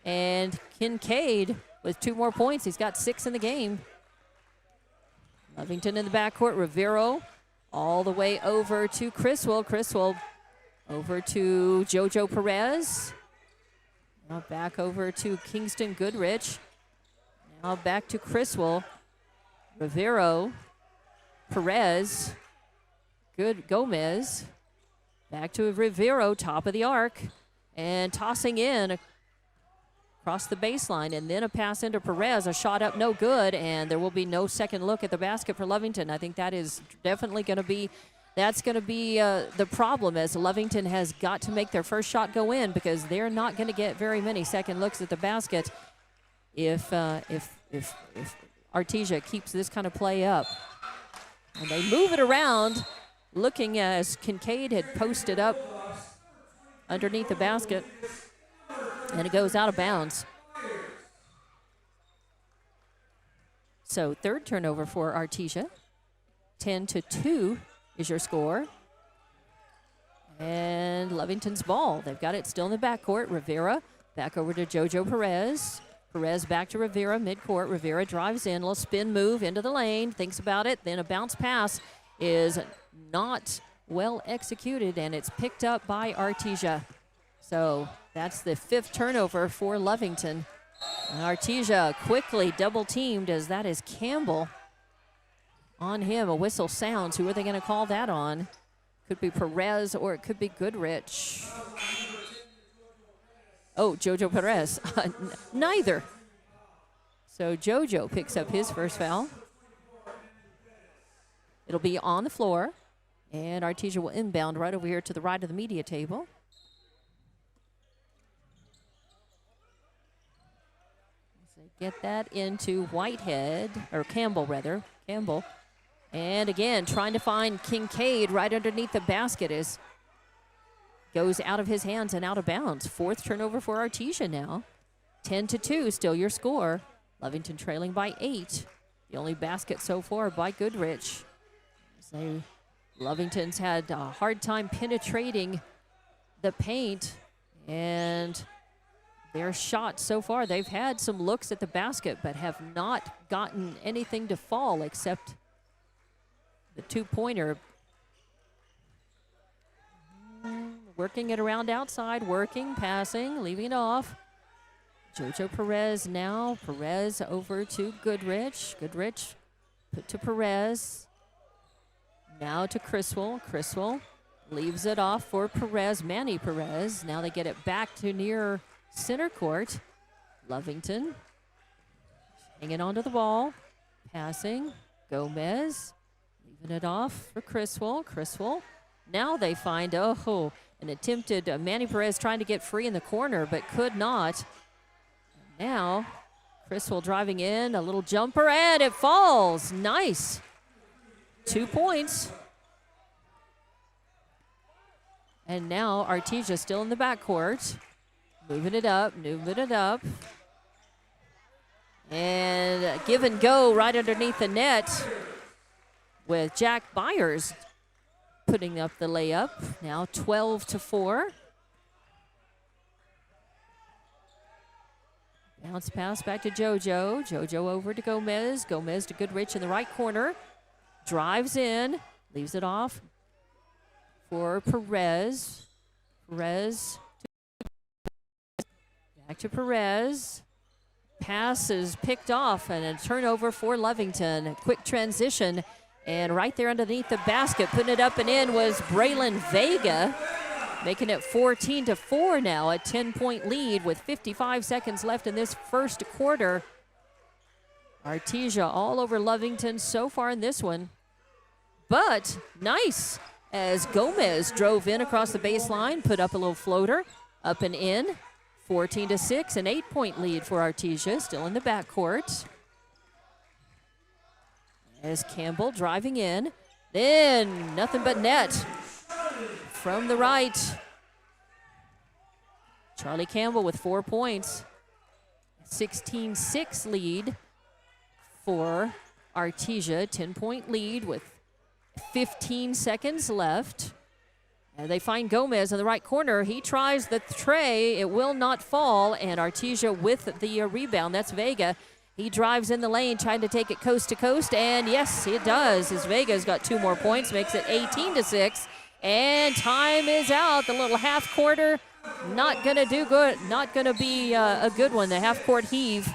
And Kincaid with 2 more points. He's got 6 in the game. Lovington in the backcourt. Rivero all the way over to Criswell. Criswell over to JoJo Perez. Now back over to Kingston Goodrich. Now back to Criswell. Rivero. Perez. Gomez. Back to Rivero, top of the arc. And tossing in across the baseline. And then a pass into Perez. A shot up, no good. And there will be no second look at the basket for Lovington. I think that is definitely going to be that's going to be the problem, as Lovington has got to make their first shot go in, because they're not going to get very many second looks at the basket if Artesia keeps this kind of play up. And they move it around, looking as Kincaid had posted up underneath the basket, and it goes out of bounds. So third turnover for Artesia. 10-2 is your score. And Lovington's ball. They've got it still in the backcourt. Rivera back over to JoJo Perez. Perez back to Rivera, midcourt. Rivera drives in, little spin move into the lane, thinks about it, then a bounce pass is not well executed, and it's picked up by Artesia. So that's the fifth turnover for Lovington. And Artesia quickly double teamed, as that is Campbell on him. A whistle sounds. Who are they going to call that on? Could be Perez or it could be Goodrich. Oh, JoJo Perez. Neither. So JoJo picks up his first foul. It'll be on the floor. And Artesia will inbound right over here to the right of the media table. Get that into Whitehead, or Campbell rather, Campbell. And again, trying to find Kincaid right underneath the basket, as goes out of his hands and out of bounds. Fourth turnover for Artesia now. 10-2, still your score. Lovington trailing by 8. The only basket so far by Goodrich. So Lovington's had a hard time penetrating the paint, and their shots so far, they've had some looks at the basket, but have not gotten anything to fall except the two-pointer. Working it around outside, working, passing, leaving it off. JoJo Perez now. Perez over to Goodrich. Goodrich put to Perez. Now to Criswell. Criswell leaves it off for Perez, Manny Perez. Now they get it back to near center court. Lovington hanging onto the ball, passing. Gomez leaving it off for Criswell. Criswell. Now they find an attempted Manny Perez trying to get free in the corner, but could not. And now Criswell driving in, a little jumper, and it falls. Nice. 2 points. And now Artesia still in the backcourt. Moving it up, moving it up. And give and go right underneath the net with Jack Byers putting up the layup. Now 12-4. Bounce pass back to JoJo. JoJo over to Gomez. Gomez to Goodrich in the right corner. Drives in, leaves it off for Perez. Perez back to Perez. Pass is picked off, and a turnover for Lovington. Quick transition, and right there underneath the basket, putting it up and in, was Braylon Vega, making it 14-4 now, a 10-point lead with 55 seconds left in this first quarter. Artesia all over Lovington so far in this one. But nice, as Gomez drove in across the baseline, put up a little floater, up and in. 14-6, an 8-point lead for Artesia, still in the backcourt. As Campbell driving in, then nothing but net from the right. Charlie Campbell with 4 points. 16-6 lead for Artesia, 10-point lead with 15 seconds left. And they find Gomez in the right corner. He tries the tray. It will not fall. And Artesia with the rebound. That's Vega. He drives in the lane, trying to take it coast to coast. And yes, it does. As Vega's got 2 more points, makes it 18-6. And time is out. The little half quarter, not going to do good. Not going to be a good one. The half court heave.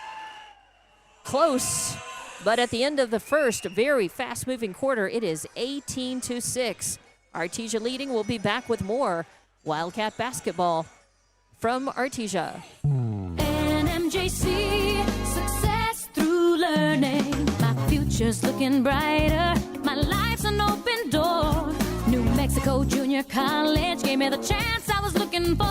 Close. But at the end of the first, very fast-moving quarter, it is 18-6. Artesia leading. We'll be back with more Wildcat basketball from Artesia. NMJC, success through learning. My future's looking brighter. My life's an open door. New Mexico Junior College gave me the chance I was looking for.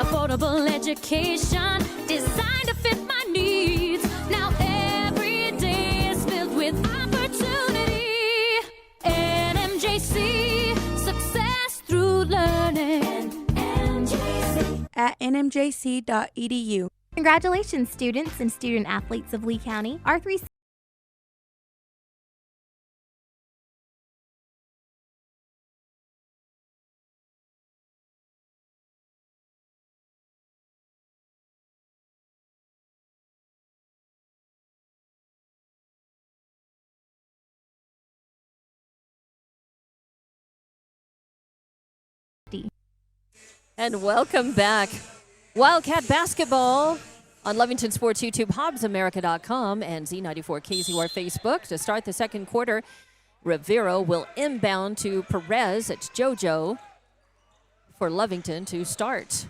Affordable education designed to fit my needs. Now every day is filled with opportunity. NMJC, success through learning. NMJC. At nmjc.edu. Congratulations, students and student athletes of Lee County. Our 3 And welcome back. Wildcat basketball on Lovington Sports YouTube, HobbsAmerica.com, and Z94 KZR Facebook. To start the second quarter, Rivero will inbound to Perez. It's JoJo for Lovington to start.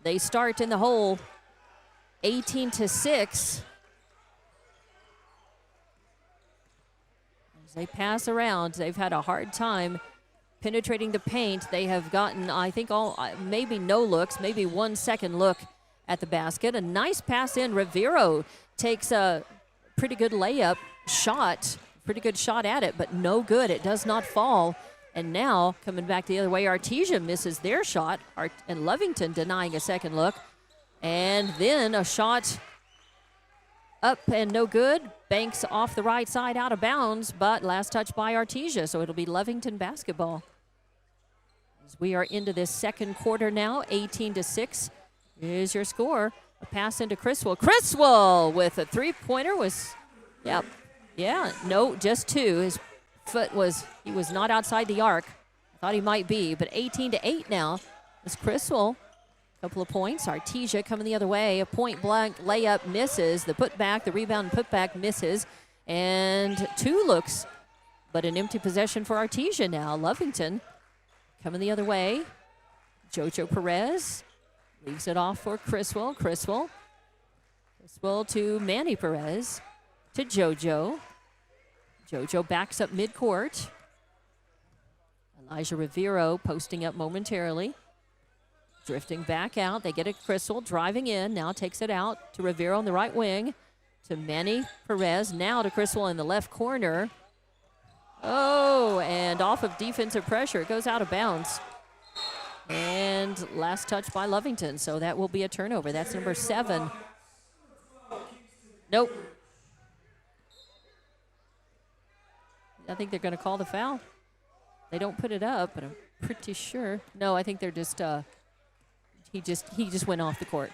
They start in the hole, 18-6. As they pass around, they've had a hard time penetrating the paint. They have gotten, I think, maybe no looks, maybe 1 second look at the basket. A nice pass in. Rivero takes a pretty good layup shot, pretty good shot at it, but no good. It does not fall. And now, coming back the other way, Artesia misses their shot, and Lovington denying a second look. And then a shot up and no good. Banks off the right side, out of bounds, but last touch by Artesia, so it'll be Lovington basketball. As we are into this second quarter now, 18-6 is your score. A pass into Criswell. Criswell with a three-pointer was, no, just two. His foot he was not outside the arc. I thought he might be, but 18-8 now is Criswell. Couple of points. Artesia coming the other way. A point-blank layup misses. The putback, the rebound and putback misses. And two looks, but an empty possession for Artesia now. Lovington coming the other way. JoJo Perez leaves it off for Criswell. Criswell to Manny Perez. To JoJo. JoJo backs up midcourt. Elijah Rivero posting up momentarily. Drifting back out. They get it. Criswell driving in. Now takes it out to Rivero on the right wing. To Manny Perez. Now to Criswell in the left corner. Oh, and off of defensive pressure. It goes out of bounds. And last touch by Lovington. So that will be a turnover. That's number 7. Nope. I think they're going to call the foul. They don't put it up, but I'm pretty sure. No, I think they're just... He just went off the court.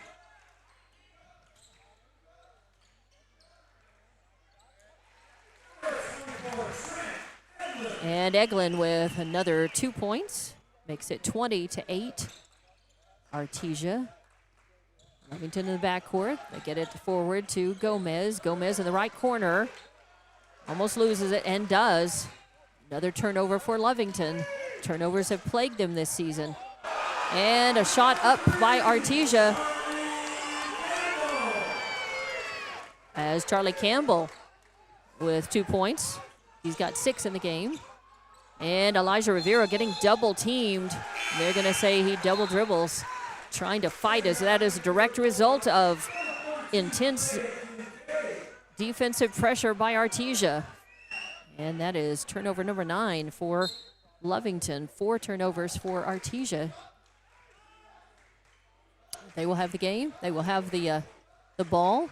And Eglin with another 2 points. Makes it 20-8. Artesia. Lovington in the backcourt. They get it forward to Gomez. Gomez in the right corner. Almost loses it and does. Another turnover for Lovington. Turnovers have plagued them this season. And a shot up by Artesia. As Charlie Campbell with 2 points. He's got 6 in the game. And Elijah Rivero getting double teamed. They're going to say he double dribbles, trying to fight us. That is a direct result of intense defensive pressure by Artesia. And that is turnover number 9 for Lovington. 4 turnovers for Artesia. They will have the game. They will have the ball.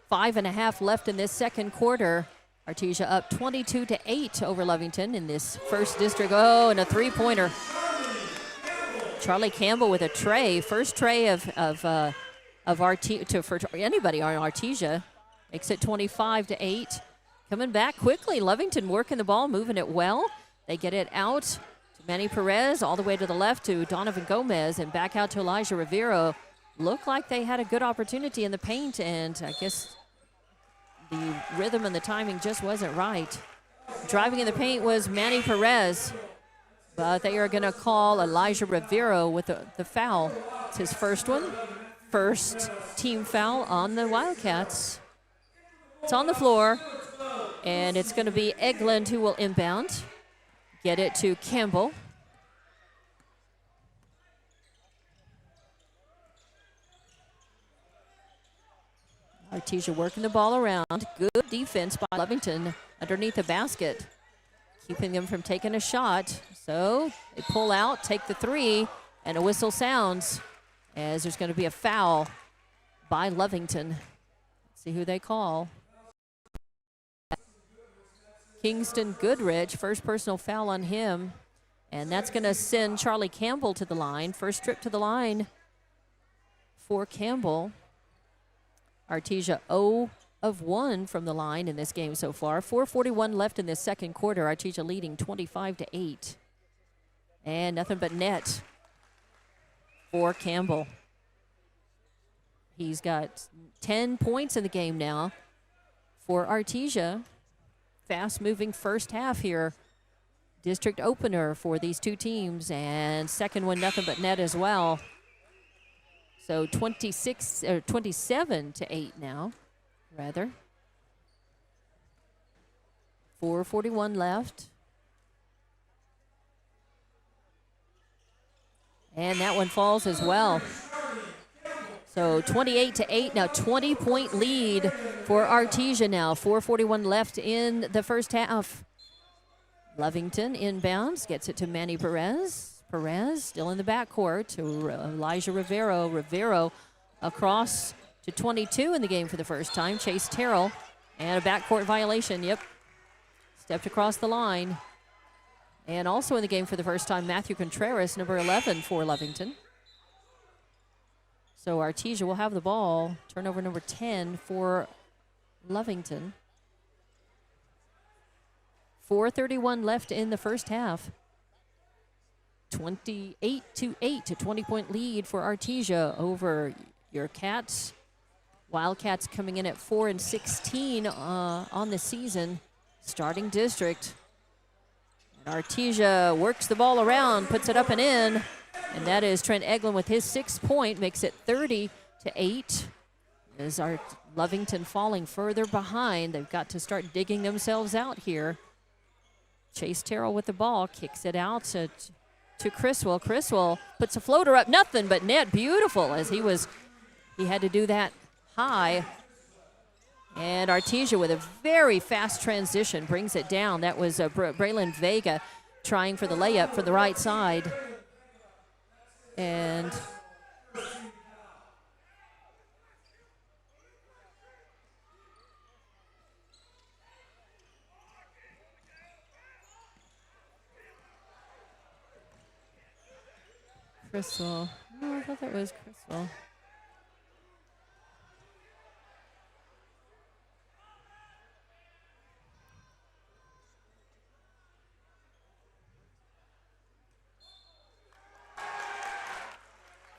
5.5 left in this second quarter. Artesia up 22-8 over Lovington in this first district. Oh, and a three-pointer. Charlie Campbell with a tray. First tray for anybody on Artesia. Makes it 25-8. Coming back quickly. Lovington working the ball, moving it well. They get it out to Manny Perez, all the way to the left to Donovan Gomez, and back out to Elijah Rivero. Looked like they had a good opportunity in the paint, and I guess the rhythm and the timing just wasn't right. Driving in the paint was Manny Perez, but they are going to call Elijah Rivero with the foul. It's his first one. First team foul on the Wildcats. It's on the floor, and it's going to be Eglin who will inbound. Get it to Campbell. Artesia working the ball around. Good defense by Lovington underneath the basket, keeping them from taking a shot. So they pull out, take the three, and a whistle sounds as there's going to be a foul by Lovington. Let's see who they call. Kingston Goodrich, first personal foul on him. And that's going to send Charlie Campbell to the line. First trip to the line for Campbell. Artesia 0 of 1 from the line in this game so far. 4:41 left in this second quarter. Artesia leading 25-8. And nothing but net for Campbell. He's got 10 points in the game now for Artesia. Fast-moving first half here. District opener for these two teams, and second one nothing but net as well. So 27-8 now, rather. 4:41 left. And that one falls as well. So 28-8 now, 20-point lead for Artesia now. 4:41 left in the first half. Lovington inbounds, gets it to Manny Perez. Perez still in the backcourt to Elijah Rivero. Rivero across to 22 in the game for the first time. Chase Terrell, and a backcourt violation, yep. Stepped across the line. And also in the game for the first time, Matthew Contreras, number 11 for Lovington. So Artesia will have the ball. Turnover number 10 for Lovington. 4:31 left in the first half. 28-8, a 20-point lead for Artesia over your Cats. Wildcats coming in at 4-16 on the season, starting district. And Artesia works the ball around, puts it up and in, and that is Trent Eglin with his 6th point, makes it 30-8. As our Lovington falling further behind, they've got to start digging themselves out here. Chase Terrell with the ball, kicks it out to Criswell. Criswell puts a floater up, nothing but net. Beautiful, as he had to do that high. And Artesia with a very fast transition brings it down. That was Braylon Vega trying for the layup for the right side. And Crystal. No, I thought that was Crystal.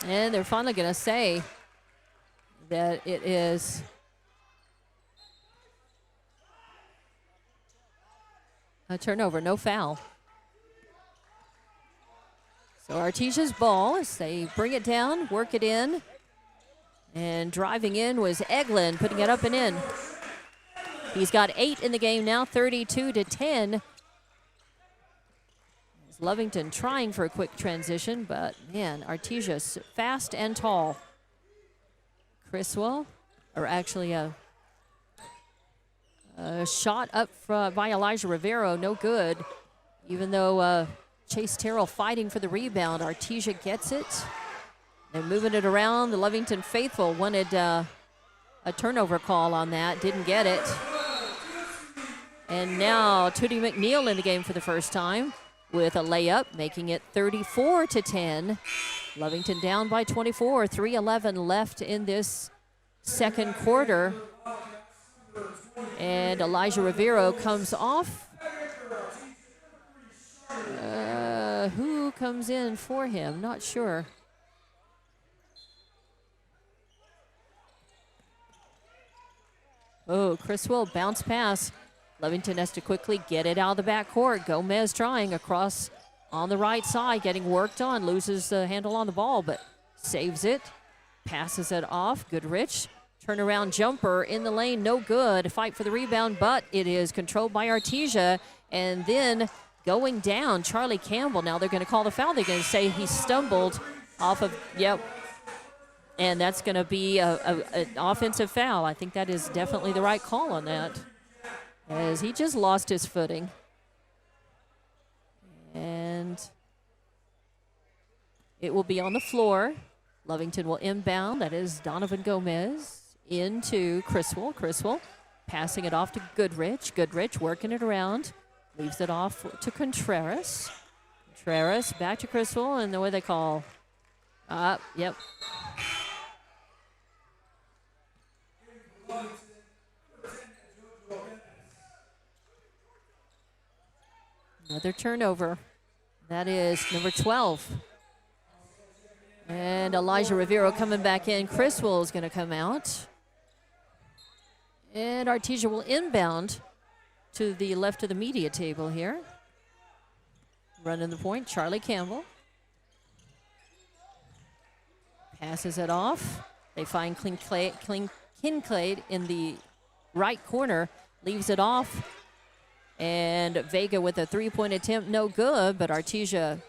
And they're finally going to say that it is a turnover, no foul. So Artesia's ball as they bring it down, work it in. And driving in was Eglin, putting it up and in. He's got 8 in the game now, 32-10. Lovington trying for a quick transition, but man, Artesia's fast and tall. Criswell, or actually a shot up by Elijah Rivero, no good. Even though Chase Terrell fighting for the rebound, Artesia gets it. They're moving it around. The Lovington faithful wanted a turnover call on that, didn't get it. And now Tootie McNeil in the game for the first time with a layup, making it 34-10. Lovington down by 24, 3:11 left in this second quarter. And Elijah Rivero comes off. Who comes in for him? Not sure. Oh, Criswell, bounce pass. Lovington has to quickly get it out of the backcourt. Gomez trying across on the right side, getting worked on. Loses the handle on the ball, but saves it. Passes it off. Goodrich. Turnaround jumper in the lane, no good. Fight for the rebound, but it is controlled by Artesia. And then going down, Charlie Campbell. Now they're going to call the foul. They're going to say he stumbled off of, And that's going to be an offensive foul. I think that is definitely the right call on that, as he just lost his footing. And it will be on the floor. Lovington will inbound. That is Donovan Gomez into Criswell. Criswell passing it off to Goodrich. Goodrich working it around. Leaves it off to Contreras. Contreras back to Criswell, and what do they call? Yep. Another turnover. That is number 12. And Elijah Rivero coming back in. Criswell is going to come out. And Artesia will inbound to the left of the media table here. Running the point, Charlie Campbell. Passes it off. They find Kincaid in the right corner. Leaves it off. And Vega with a three-point attempt, no good, but Artesia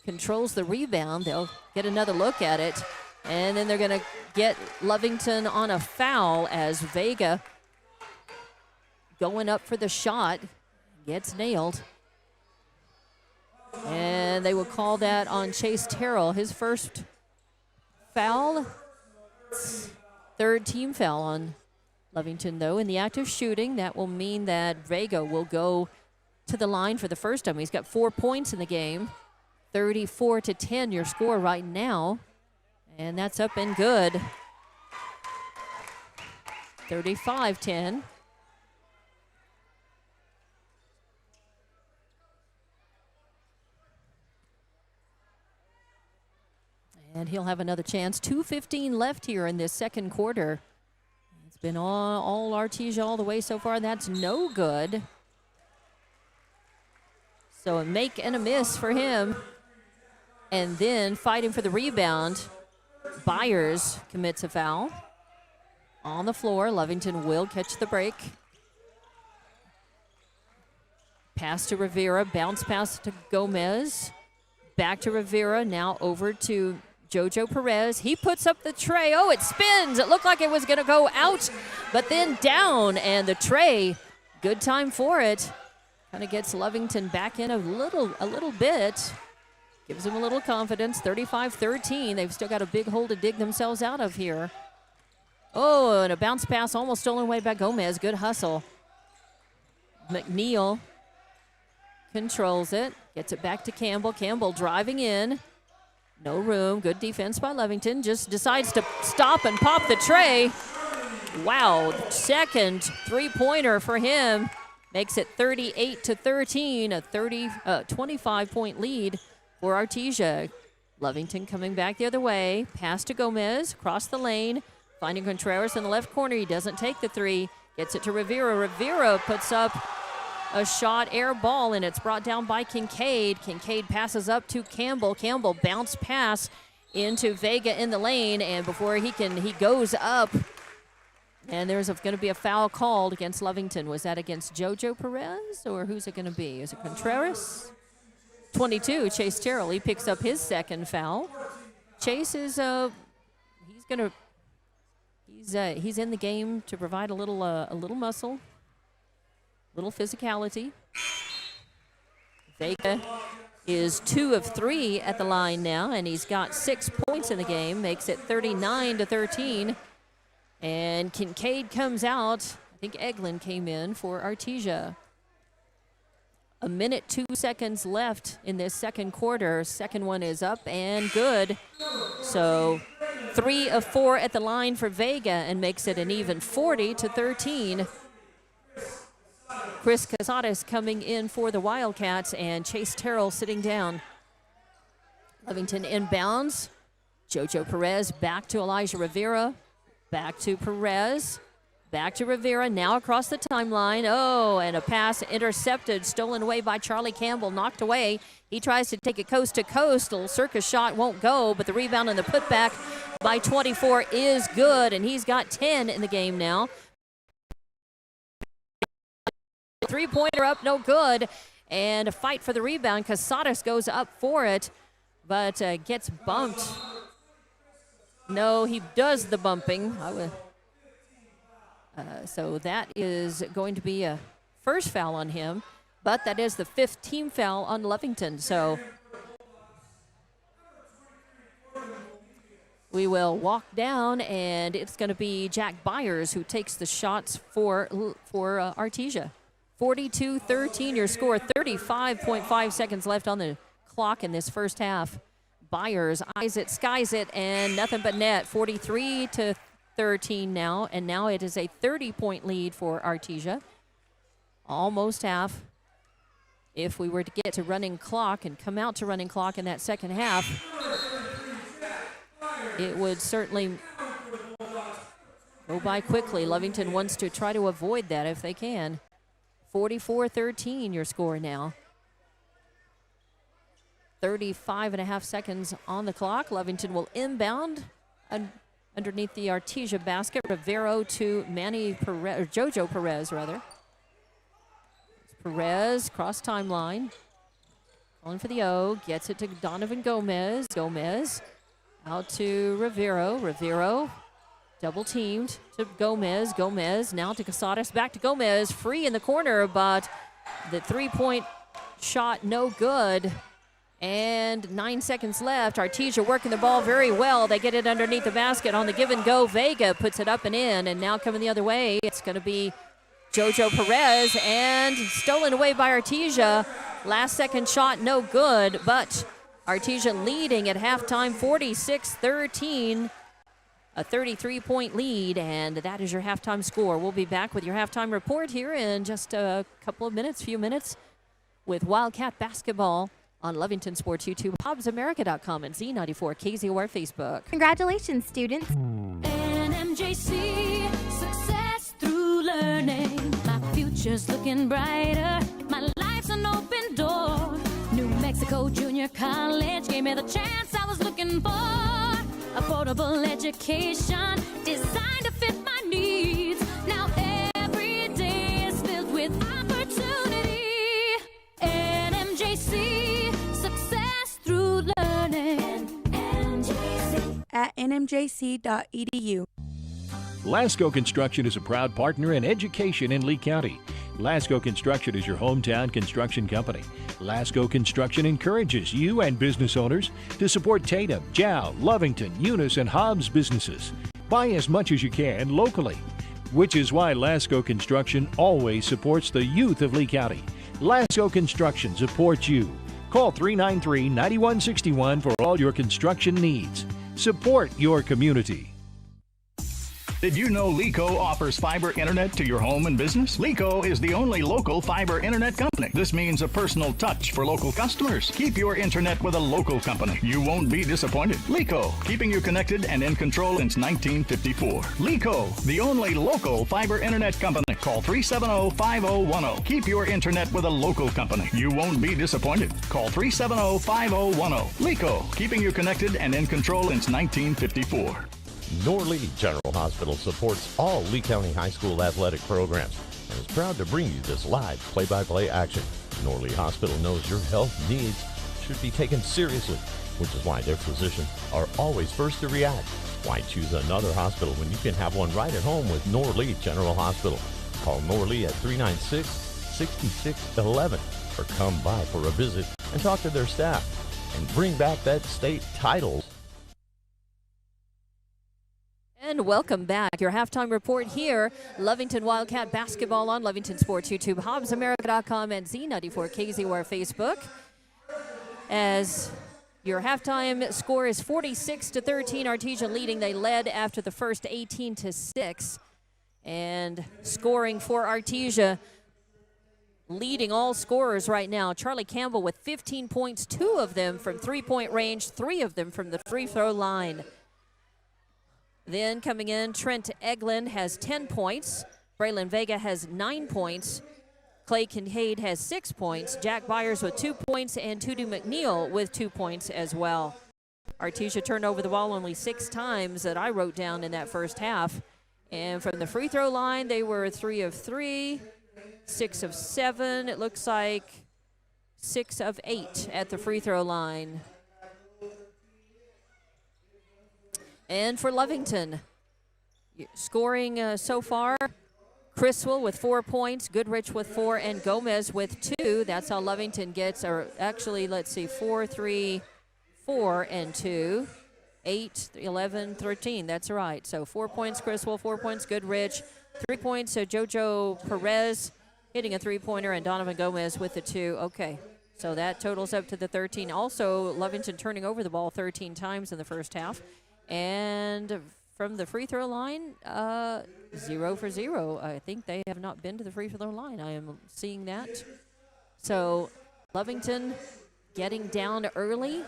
controls the rebound. They'll get another look at it. And then they're going to get Lovington on a foul as Vega going up for the shot gets nailed. And they will call that on Chase Terrell, his first foul. Third team foul on Lovington, though. In the act of shooting, that will mean that Vega will go to the line for the first time. He's got 4 points in the game. 34-10 your score right now. And that's up and good. 35-10. And he'll have another chance. 2:15 left here in this second quarter. It's been all Artesia all the way so far. That's no good. So a make and a miss for him. And then fighting for the rebound, Byers commits a foul. On the floor, Lovington will catch the break. Pass to Rivera, bounce pass to Gomez. Back to Rivera, now over to Jojo Perez. He puts up the tray. Oh, it spins. It looked like it was going to go out, but then down. And the tray, good time for it. Kind of gets Lovington back in a little bit. Gives them a little confidence. 35-13. They've still got a big hole to dig themselves out of here. Oh, and a bounce pass almost stolen away by Gomez. Good hustle. McNeil controls it. Gets it back to Campbell. Campbell driving in. No room. Good defense by Lovington. Just decides to stop and pop the tray. Wow. Second three-pointer for him. Makes it 38-13. A 25-point lead for Artesia. Lovington coming back the other way. Pass to Gomez. Across the lane. Finding Contreras in the left corner. He doesn't take the three. Gets it to Rivera. Rivera puts up a shot, air ball, and it's brought down by Kincaid. Kincaid passes up to Campbell. Campbell bounce pass into Vega in the lane, and before he goes up, and there's going to be a foul called against Lovington. Was that against Jojo Perez, or who's it going to be? Is it Contreras? 22, Chase Terrell. He picks up his second foul. Chase is he's in the game to provide a little muscle. Little physicality. Vega is 2 of 3 at the line now, and he's got 6 points in the game, makes it 39-13. And Kincaid comes out. I think Eglin came in for Artesia. 1 minute, 2 seconds left in this second quarter. Second one is up and good. So 3 of 4 at the line for Vega and makes it an even 40-13. Chris Casares coming in for the Wildcats, and Chase Terrell sitting down. Lovington inbounds. Jojo Perez back to Elijah Rivera. Back to Perez. Back to Rivera, now across the timeline. Oh, and a pass intercepted, stolen away by Charlie Campbell, knocked away. He tries to take it coast to coast. A little circus shot won't go, but the rebound and the putback by 24 is good, and he's got 10 in the game now. Three-pointer up, no good. And a fight for the rebound. Casares goes up for it, but gets bumped No, he does the bumping. So that is going to be a first foul on him, but that is the 5th team foul on Lovington. So we will walk down, and it's going to be Jack Byers who takes the shots for Artesia. 42-13 your score, 35.5 seconds left on the clock in this first half. Byers eyes it, skies it, and nothing but net. 43-13 now, and now it is a 30-point lead for Artesia. Almost half. If we were to get to running clock and come out to running clock in that second half, it would certainly go by quickly. Lovington wants to try to avoid that if they can. 44-13 your score now. 35.5 seconds on the clock. Lovington will inbound underneath the Artesia basket. Rivero to Manny Perez, or Jojo Perez, rather. Perez, cross timeline. Calling for the O. Gets it to Donovan Gomez. Gomez out to Rivero. Rivero double teamed to Gomez. Gomez now to Casadas. Back to Gomez. Free in the corner, but the 3-point shot no good. And 9 seconds left. Artesia working the ball very well. They get it underneath the basket on the give and go. Vega puts it up and in, and now coming the other way, it's going to be Jojo Perez, and stolen away by Artesia. Last second shot no good, but Artesia leading at halftime 46-13. A 33-point lead, and that is your halftime score. We'll be back with your halftime report here in just a few minutes, with Wildcat basketball on Lovington Sports YouTube, HobbsAmerica.com, and Z94 KZOR Facebook. Congratulations, students. NMJC, success through learning. My future's looking brighter. My life's an open door. New Mexico Junior College gave me the chance I was looking for. Affordable education designed to fit my needs. Now every day is filled with opportunity. NMJC, success through learning. NMJC. At nmjc.edu. Lasco Construction is a proud partner in education in Lee County. Lasco Construction is your hometown construction company. Lasco Construction encourages you and business owners to support Tatum, Jow, Lovington, Eunice, and Hobbs businesses. Buy as much as you can locally, which is why Lasco Construction always supports the youth of Lee County. Lasco Construction supports you. Call 393-9161 for all your construction needs. Support your community. Did you know LECO offers fiber internet to your home and business? LECO is the only local fiber internet company. This means a personal touch for local customers. Keep your internet with a local company. You won't be disappointed. LECO, keeping you connected and in control since 1954. LECO, the only local fiber internet company. Call 370-5010. Keep your internet with a local company. You won't be disappointed. Call 370-5010. LECO, keeping you connected and in control since 1954. Norlee General Hospital supports all Lee County High School athletic programs and is proud to bring you this live play-by-play action. Norlee Hospital knows your health needs should be taken seriously, which is why their physicians are always first to react. Why choose another hospital when you can have one right at home with Norlee General Hospital? Call Norlee at 396-6611 or come by for a visit and talk to their staff and bring back that state title. And welcome back. Your halftime report here. Lovington Wildcat basketball on Lovington Sports YouTube, HobbsAmerica.com, and Z94 KZOR Facebook. As your halftime score is 46-13, Artesia leading. They led after the first 18-6. And scoring for Artesia, leading all scorers right now. Charlie Campbell with 15 points, 2 of them from three-point range, 3 of them from the free throw line. Then coming in, Trent Eglin has 10 points. Braylon Vega has 9 points. Clay Kincaid has 6 points. Jack Byers with 2 points, and Tudu McNeil with 2 points as well. Artesia turned over the ball only 6 times that I wrote down in that first half. And from the free throw line, they were 3 of 3, 6 of 7. It looks like 6 of 8 at the free throw line. And for Lovington, scoring so far, Criswell with 4 points, Goodrich with 4, and Gomez with 2. That's how Lovington gets, or actually, let's see, 4, 3, 4, and 2. 8, 11, 13. That's right. So 4 points, Criswell, 4 points, Goodrich, 3 points, Jojo Perez hitting a three-pointer, and Donovan Gomez with the 2. Okay. So that totals up to the 13. Also, Lovington turning over the ball 13 times in the first half. And from the free throw line, 0 for 0. I think they have not been to the free throw line. I am seeing that. So Lovington getting down early.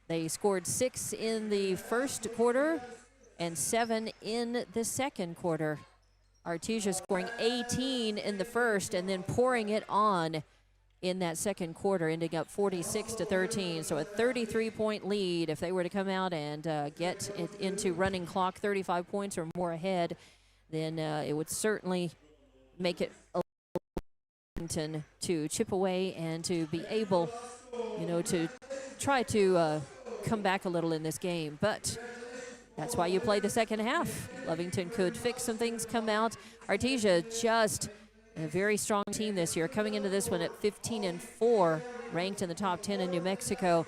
They scored 6 in the first quarter and 7 in the second quarter. Artesia scoring 18 in the first and then pouring it on in that second quarter, ending up 46-13. So a 33-point lead. If they were to come out and get it into running clock, 35 points or more ahead, then it would certainly make it to chip away and to be able, to try to come back a little in this game. But that's why you play the second half. Lovington could fix some things, come out. Artesia just a very strong team this year, coming into this one at 15-4, ranked in the top 10 in New Mexico.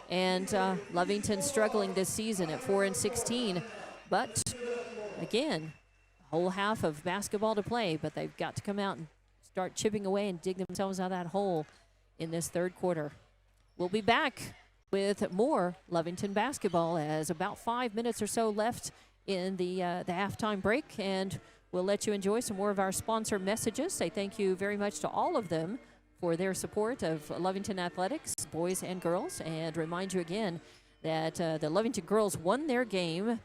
And Lovington struggling this season at 4-16. But again, a whole half of basketball to play, but they've got to come out and start chipping away and dig themselves out of that hole in this third quarter. We'll be back with more Lovington basketball as about 5 minutes or so left in the halftime break, and we'll let you enjoy some more of our sponsor messages. Say thank you very much to all of them for their support of Lovington athletics, boys and girls, and remind you again that the Lovington girls won their game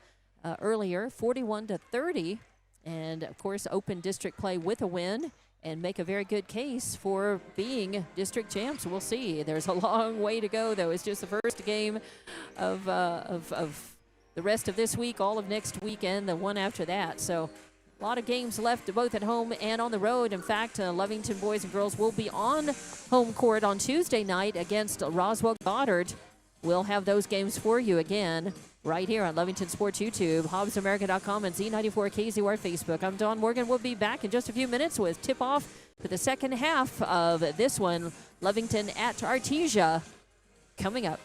earlier, 41-30, and of course open district play with a win and make a very good case for being district champs. We'll see. There's a long way to go, though. It's just the first game of the rest of this week, all of next weekend, the one after that. So a lot of games left, both at home and on the road. In fact, Lovington boys and girls will be on home court on Tuesday night against Roswell Goddard. We'll have those games for you again right here on Lovington Sports YouTube, HobbsAmerica.com, and Z94KZY Facebook. I'm Dawn Morgan. We'll be back in just a few minutes with tip-off for the second half of this one, Lovington at Artesia, coming up.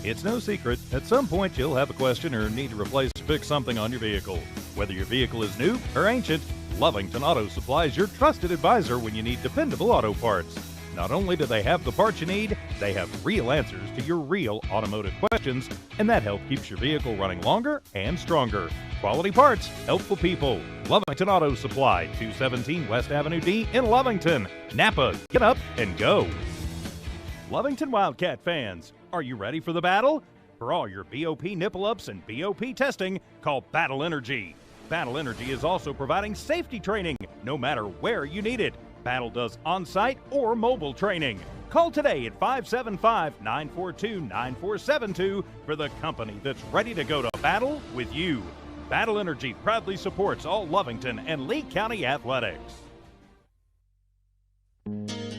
It's no secret, at some point you'll have a question or need to replace or fix something on your vehicle. Whether your vehicle is new or ancient, Lovington Auto Supply is your trusted advisor when you need dependable auto parts. Not only do they have the parts you need, they have real answers to your real automotive questions, and that help keeps your vehicle running longer and stronger. Quality parts, helpful people. Lovington Auto Supply, 217 West Avenue D in Lovington. Napa, get up and go. Lovington Wildcat fans, are you ready for the battle? For all your BOP nipple-ups and BOP testing, call Battle Energy. Battle Energy is also providing safety training, no matter where you need it. Battle does on-site or mobile training. Call today at 575-942-9472 for the company that's ready to go to battle with you. Battle Energy proudly supports all Lovington and Lee County athletics.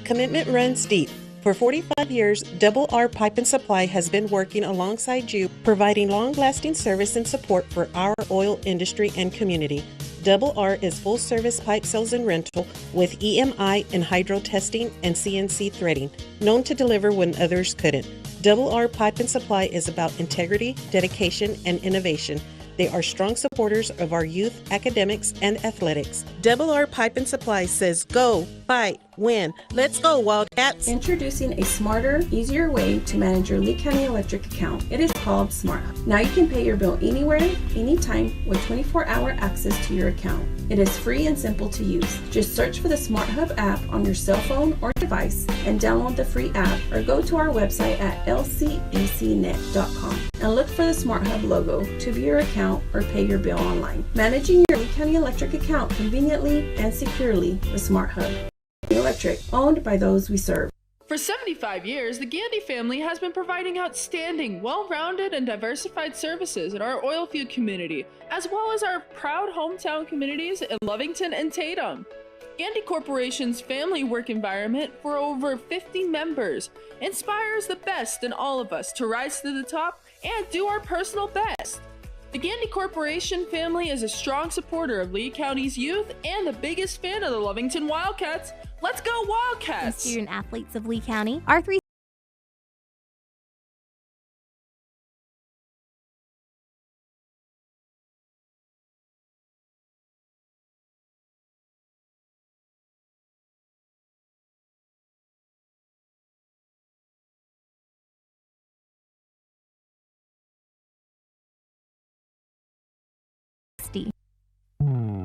Commitment runs deep. For 45 years, Double R Pipe and Supply has been working alongside you, providing long-lasting service and support for our oil industry and community. Double R is full-service pipe sales and rental with EMI and hydro testing and CNC threading, known to deliver when others couldn't. Double R Pipe and Supply is about integrity, dedication, and innovation. They are strong supporters of our youth, academics, and athletics. Double R Pipe and Supply says go, fight, win. Let's go, Wildcats! Introducing a smarter, easier way to manage your Lee County Electric account. It is called SmartHub. Now you can pay your bill anywhere, anytime, with 24-hour access to your account. It is free and simple to use. Just search for the SmartHub app on your cell phone or device and download the free app, or go to our website at lcecnet.com and look for the SmartHub logo to view your account or pay your bill online. Managing your Lee County Electric account conveniently and securely with SmartHub. Electric, owned by those we serve. For 75 years, the Gandy family has been providing outstanding, well-rounded, and diversified services in our oil field community, as well as our proud hometown communities in Lovington and Tatum. Gandy Corporation's family work environment for over 50 members inspires the best in all of us to rise to the top and do our personal best. The Gandy Corporation family is a strong supporter of Lee County's youth and the biggest fan of the Lovington Wildcats. Let's go Wildcats! Student athletes of Lee County. R3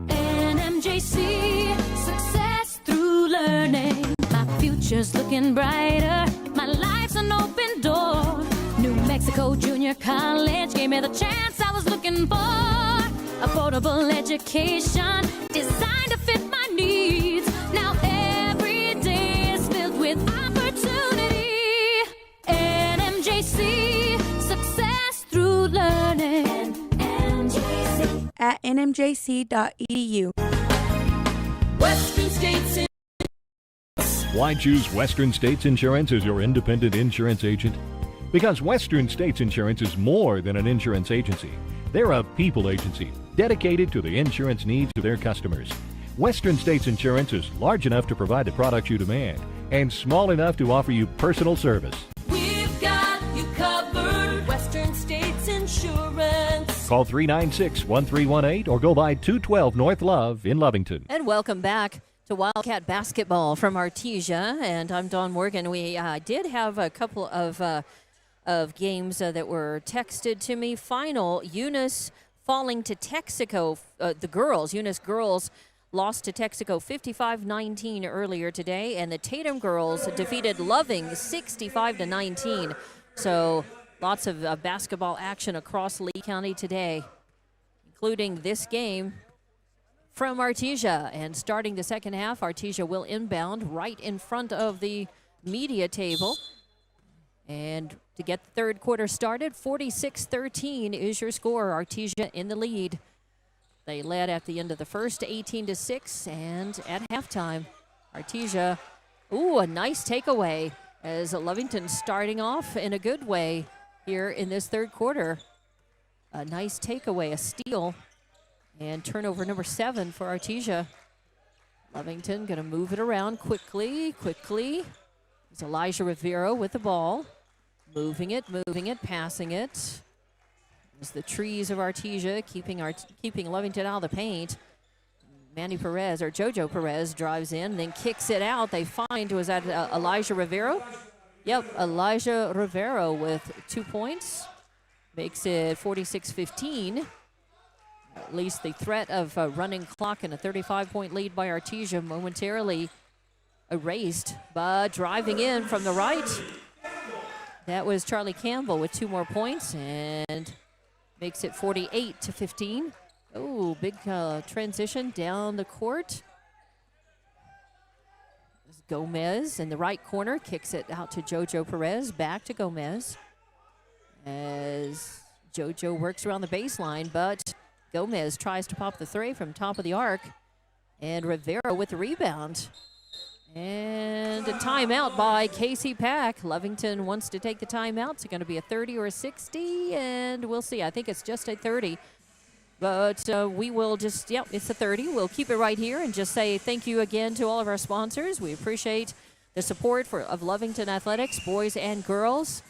NMJC, success through learning. My future's looking brighter. My life's an open door. New Mexico Junior College gave me the chance I was looking for. Affordable education designed to fit my needs. Now every day is filled with opportunity. NMJC, success through learning. NMJC. At nmjc.edu. Western States. Why choose Western States Insurance as your independent insurance agent? Because Western States Insurance is more than an insurance agency. They're a people agency dedicated to the insurance needs of their customers. Western States Insurance is large enough to provide the products you demand and small enough to offer you personal service. We've got you covered. Western States Insurance. Call 396-1318 or go by 212 North Love in Lovington. And welcome back to Wildcat Basketball from Artesia, and I'm Dawn Morgan. We did have a couple of games that were texted to me. Final, Eunice falling to Texaco. The girls, Eunice girls, lost to Texaco 55-19 earlier today, and the Tatum girls defeated Loving 65-19. So lots of basketball action across Lee County today, including this game from Artesia. And starting the second half, Artesia will inbound right in front of the media table. And to get the third quarter started, 46-13 is your score. Artesia in the lead. They led at the end of the first, 18-6, and at halftime, Artesia, a nice takeaway as Lovington starting off in a good way here in this third quarter. A nice takeaway, a steal, and turnover number 7 for Artesia. Lovington going to move it around quickly. It's Elijah Rivero with the ball. Moving it, passing it. It's the trees of Artesia keeping Lovington out of the paint. Manny Perez, or Jojo Perez, drives in, then kicks it out. They find, was that Elijah Rivero? Yep, Elijah Rivero with 2 points. Makes it 46-15. At least the threat of a running clock and a 35-point lead by Artesia momentarily erased. But driving in from the right, that was Charlie Campbell with 2 more points and makes it 48-15. Oh, big transition down the court. Gomez in the right corner kicks it out to Jojo Perez. Back to Gomez as Jojo works around the baseline, but Gomez tries to pop the three from top of the arc, and Rivera with the rebound. And a timeout by Casey Pack. Lovington wants to take the timeout. It's going to be a 30 or a 60, and we'll see. I think it's just a 30. But we will just, it's a 30. We'll keep it right here and just say thank you again to all of our sponsors. We appreciate the support of Lovington Athletics, boys and girls.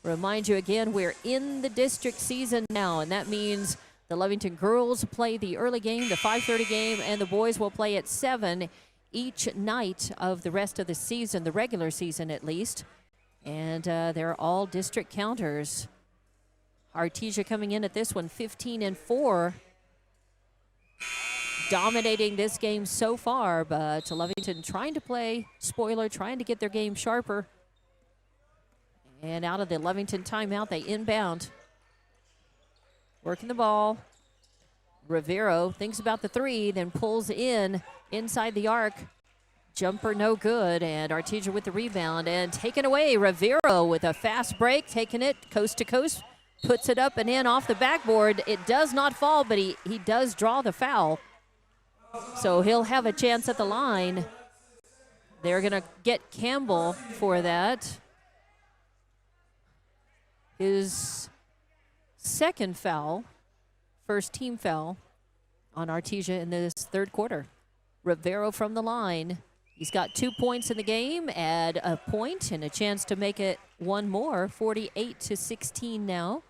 Remind you again, we're in the district season now, and that means the Lovington girls play the early game, the 5:30 game, and the boys will play at 7 each night of the rest of the season, the regular season at least. And they're all district counters. Artesia coming in at this one 15-4. Dominating this game so far, but Lovington trying to play spoiler, trying to get their game sharper. And out of the Lovington timeout, they inbound. Working the ball. Rivero thinks about the three, then pulls in inside the arc. Jumper no good, and Artesia with the rebound and taken away. Rivero with a fast break, taking it coast to coast, puts it up and in off the backboard. It does not fall, but he does draw the foul. So he'll have a chance at the line. They're going to get Campbell for that. His second foul, first team foul on Artesia in this third quarter. Rivero from the line. He's got 2 points in the game, add a point and a chance to make it one more, 48-16 now.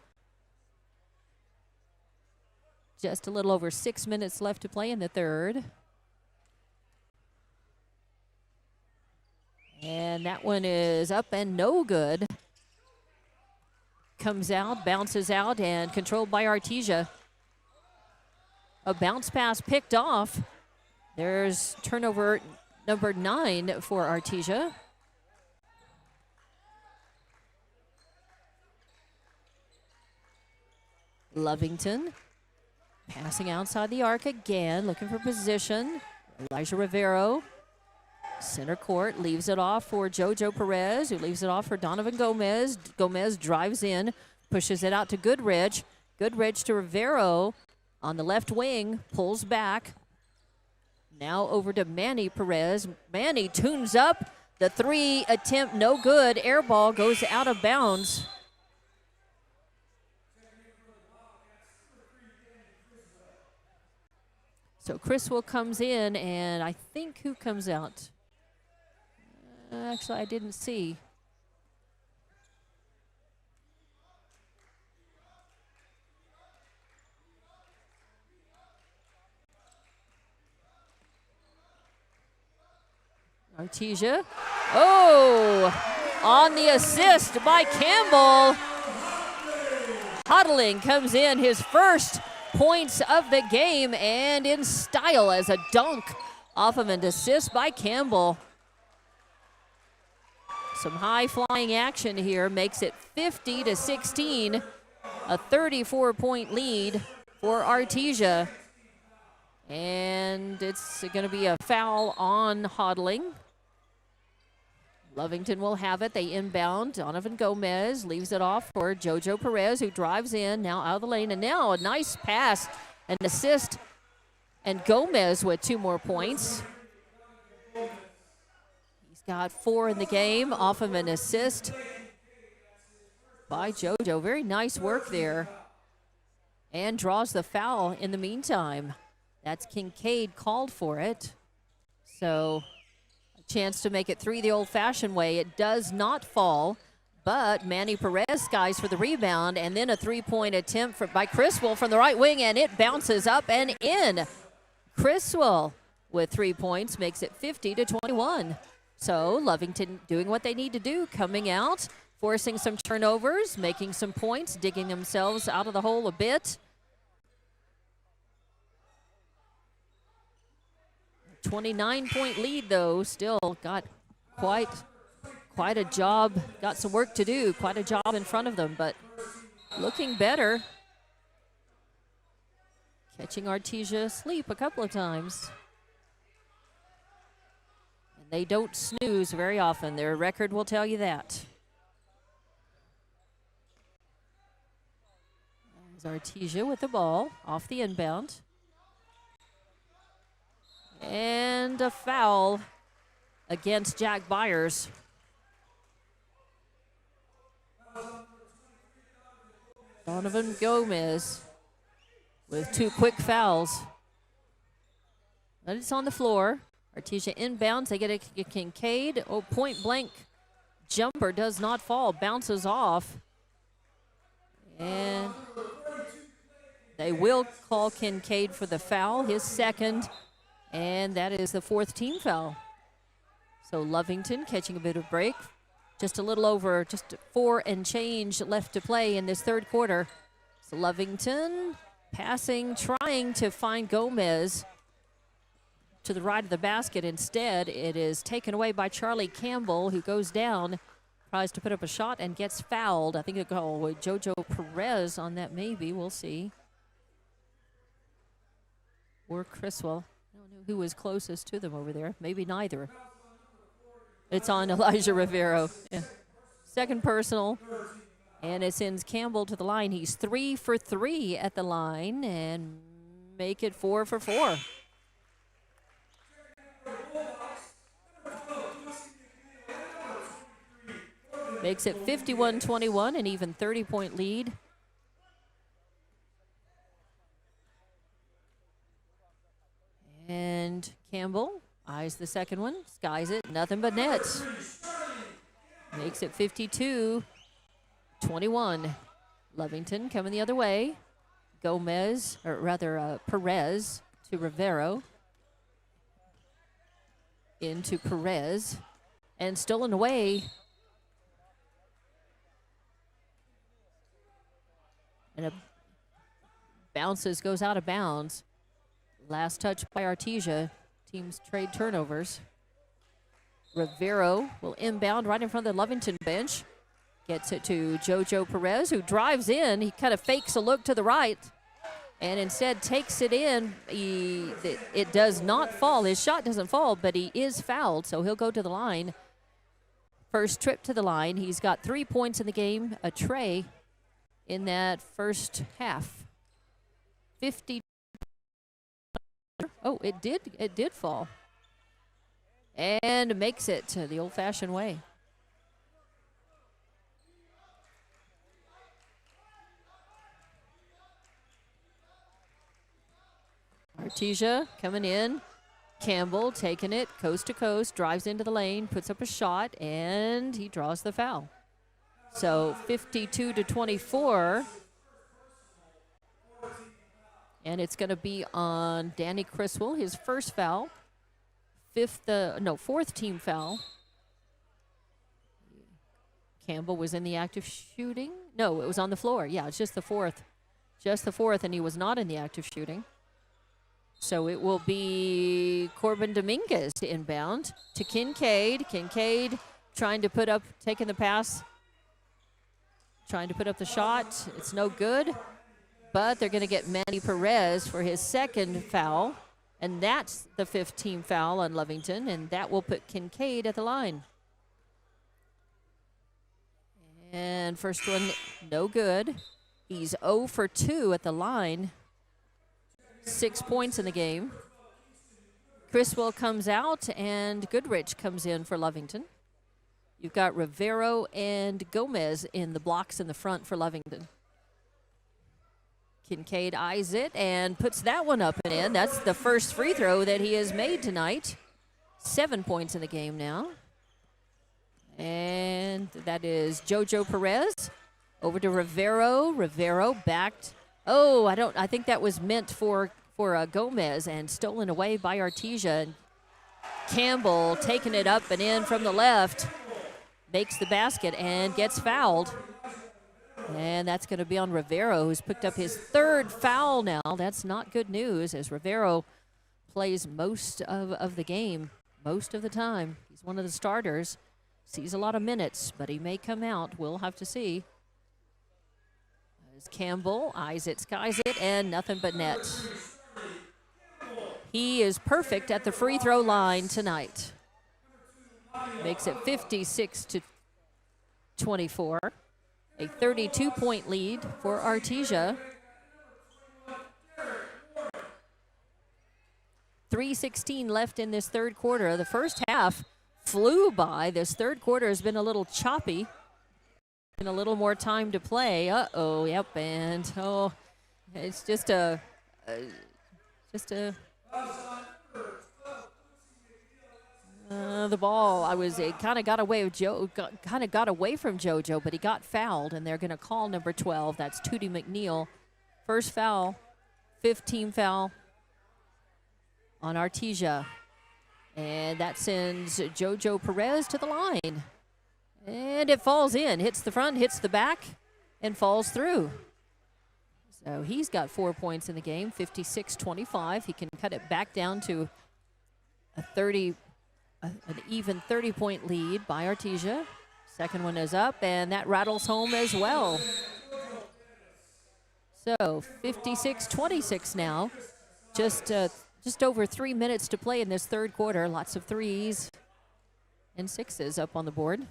Just a little over 6 minutes left to play in the third. And that one is up and no good. Comes out, bounces out, and controlled by Artesia. A bounce pass picked off. There's turnover number 9 for Artesia. Lovington passing outside the arc again, looking for position. Elijah Rivero, center court, leaves it off for Jojo Perez, who leaves it off for Donovan Gomez. Gomez drives in, pushes it out to Goodrich. Goodrich to Rivero on the left wing, pulls back. Now over to Manny Perez. Manny tunes up. The 3 attempt, no good. Air ball goes out of bounds. So Criswell comes in, and I think who comes out? Actually, I didn't see. Artesia. Oh, on the assist by Campbell. Huddling comes in, his first points of the game, and in style as a dunk off of an assist by Campbell. Some high-flying action here makes it 50-16, a 34-point lead for Artesia. And it's going to be a foul on Hodling. Lovington will have it. They inbound. Donovan Gomez leaves it off for Jojo Perez, who drives in, now out of the lane. And now a nice pass, an assist, and Gomez with 2 more points. He's got 4 in the game off of an assist by Jojo. Very nice work there. And draws the foul in the meantime. That's Kincaid called for it. So a chance to make it 3 the old-fashioned way. It does not fall, but Manny Perez skies for the rebound, and then a 3-point attempt by Criswell from the right wing, and it bounces up and in. Criswell with 3 points makes it 50-21. So Lovington doing what they need to do, coming out, forcing some turnovers, making some points, digging themselves out of the hole a bit. 29-point lead, though, still got quite a job, got some work to do, quite a job in front of them, but looking better. Catching Artesia asleep a couple of times. And they don't snooze very often. Their record will tell you that. There's Artesia with the ball off the inbound. And a foul against Jack Byers. Donovan Gomez with 2 quick fouls. But it's on the floor. Artesia inbounds. They get a Kincaid. Oh, point blank jumper does not fall. Bounces off. And they will call Kincaid for the foul, his second. And that is the 4th team foul. So Lovington catching a bit of break. Just a little over, just 4 and change left to play in this third quarter. So Lovington passing, trying to find Gomez to the right of the basket. Instead, it is taken away by Charlie Campbell, who goes down, tries to put up a shot and gets fouled. I think they'll go with Jojo Perez on that, maybe. We'll see. Or Criswell. Who was closest to them over there? Maybe neither. It's on Elijah Rivero. Yeah. Second personal, and it sends Campbell to the line. He's 3 for 3 at the line, and make it 4 for 4. Makes it 51-21, an even 30-point lead Campbell eyes the second one, skies it, nothing but net. Makes it 52-21. Lovington coming the other way. Perez to Rivero. Into Perez. And stolen away. And a bounces, goes out of bounds. Last touch by Artesia. Teams trade turnovers. Rivero will inbound right in front of the Lovington bench. Gets it to JoJo Perez, who drives in. He kind of fakes a look to the right and instead takes it in. It does not fall. His shot doesn't fall, but he is fouled, so he'll go to the line. First trip to the line. He's got 3 points in the game, a tray in that first half. 50. Oh, it did fall. And makes it the old-fashioned way. Artesia coming in. Campbell taking it coast to coast, drives into the lane, puts up a shot, and he draws the foul. So 52-24. And it's going to be on Danny Criswell, his first foul. Fourth team foul. Campbell was in the act of shooting. No, it was on the floor. Yeah, it's just the fourth. Just the fourth, and he was not in the act of shooting. So it will be Corbin Dominguez to inbound to Kincaid. Kincaid trying to put up, taking the pass, trying to put up the shot. It's no good, but they're going to get Manny Perez for his second foul, and that's the 5th team foul on Lovington, and that will put Kincaid at the line. And first one, no good. He's 0 for 2 at the line. 6 points in the game. Criswell comes out, and Goodrich comes in for Lovington. You've got Rivero and Gomez in the blocks in the front for Lovington. Kincaid eyes it and puts that one up and in. That's the first free throw that he has made tonight. 7 points in the game now. And that is JoJo Perez. Over to Rivero. Rivero backed. Oh, I think that was meant for Gomez and stolen away by Artesia. And Campbell taking it up and in from the left. Makes the basket and gets fouled. And that's going to be on Rivero, who's picked up his 3rd foul now. That's not good news, as Rivero plays most of the game, most of the time. He's one of the starters. Sees a lot of minutes, but he may come out. We'll have to see. As Campbell eyes it, skies it, and nothing but net. He is perfect at the free throw line tonight. Makes it 56-24. A 32-point lead for Artesia. 3:16 left in this third quarter. The first half flew by. This third quarter has been a little choppy. And a little more time to play. Uh-oh, yep, and it's just a the ball. It kind of got away with got away from JoJo, but he got fouled, and they're going to call number 12. That's Tootie McNeil. First foul, 15 foul on Artesia, and that sends JoJo Perez to the line. And it falls in, hits the front, hits the back, and falls through. So he's got 4 points in the game, 56-25. He can cut it back down to an even 30-point lead by Artesia. Second one is up, and that rattles home as well. So 56-26 now. Just over 3 minutes to play in this third quarter. Lots of threes and sixes up on the board.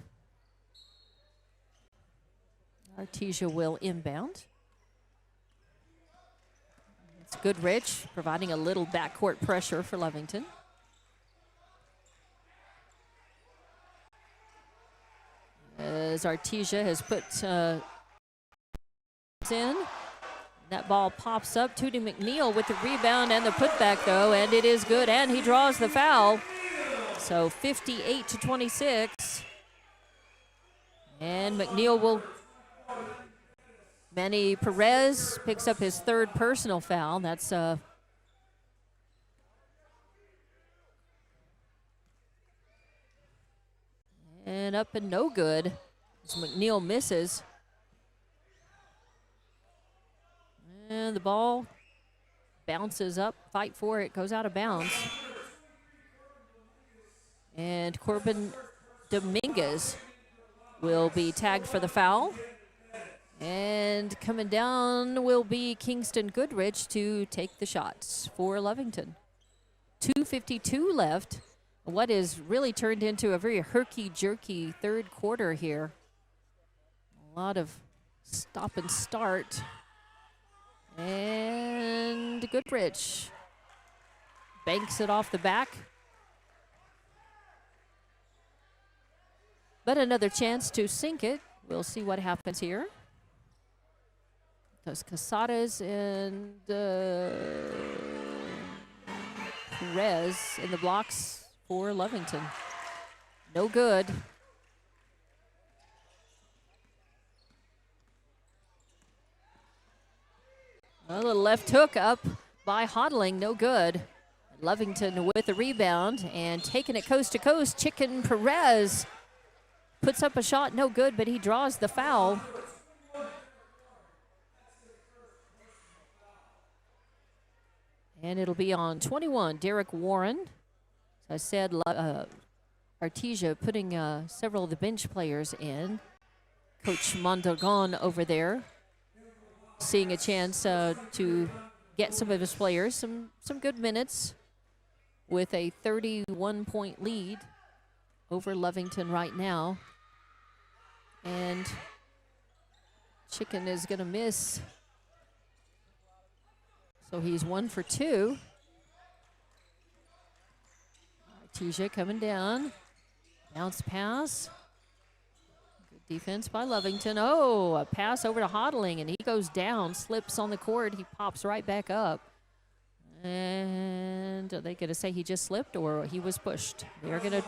Artesia will inbound. It's Goodrich providing a little backcourt pressure for Lovington. As Artesia has put in. That ball pops up. Tootie McNeil with the rebound and the putback, though, and it is good, and he draws the foul. So 58-26. And McNeil will... Manny Perez picks up his third personal foul. That's... And up and no good as McNeil misses. And the ball bounces up, fight for it, goes out of bounds. And Corbin Dominguez will be tagged for the foul. And coming down will be Kingston Goodrich to take the shots for Lovington. 2:52 left. What is really turned into a very herky-jerky third quarter here. A lot of stop and start. And Goodrich banks it off the back. But another chance to sink it. We'll see what happens here. Those Casares and Perez in the blocks for Lovington. No good. A little left hook up by Hodling, no good. Lovington with the rebound and taking it coast to coast. Chicken Perez puts up a shot, no good, but he draws the foul. And it'll be on 21, Derek Warren. As I said, Artesia putting several of the bench players in. Coach Mondragon over there seeing a chance to get some of his players some good minutes with a 31-point lead over Lovington right now. And Chicken is going to miss. So he's 1 for 2. Artesia coming down. Bounce pass. Good defense by Lovington. Oh, a pass over to Hodling, and he goes down, slips on the court. He pops right back up. And are they going to say he just slipped or he was pushed? They're going to.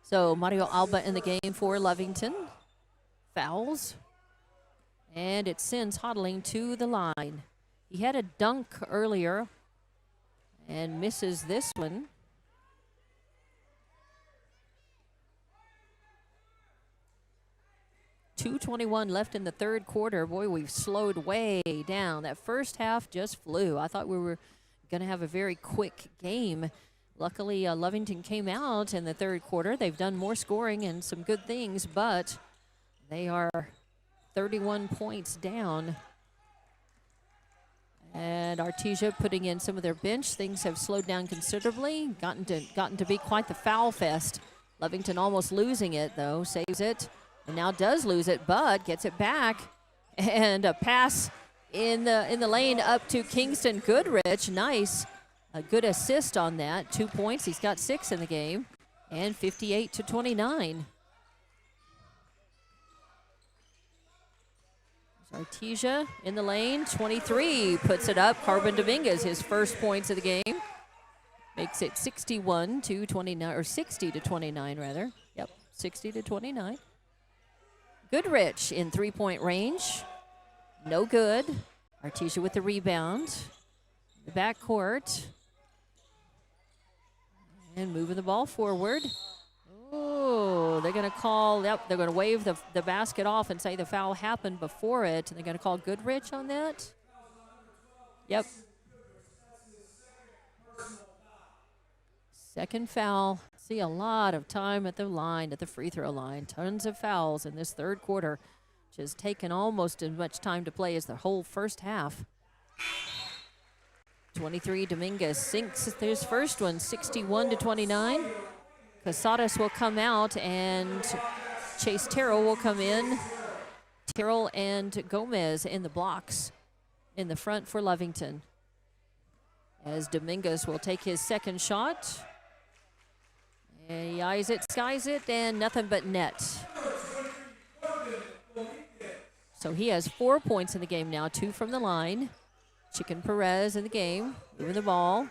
So Mario Alba in the game for Lovington. Fouls. And it sends Hodling to the line. He had a dunk earlier and misses this one. .221 left in the third quarter. Boy, we've slowed way down. That first half just flew. I thought we were going to have a very quick game. Luckily, Lovington came out in the third quarter. They've done more scoring and some good things, but they are 31 points down. And Artesia putting in some of their bench. Things have slowed down considerably. Gotten to be quite the foul fest. Lovington almost losing it, though. Saves it. And now does lose it, but gets it back. And a pass in the lane up to Kingston Goodrich. Nice. A good assist on that. 2 points. He's got 6 in the game. And 58-29. Artesia in the lane. 23 puts it up. Corbin Dominguez, his first points of the game. Makes it 61-29, or 60-29 rather. Yep, 60-29. Goodrich in three-point range. No good. Artesia with the rebound. The backcourt. And moving the ball forward. Oh, they're going to call, yep, they're going to wave the basket off and say the foul happened before it. And they're going to call Goodrich on that. Yep. Second foul. See a lot of time at the line, at the free throw line. Tons of fouls in this third quarter, which has taken almost as much time to play as the whole first half. 23, Dominguez sinks his first one, 61-29. Casares will come out, and Chase Terrell will come in. Terrell and Gomez in the blocks in the front for Lovington. As Dominguez will take his second shot. And he eyes it, skies it, and nothing but net. So he has 4 points in the game now, 2 from the line. Chicken Perez in the game, moving the ball.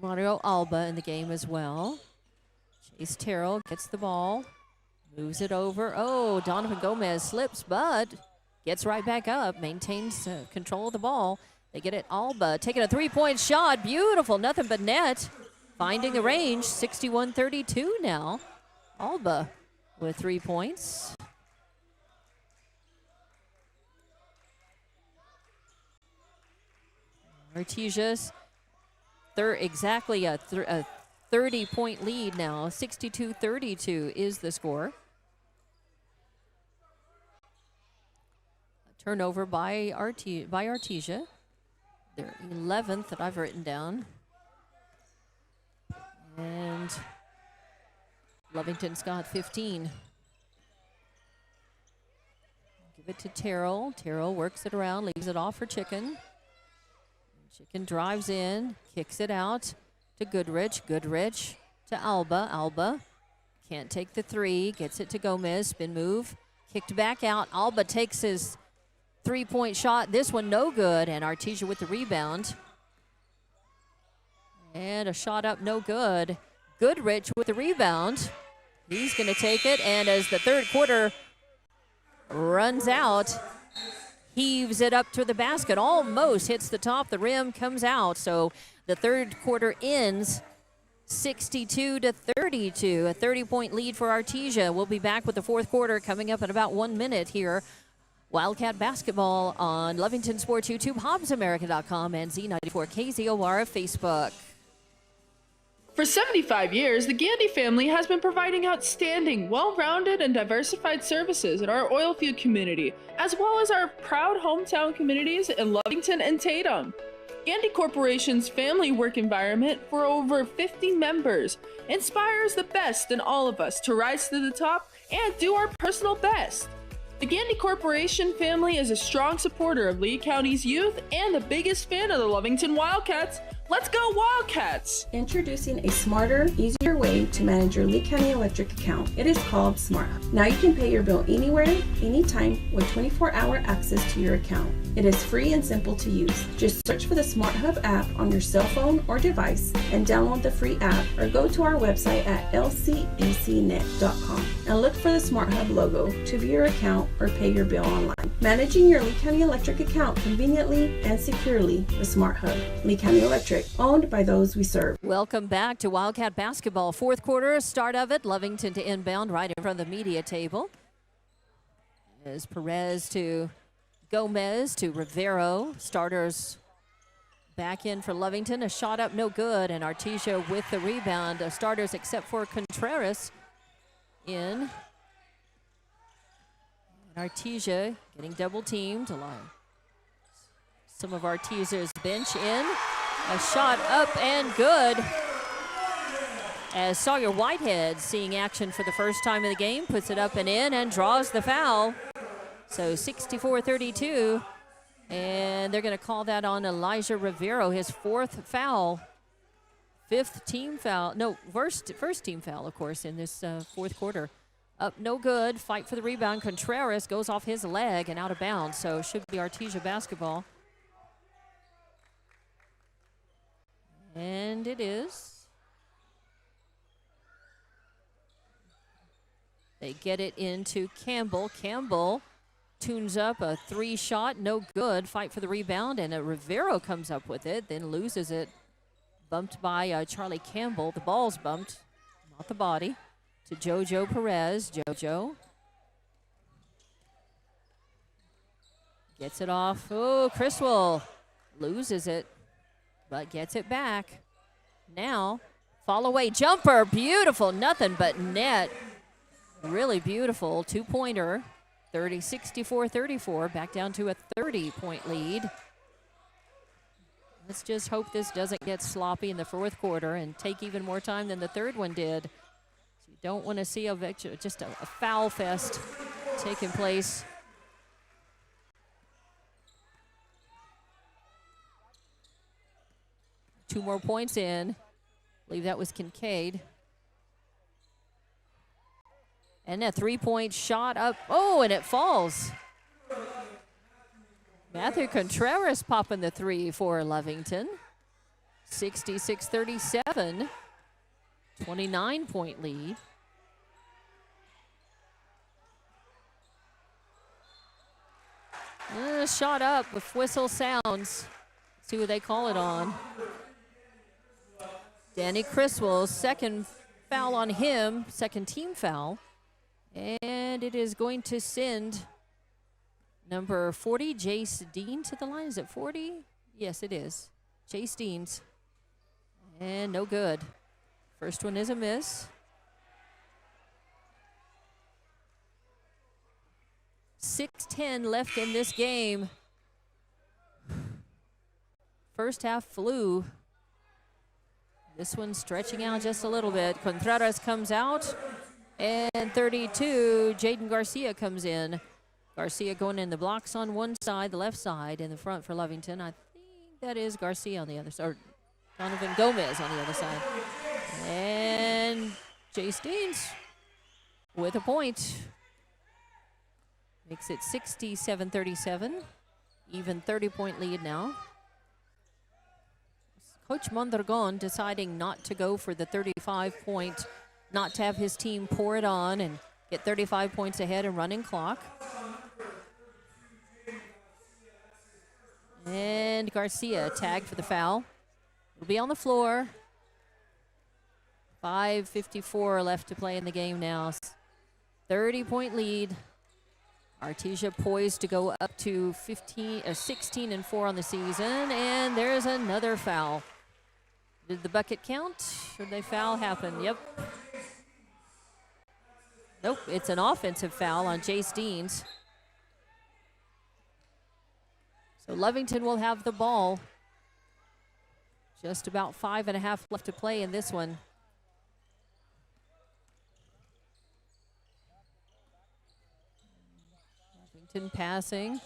Mario Alba in the game as well. Chase Terrell gets the ball, moves it over. Oh, Donovan Gomez slips, but gets right back up, maintains control of the ball. They get it, Alba taking a three-point shot. Beautiful, nothing but net. Finding the range, 61-32 now. Alba with 3 points. Artesia's exactly a 30-point lead now. 62-32 is the score. A turnover by Artesia. Their 11th that I've written down. And Lovington's got 15. Give it to Terrell. Terrell works it around, leaves it off for Chicken. Chicken drives in, kicks it out to Goodrich. Goodrich to Alba. Alba can't take the three, gets it to Gomez. Spin move, kicked back out. Alba takes his three-point shot. This one no good, and Artesia with the rebound. And a shot up, no good. Goodrich with the rebound. He's going to take it, and as the third quarter runs out, heaves it up to the basket, almost hits the top, the rim comes out. So the third quarter ends 62-32, a 30-point lead for Artesia. We'll be back with the fourth quarter coming up in about 1 minute here. Wildcat basketball on Lovington Sports YouTube, HobbsAmerica.com, and Z94 KZOR Facebook. For 75 years, the Gandy family has been providing outstanding, well-rounded, and diversified services in our oil field community, as well as our proud hometown communities in Lovington and Tatum. Gandy Corporation's family work environment for over 50 members inspires the best in all of us to rise to the top and do our personal best. The Gandy Corporation family is a strong supporter of Lee County's youth and the biggest fan of the Lovington Wildcats. Let's go Wildcats! Introducing a smarter, easier way to manage your Lee County Electric account. It is called SmartHub. Now you can pay your bill anywhere, anytime, with 24-hour access to your account. It is free and simple to use. Just search for the SmartHub app on your cell phone or device and download the free app, or go to our website at lcdcnet.com and look for the SmartHub logo to view your account or pay your bill online. Managing your Lee County Electric account conveniently and securely with SmartHub. Lee County Electric, owned by those we serve. Welcome back to Wildcat basketball. Fourth quarter, start of it. Lovington to inbound right in front of the media table. As Perez to Gomez to Rivero. Starters back in for Lovington. A shot up, no good. And Artesia with the rebound. Starters except for Contreras in. And Artesia getting double teamed. Some of Artesia's bench in. A shot up and good. As Sawyer Whitehead, seeing action for the first time in the game, puts it up and in and draws the foul. So 64-32, and they're going to call that on Elijah Rivero, his fourth foul. First team foul, of course, in this fourth quarter. Up, no good. Fight for the rebound. Contreras goes off his leg and out of bounds, so should be Artesia basketball. And it is. They get it into Campbell. Campbell tunes up a three shot, no good. Fight for the rebound, and Rivero comes up with it, then loses it. Bumped by Charlie Campbell. The ball's bumped, not the body. To JoJo Perez. JoJo gets it off. Oh, Criswell loses it, but gets it back. Now, fall away jumper. Beautiful, nothing but net. Really beautiful two-pointer. 64-34, back down to a 30-point lead. Let's just hope this doesn't get sloppy in the fourth quarter and take even more time than the third one did. So you don't want to see just a foul fest taking place. Two more points in. believe that was Kincaid. And a 3-point shot up. Oh, and it falls. Matthew Contreras popping the 3 for Lovington. 66-37. 29-point lead. Shot up with whistle sounds. See what they call it on. Danny Criswell, second foul on him, second team foul. And it is going to send number 40, Jace Dean, to the line. Is it 40? Yes, it is. Jace Deans. And no good. First one is a miss. 6:10 left in this game. First half flew. This one's stretching out just a little bit. Contreras comes out. And 32, Jaden Garcia comes in. Garcia going in the blocks on one side, the left side, in the front for Lovington. I think that is Garcia on the other side, or Donovan Gomez on the other side. And Jace Deans with a point. Makes it 67-37. Even 30-point lead now. Coach Mondragon deciding not to go for the 35-point, not to have his team pour it on and get 35 points ahead and running clock. And Garcia tagged for the foul. Will be on the floor. 5:54 left to play in the game now. 30-point lead. Artesia poised to go up to 16-4 on the season, and there's another foul. Did the bucket count? Should they foul happen? Yep. Nope, it's an offensive foul on Jace Deans. So Lovington will have the ball. Just about 5.5 left to play in this one. Lovington passing.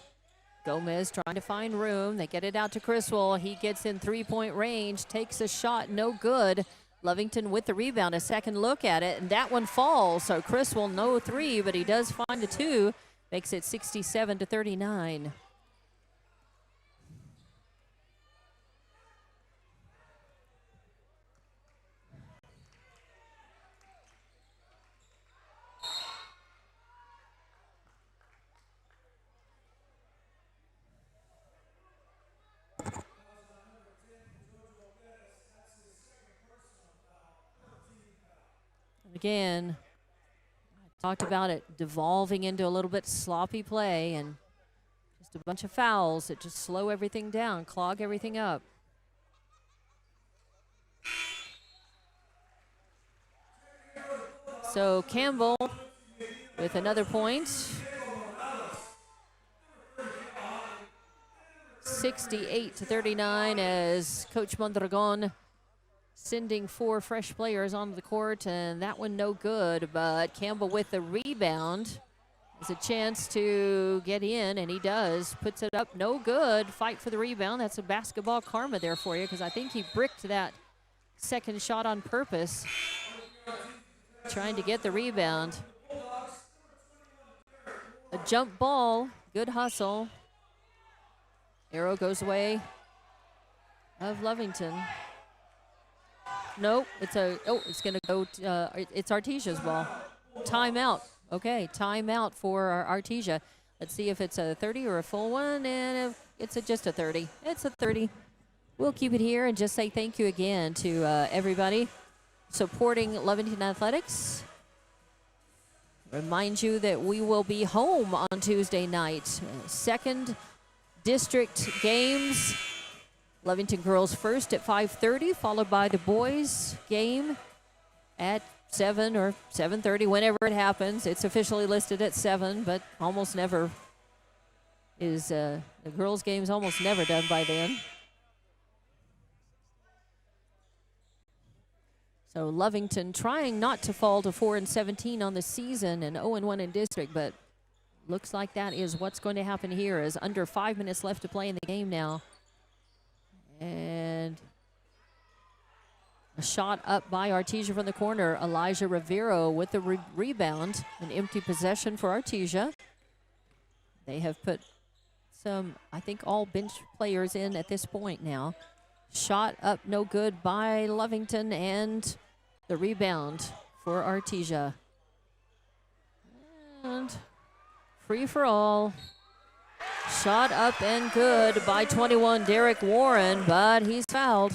Gomez trying to find room. They get it out to Criswell. He gets in 3-point range, takes a shot, no good. Lovington with the rebound, a second look at it, and that one falls. So Criswell, no 3, but he does find a 2. Makes it 67-39. Again, I talked about it devolving into a little bit sloppy play and just a bunch of fouls that just slow everything down, clog everything up. So Campbell with another point. 68-39 as Coach Mondragon sending 4 fresh players onto the court, and that one no good, but Campbell with the rebound has a chance to get in, and he does. Puts it up, no good. Fight for the rebound. That's a basketball karma there for you, because I think he bricked that second shot on purpose, trying to get the rebound. A jump ball, good hustle. Arrow goes away of Lovington. Nope, it's going to go, it's Artesia's ball. Timeout. Okay, timeout for Artesia. Let's see if it's a 30 or a full one, and it's just a 30. It's a 30. We'll keep it here and just say thank you again to everybody supporting Lovington Athletics. Remind you that we will be home on Tuesday night. Second district games. Lovington girls first at 5:30, followed by the boys game at 7 or 7:30, whenever it happens. It's officially listed at 7, but almost never is the girls' game's almost never done by then. So Lovington trying not to fall to 4-17 on the season and 0-1 in district, but looks like that is what's going to happen here, as under 5 minutes left to play in the game now. And A shot up by Artesia from the corner. Elijah Rivero with the rebound. An empty possession for Artesia. They have put some, I think, all bench players in at this point now. Shot up, no good by Lovington, and the rebound for Artesia. And free for all. Shot up and good by 21, Derek Warren, but he's fouled.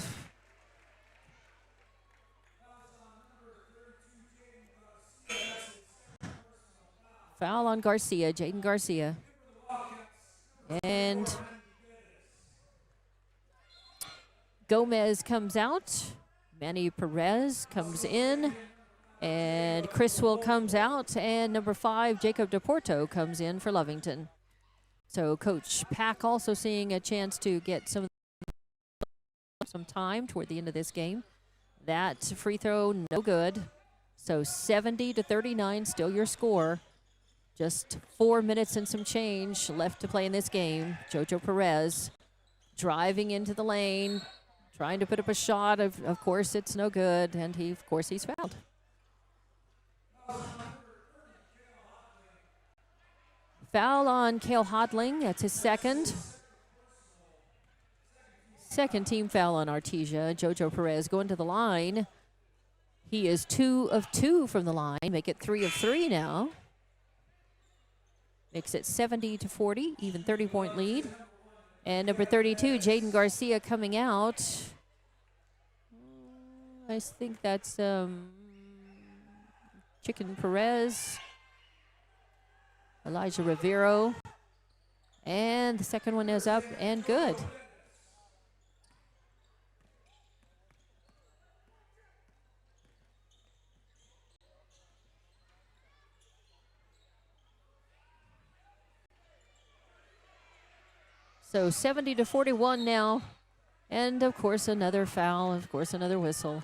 Foul on Garcia, Jaden Garcia. And Gomez comes out. Manny Perez comes in. And Criswell comes out. And number 5, Jacob DePorto, comes in for Lovington. So Coach Pack also seeing a chance to get some time toward the end of this game. That free throw, no good. So 70-39, still your score. Just 4 minutes and some change left to play in this game. Jojo Perez driving into the lane, trying to put up a shot. Of course, it's no good, and he's fouled. Foul on Cale Hodling. That's his second. Second team foul on Artesia. Jojo Perez going to the line. He is 2 of 2 from the line. Make it 3 of 3 now. Makes it 70-40, even 30-point lead. And number 32, Jaden Garcia coming out. I think that's Chicken Perez, Elijah Rivero. And the second one is up and good. So 70-41 now. And, of course, another foul. Of course, another whistle.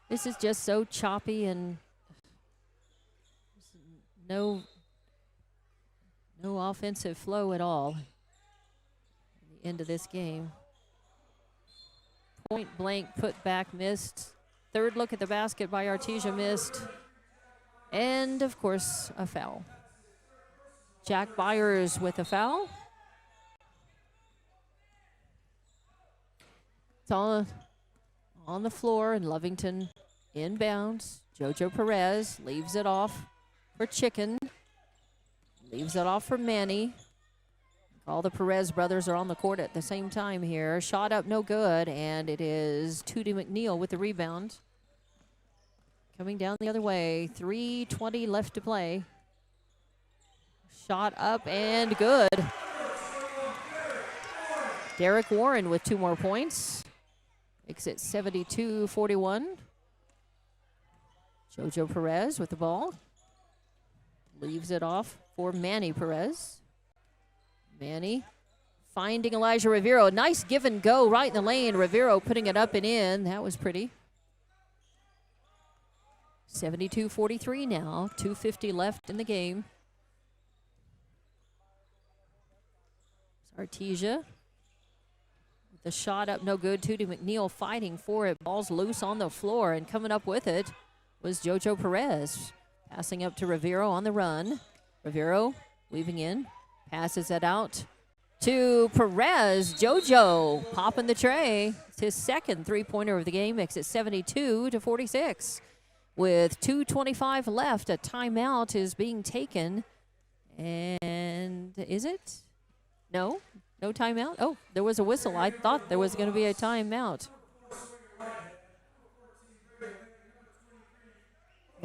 This is just so choppy and no offensive flow at all at the end of this game. Point blank put back missed. Third look at the basket by Artesia missed. And, of course, a foul. Jack Byers with a foul. It's all on the floor, and Lovington inbounds. Jojo Perez leaves it off for Chicken. Leaves it off for Manny. All the Perez brothers are on the court at the same time here. Shot up, no good, and it is Tootie McNeil with the rebound. Coming down the other way. 3:20 left to play. Shot up and good. Derek Warren with 2 more points. Makes it 72-41. Jojo Perez with the ball. Leaves it off for Manny Perez. Manny finding Elijah Rivero. Nice give and go right in the lane. Rivero putting it up and in. That was pretty. 72-43 now. 2:50 left in the game. Artesia. The shot up, no good. Tootie McNeil fighting for it. Ball's loose on the floor, and coming up with it was Jojo Perez. Passing up to Rivero on the run. Rivero weaving in. Passes it out to Perez. Jojo popping the tray. It's his second three-pointer of the game. Makes it 72-46. With 2:25 left, a timeout is being taken. And is it? No? No timeout? Oh, there was a whistle. I thought there was going to be a timeout.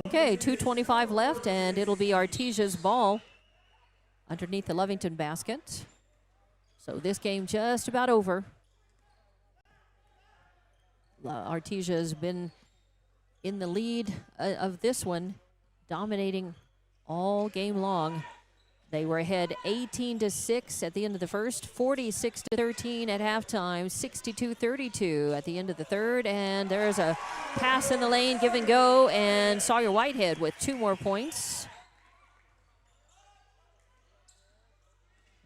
Okay, 2:25 left, and it'll be Artesia's ball underneath the Lovington basket. So this game just about over. Artesia has been in the lead of this one, dominating all game long. They were ahead 18-6 at the end of the first, 46-13 at halftime, 62-32 at the end of the third. And there's a pass in the lane, give and go, and Sawyer Whitehead with 2 more points.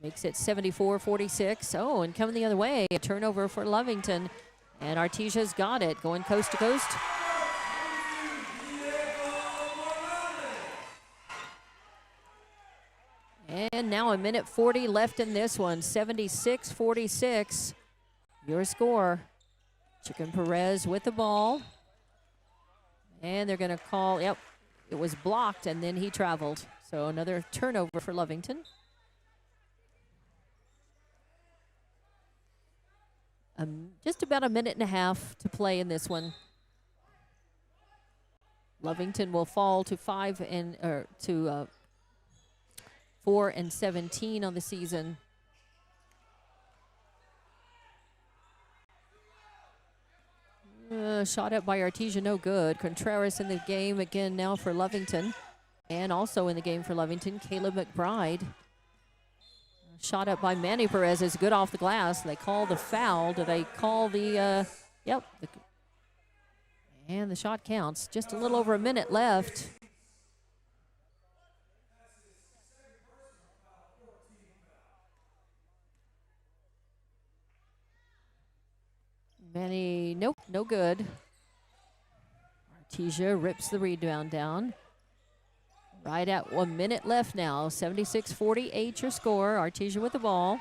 Makes it 74-46. Oh, and coming the other way, a turnover for Lovington And Artesia's got it, going coast to coast. And now a minute 40 left in this one. 76-46. Your score. Chicken Perez with the ball. And they're going to call, yep, it was blocked, and then he traveled. So another turnover for Lovington. Just about a minute and a half to play in this one. Lovington will fall to 4-17 on the season. Shot up by Artesia, no good. Contreras in the game again now for Lovington. And also in the game for Lovington, Caleb McBride. Shot up by Manny Perez is good off the glass. They call the foul. Do they call the, yep. And the shot counts. Just a little over a minute left. Manny, nope, no good. Artesia rips the rebound down. Right at 1 minute left now. 76-48 your score. Artesia with the ball.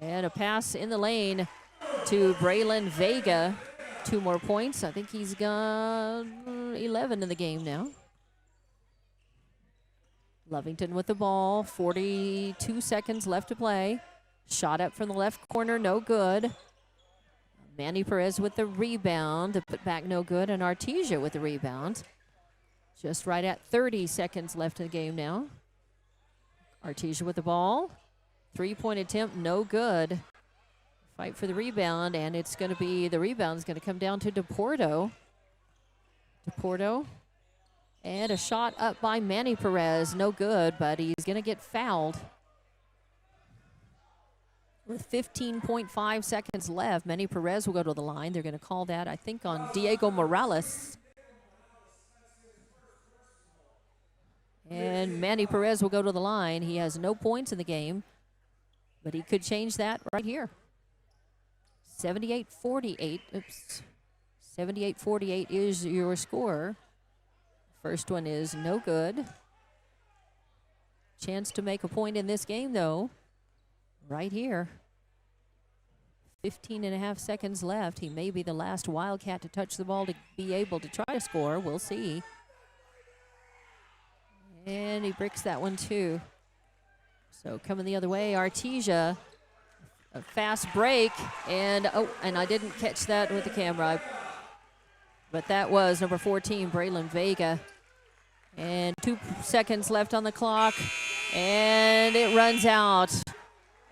And a pass in the lane to Braylon Vega. 2 more points. I think he's got 11 in the game now. Lovington with the ball. 42 seconds left to play. Shot up from the left corner, no good. Manny Perez with the rebound. The put back, no good. And Artesia with the rebound. Just right at 30 seconds left in the game now. Artesia with the ball. 3-point attempt, no good. Fight for the rebound, and it's going to be, the rebound is going to come down to DePorto. DePorto. And a shot up by Manny Perez, no good, but he's going to get fouled. With 15.5 seconds left, Manny Perez will go to the line. They're going to call that, I think, on Diego Morales. And Manny Perez will go to the line. He has no points in the game, but he could change that right here. 78-48. Oops. 78-48 is your score. First one is no good. Chance to make a point in this game, though, right here. 15 and a half seconds left. He may be the last Wildcat to touch the ball to be able to try to score. We'll see. And he bricks that one, too. So coming the other way, Artesia. A fast break. And, oh, and I didn't catch that with the camera. But that was number 14, Braylon Vega. And 2 seconds left on the clock. And it runs out.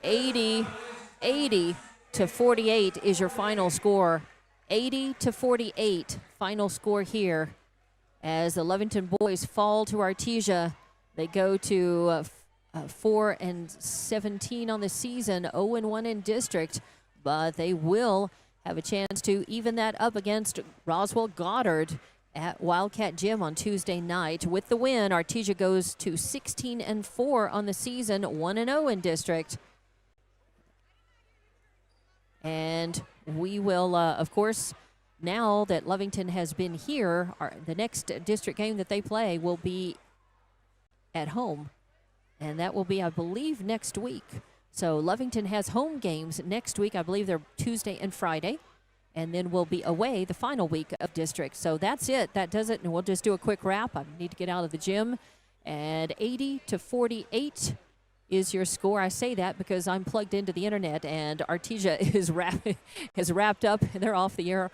80-48 is your final score. 80-48, final score here. As the Lovington boys fall to Artesia, they go to 4-17 on the season, 0-1 in district, but they will have a chance to even that up against Roswell Goddard at Wildcat Gym on Tuesday night. With the win, Artesia goes to 16-4 on the season, 1-0 in district. And we will, of course, now that Lovington has been here, the next district game that they play will be at home. And that will be, I believe, next week. So Lovington has home games next week. I believe they're Tuesday and Friday. And then we'll be away the final week of district. So that's it. That does it. And we'll just do a quick wrap. I need to get out of the gym. And 80-48 is your score. I say that because I'm plugged into the internet, and Artesia is wrapped up, and they're off the air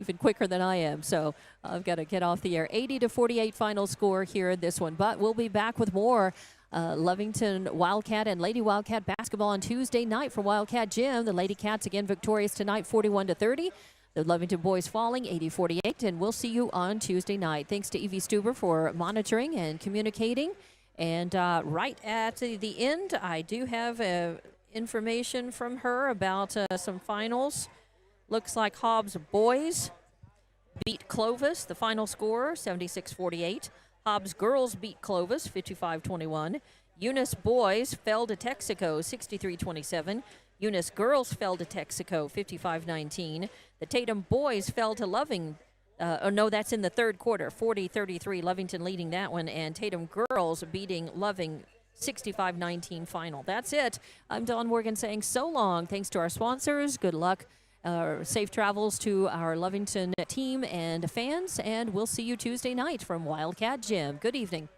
even quicker than I am. So I've got to get off the air. 80-48 final score here in this one. But we'll be back with more Lovington Wildcat and Lady Wildcat basketball on Tuesday night from Wildcat Gym. The Lady Cats again victorious tonight, 41-30. The Lovington boys falling 80-48, and we'll see you on Tuesday night. Thanks to Evie Stuber for monitoring and communicating. And right at the end, I do have information from her about some finals. Looks like Hobbs boys beat Clovis, the final score, 76-48. Hobbs girls beat Clovis, 55-21. Eunice boys fell to Texaco, 63-27. Eunice girls fell to Texaco 55-19. The Tatum boys fell to Loving. That's in the third quarter, 40-33. Lovington leading that one, and Tatum girls beating Loving 65-19 final. That's it. I'm Dawn Morgan saying so long. Thanks to our sponsors. Good luck. Safe travels to our Lovington team and fans, and we'll see you Tuesday night from Wildcat Gym. Good evening.